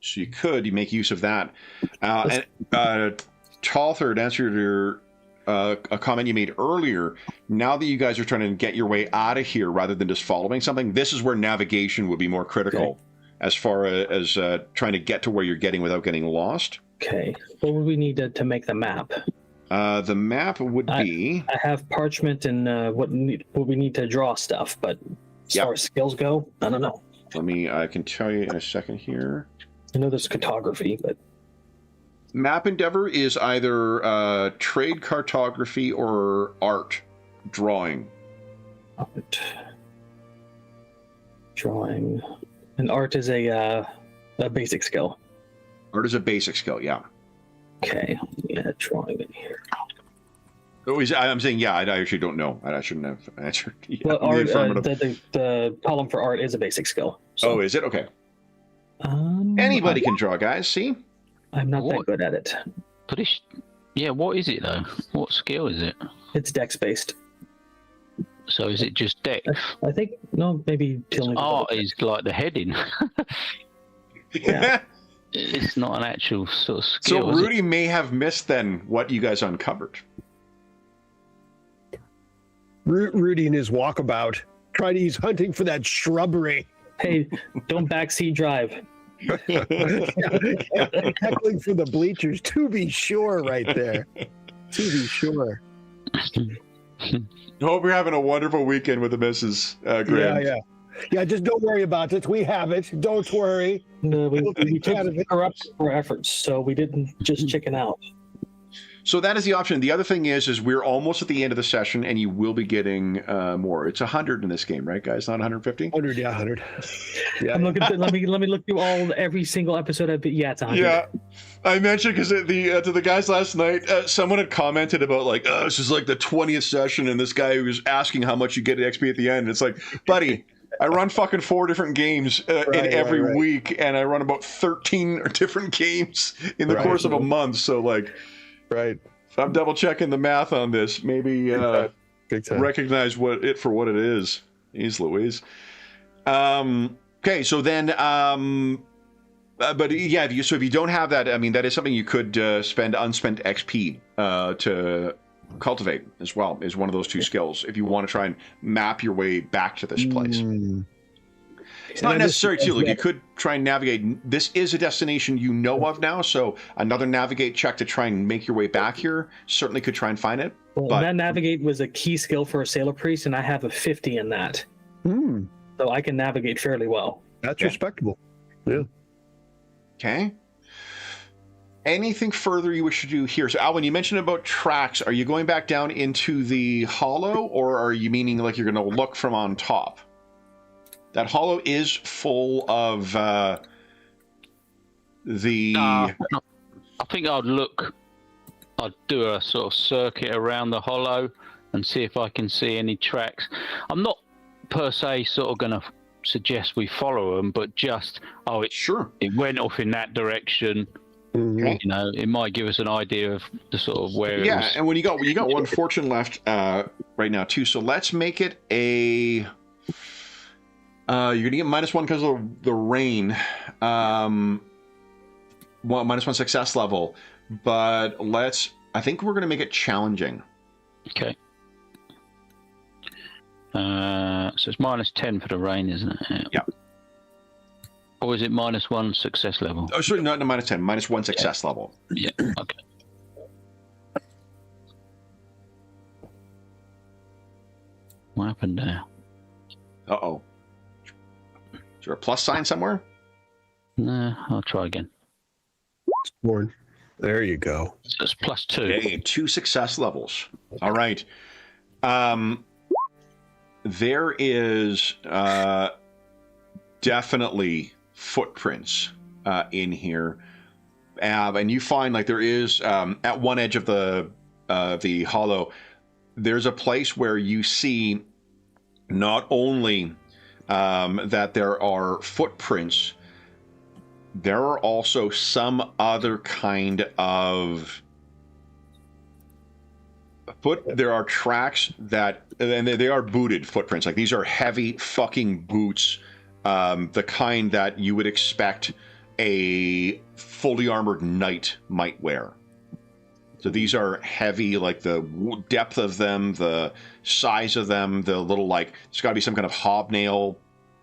So you make use of that. And Talther, to answer your a comment you made earlier, now that you guys are trying to get your way out of here rather than just following something, this is where navigation would be more critical. as far as trying to get to where you're getting without getting lost. Okay. What would we need to make the map? The map would be... I have parchment and what we need to draw stuff, but as far as skills go, I don't know. I can tell you in a second here. I know there's cartography, but... Map Endeavor is either trade cartography or art drawing. Art. Drawing. And art is a basic skill. Art is a basic skill, yeah. Okay, yeah, drawing in here. I'm saying, yeah, I actually don't know. I shouldn't have answered. Yeah, well, art, the column for art is a basic skill. So. Oh, is it? Okay. Anybody can draw, guys, see? I'm not that good at it. But what is it, though? What skill is it? It's dex-based. So is it just dex? I think, no, maybe... Art is like the heading. Yeah. It's not an actual sort of skill. So Rudy may have missed then what you guys uncovered. Rudy in his walkabout, he's hunting for that shrubbery. Hey, don't backseat drive. Heckling for the bleachers, to be sure, right there. To be sure. Hope you're having a wonderful weekend with the missus, Graham. Yeah, just don't worry about it. We have it. Don't worry. No, we took her up for efforts, so we didn't just chicken out. So that is the option. The other thing is we're almost at the end of the session, and you will be getting more. It's 100 in this game, right, guys? Not 150? 100, yeah, 100. Yeah. I'm looking. Let me look through every single episode. Yeah, it's 100. Yeah, I mentioned because to the guys last night, someone had commented about like, oh, this is like the 20th session, and this guy was asking how much you get at XP at the end. And it's like, buddy. I run fucking 4 different games in every week, and I run about 13 different games in the course of a month. So, like, if I'm double checking the math on this, maybe recognize what it is. Jeez Louise. Okay, so then, but yeah, if you don't have that, I mean, that is something you could spend unspent XP to cultivate as well, is one of those 2 skills if you want to try and map your way back to this place. It's not necessary too. Like, you could try and navigate. This is a destination you know of now, so another navigate check to try and make your way back here certainly could try and find it. Well, but that navigate was a key skill for a sailor priest, and I have a 50 in that. So I can navigate fairly well. That's respectable. Yeah. Okay. Anything further you wish to do here? So, Alwyn, you mentioned about tracks. Are you going back down into the hollow, or are you meaning like you're going to look from on top? That hollow is full of the... I think I'd do a sort of circuit around the hollow and see if I can see any tracks. I'm not per se sort of going to suggest we follow them, but just, it went off in that direction. You know, it might give us an idea of the sort of where it was. And when you got 1 fortune left right now too, so let's make it a you're gonna get -1 because of the rain, -1 success level, but I think we're gonna make it challenging. Okay. So it's -10 for the rain, isn't it? Yeah. Or is it -1 success level? Oh, sorry, not -10, -1 success level. Yeah, okay. What happened there? Uh-oh. Is there a plus sign somewhere? No, I'll try again. Born. There you go. So it's +2. Okay, 2 success levels. All right. There is definitely footprints in here, and you find like there is at one edge of the hollow, there's a place where you see not only that there are footprints, there are also some other kind of there are tracks that, and they are booted footprints. Like, these are heavy fucking boots, the kind that you would expect a fully armored knight might wear. So these are heavy, like the depth of them, the size of them, the little, like, it's got to be some kind of hobnail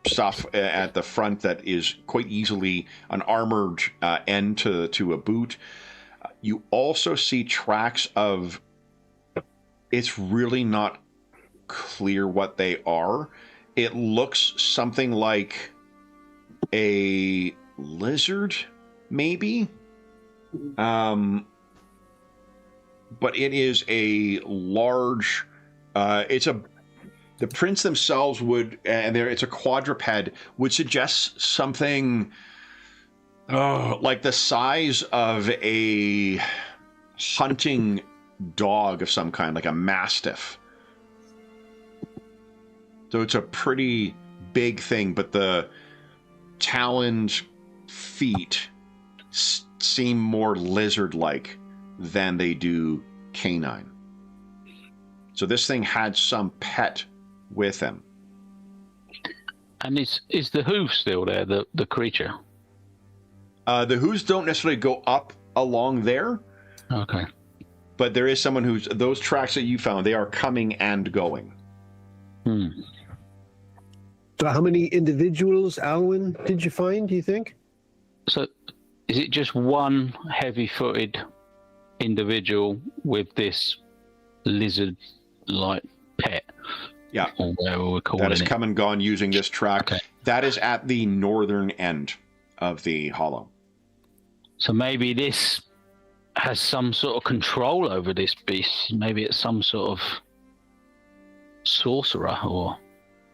stuff at the front that is quite easily an armored end to a boot. You also see tracks of, it's really not clear what they are. It looks something like a lizard, maybe. But it is a large, the prints themselves would, and it's a quadruped, would suggest something like the size of a hunting dog of some kind, like a mastiff. So it's a pretty big thing, but the taloned feet seem more lizard-like than they do canine. So this thing had some pet with him. And is the hoof still there, the creature? The hooves don't necessarily go up along there. Okay. But there is someone who's, those tracks that you found, they are coming and going. So how many individuals, Alwyn, did you find, do you think? So is it just one heavy-footed individual with this lizard-like pet? Yeah. Or whatever we're calling it. That has come and gone using this track. Okay. That is at the northern end of the hollow. So maybe this has some sort of control over this beast. Maybe it's some sort of sorcerer or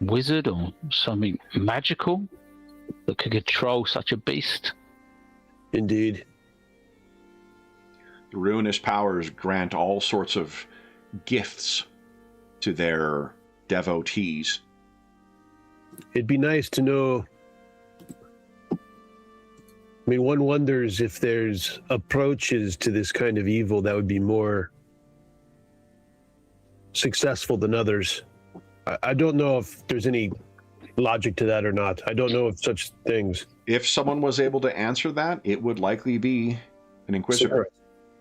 wizard or something magical that could control such a beast. Indeed. The ruinous powers grant all sorts of gifts to their devotees. It'd be nice to know. I mean, one wonders if there's approaches to this kind of evil that would be more successful than others. I don't know if there's any logic to that or not. I don't know of such things. If someone was able to answer that, it would likely be an Inquisitor.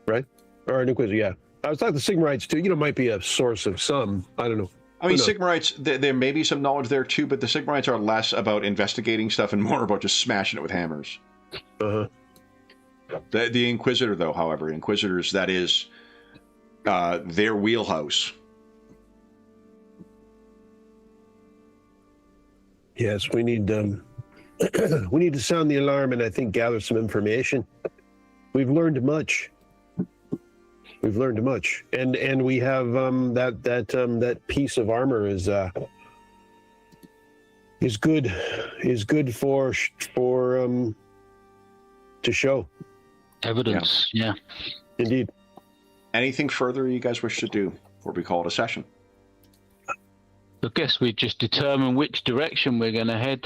Right? Or an Inquisitor, yeah. I was like the Sigmarites too, might be a source of some. I don't know. I mean, Sigmarites, there may be some knowledge there too, but the Sigmarites are less about investigating stuff and more about just smashing it with hammers. Uh-huh. The Inquisitor, though, however, Inquisitors, that is their wheelhouse. Yes, we need we need to sound the alarm and I think gather some information. We've learned much. We've learned much, and we have that piece of armor is good for to show Evidence, yeah. Indeed. Anything further you guys wish to do before we call it a session? I guess we just determine which direction we're going to head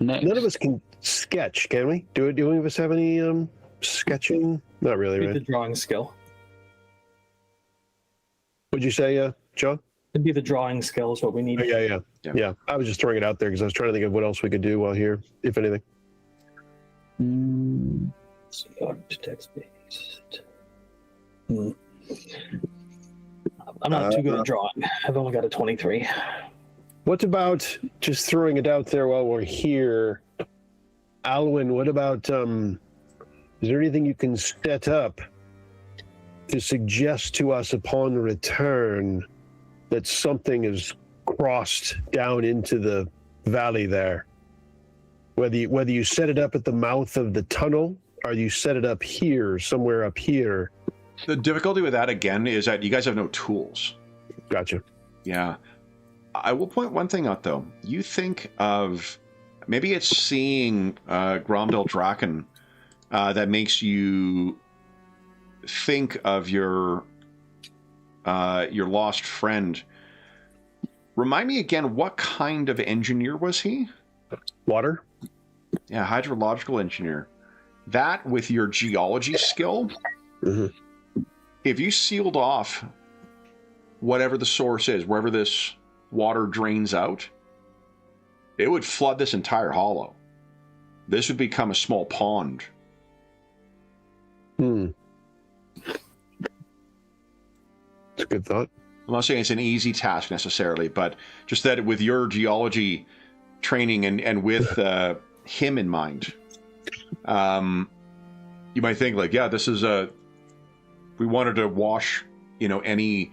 next. None of us can sketch, can we? Do any of us have any sketching? Not really, right? The drawing skill. What'd you say, John? It'd be the drawing skill is what we need. Oh, yeah. I was just throwing it out there because I was trying to think of what else we could do while here, if anything. Text-based. I'm not too good at drawing. I've only got a 23. What about just throwing it out there while we're here? Alwyn, what about, is there anything you can set up to suggest to us upon return that something is crossed down into the valley there? Whether you set it up at the mouth of the tunnel or you set it up here, somewhere up here. The difficulty with that, again, is that you guys have no tools. Gotcha. Yeah. I will point one thing out, though. You think of, maybe it's seeing Gromdel Draken that makes you think of your lost friend. Remind me again, what kind of engineer was he? Water? Yeah, hydrological engineer. That with your geology skill, if you sealed off whatever the source is, wherever this water drains out, it would flood this entire hollow. This would become a small pond. That's a good thought. I'm not saying it's an easy task necessarily, but just that with your geology training and with him in mind, you might think like, yeah, this is we wanted to wash, any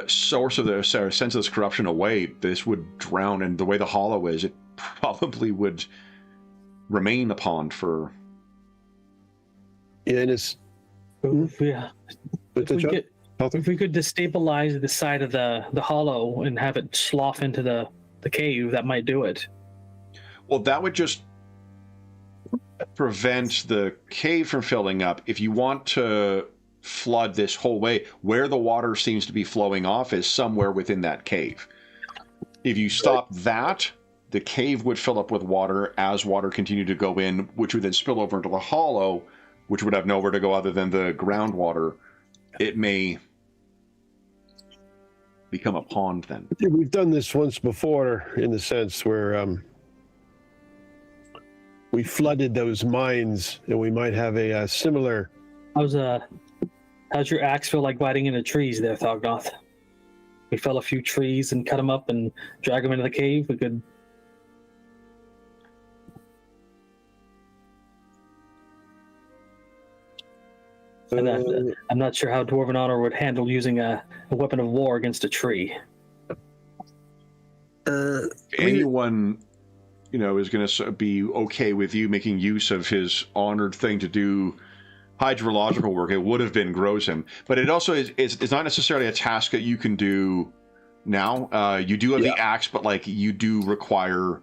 source of the sense of this corruption away. This would drown, and the way the hollow is, it probably would remain a pond for. Yeah, and it's. Yeah. If we could destabilize the side of the hollow and have it slough into the cave, that might do it. Well, that would just prevent the cave from filling up. If you want to flood this whole way, where the water seems to be flowing off is somewhere within that cave. If you stop that, the cave would fill up with water as water continued to go in, which would then spill over into the hollow, which would have nowhere to go other than the groundwater. It may become a pond then. Yeah, we've done this once before in the sense where we flooded those mines, and we might have a similar. How's your axe feel like biting into trees there, Thognoth? We fell a few trees and cut them up and drag them into the cave. We could. I'm not sure how Dwarven Honor would handle using a weapon of war against a tree. Anyone, is going to be okay with you making use of his honored thing to do hydrological work. It would have been Grozim, but it also it's not necessarily a task that you can do now. You do have the axe, but you do require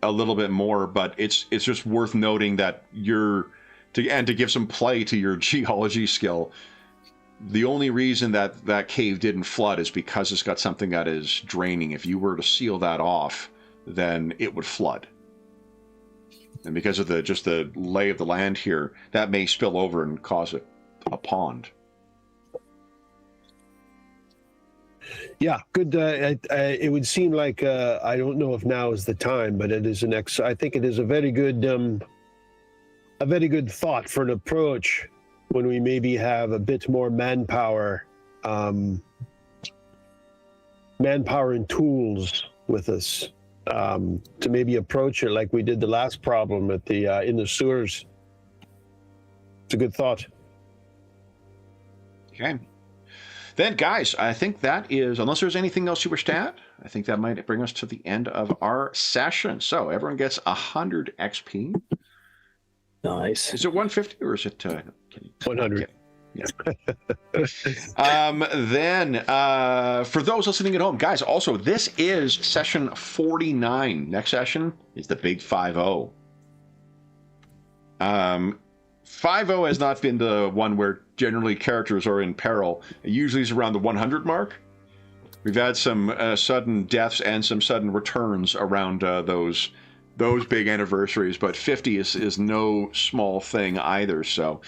a little bit more. But it's just worth noting that to give some play to your geology skill. The only reason that cave didn't flood is because it's got something that is draining. If you were to seal that off, then it would flood. And because of the lay of the land here, that may spill over and cause a pond. Yeah, good. It would seem like I don't know if now is the time, but it is I think it is a very good thought for an approach when we maybe have a bit more manpower and tools with us. To maybe approach it like we did the last problem at in the sewers. It's a good thought. Okay. Then, guys, I think that is, unless there's anything else you wish to add, I think that might bring us to the end of our session. So everyone gets 100 XP. Nice. Is it 150 or is it 100? Yeah. Then, for those listening at home, guys, also, this is session 49. Next session is the big 5-0. 5-0 has not been the one where generally characters are in peril. It usually is around the 100 mark. We've had some sudden deaths and some sudden returns around those big anniversaries, but 50 is no small thing either, so...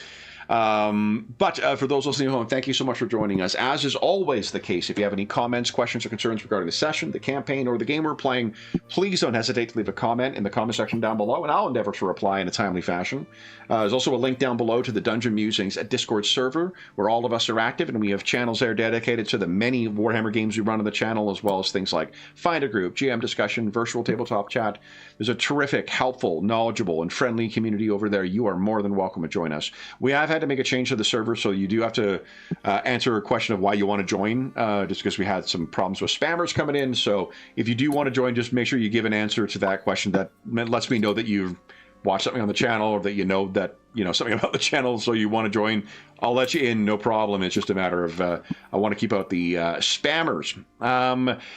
But for those listening at home, thank you so much for joining us. As is always the case, if you have any comments, questions, or concerns regarding the session, the campaign, or the game we're playing, please don't hesitate to leave a comment in the comment section down below, and I'll endeavor to reply in a timely fashion. There's also a link down below to the Dungeon Musings Discord server, where all of us are active, and we have channels there dedicated to the many Warhammer games we run on the channel, as well as things like Find a Group, GM Discussion, Virtual Tabletop Chat. There's a terrific, helpful, knowledgeable, and friendly community over there. You are more than welcome to join us. We have had to make a change to the server, so you do have to answer a question of why you want to join, just because we had some problems with spammers coming in. So if you do want to join, just make sure you give an answer to that question. That lets me know that you've watched something on the channel, or that you know something about the channel, so you want to join. I'll let you in, no problem. It's just a matter of I want to keep out the spammers.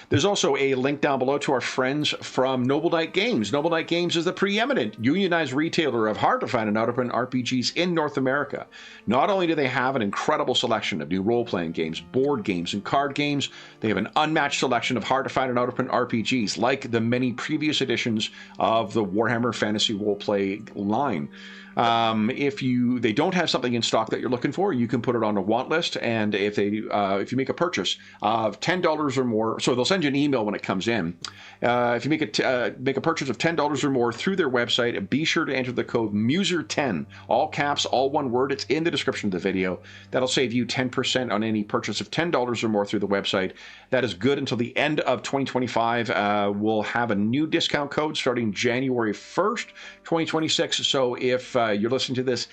There's also a link down below to our friends from Noble Knight Games. Noble Knight Games is the preeminent unionized retailer of hard-to-find and out-of-print RPGs in North America. Not only do they have an incredible selection of new role-playing games, board games, and card games, they have an unmatched selection of hard-to-find and out-of-print RPGs, like the many previous editions of the Warhammer Fantasy Roleplay line. if they don't have something in stock that you're looking for, you can put it on a want list, and if you make a purchase of $10 or more, so they'll send you an email when it comes in. If you make a purchase of $10 or more through their website, be sure to enter the code MUSER10, all caps, all one word. It's in the description of the video. That'll save you 10% on any purchase of $10 or more through the website. That is good until the end of 2025. We'll have a new discount code starting January 1st, 2026. So if you're listening to this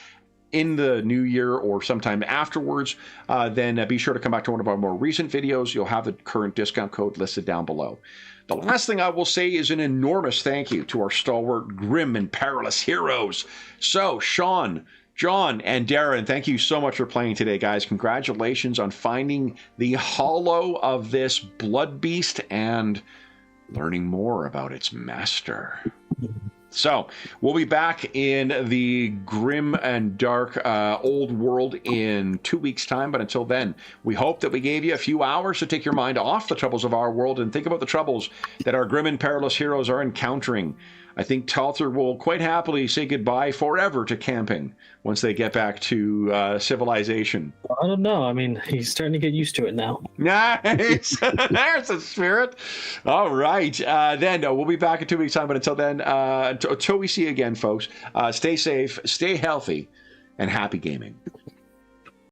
in the new year or sometime afterwards, then be sure to come back to one of our more recent videos. You'll have the current discount code listed down below. The last thing I will say is an enormous thank you to our stalwart, grim, and perilous heroes. So, Sean, John, and Darren, thank you so much for playing today, guys. Congratulations on finding the hollow of this blood beast and learning more about its master. So, we'll be back in the grim and dark old world in 2 weeks' time. But until then, we hope that we gave you a few hours to take your mind off the troubles of our world and think about the troubles that our grim and perilous heroes are encountering. I think Talther will quite happily say goodbye forever to camping once they get back to civilization. I don't know. I mean, he's starting to get used to it now. Nice. There's the spirit. All right. Then we'll be back in 2 weeks' time. But until then, until we see you again, folks, stay safe, stay healthy, and happy gaming.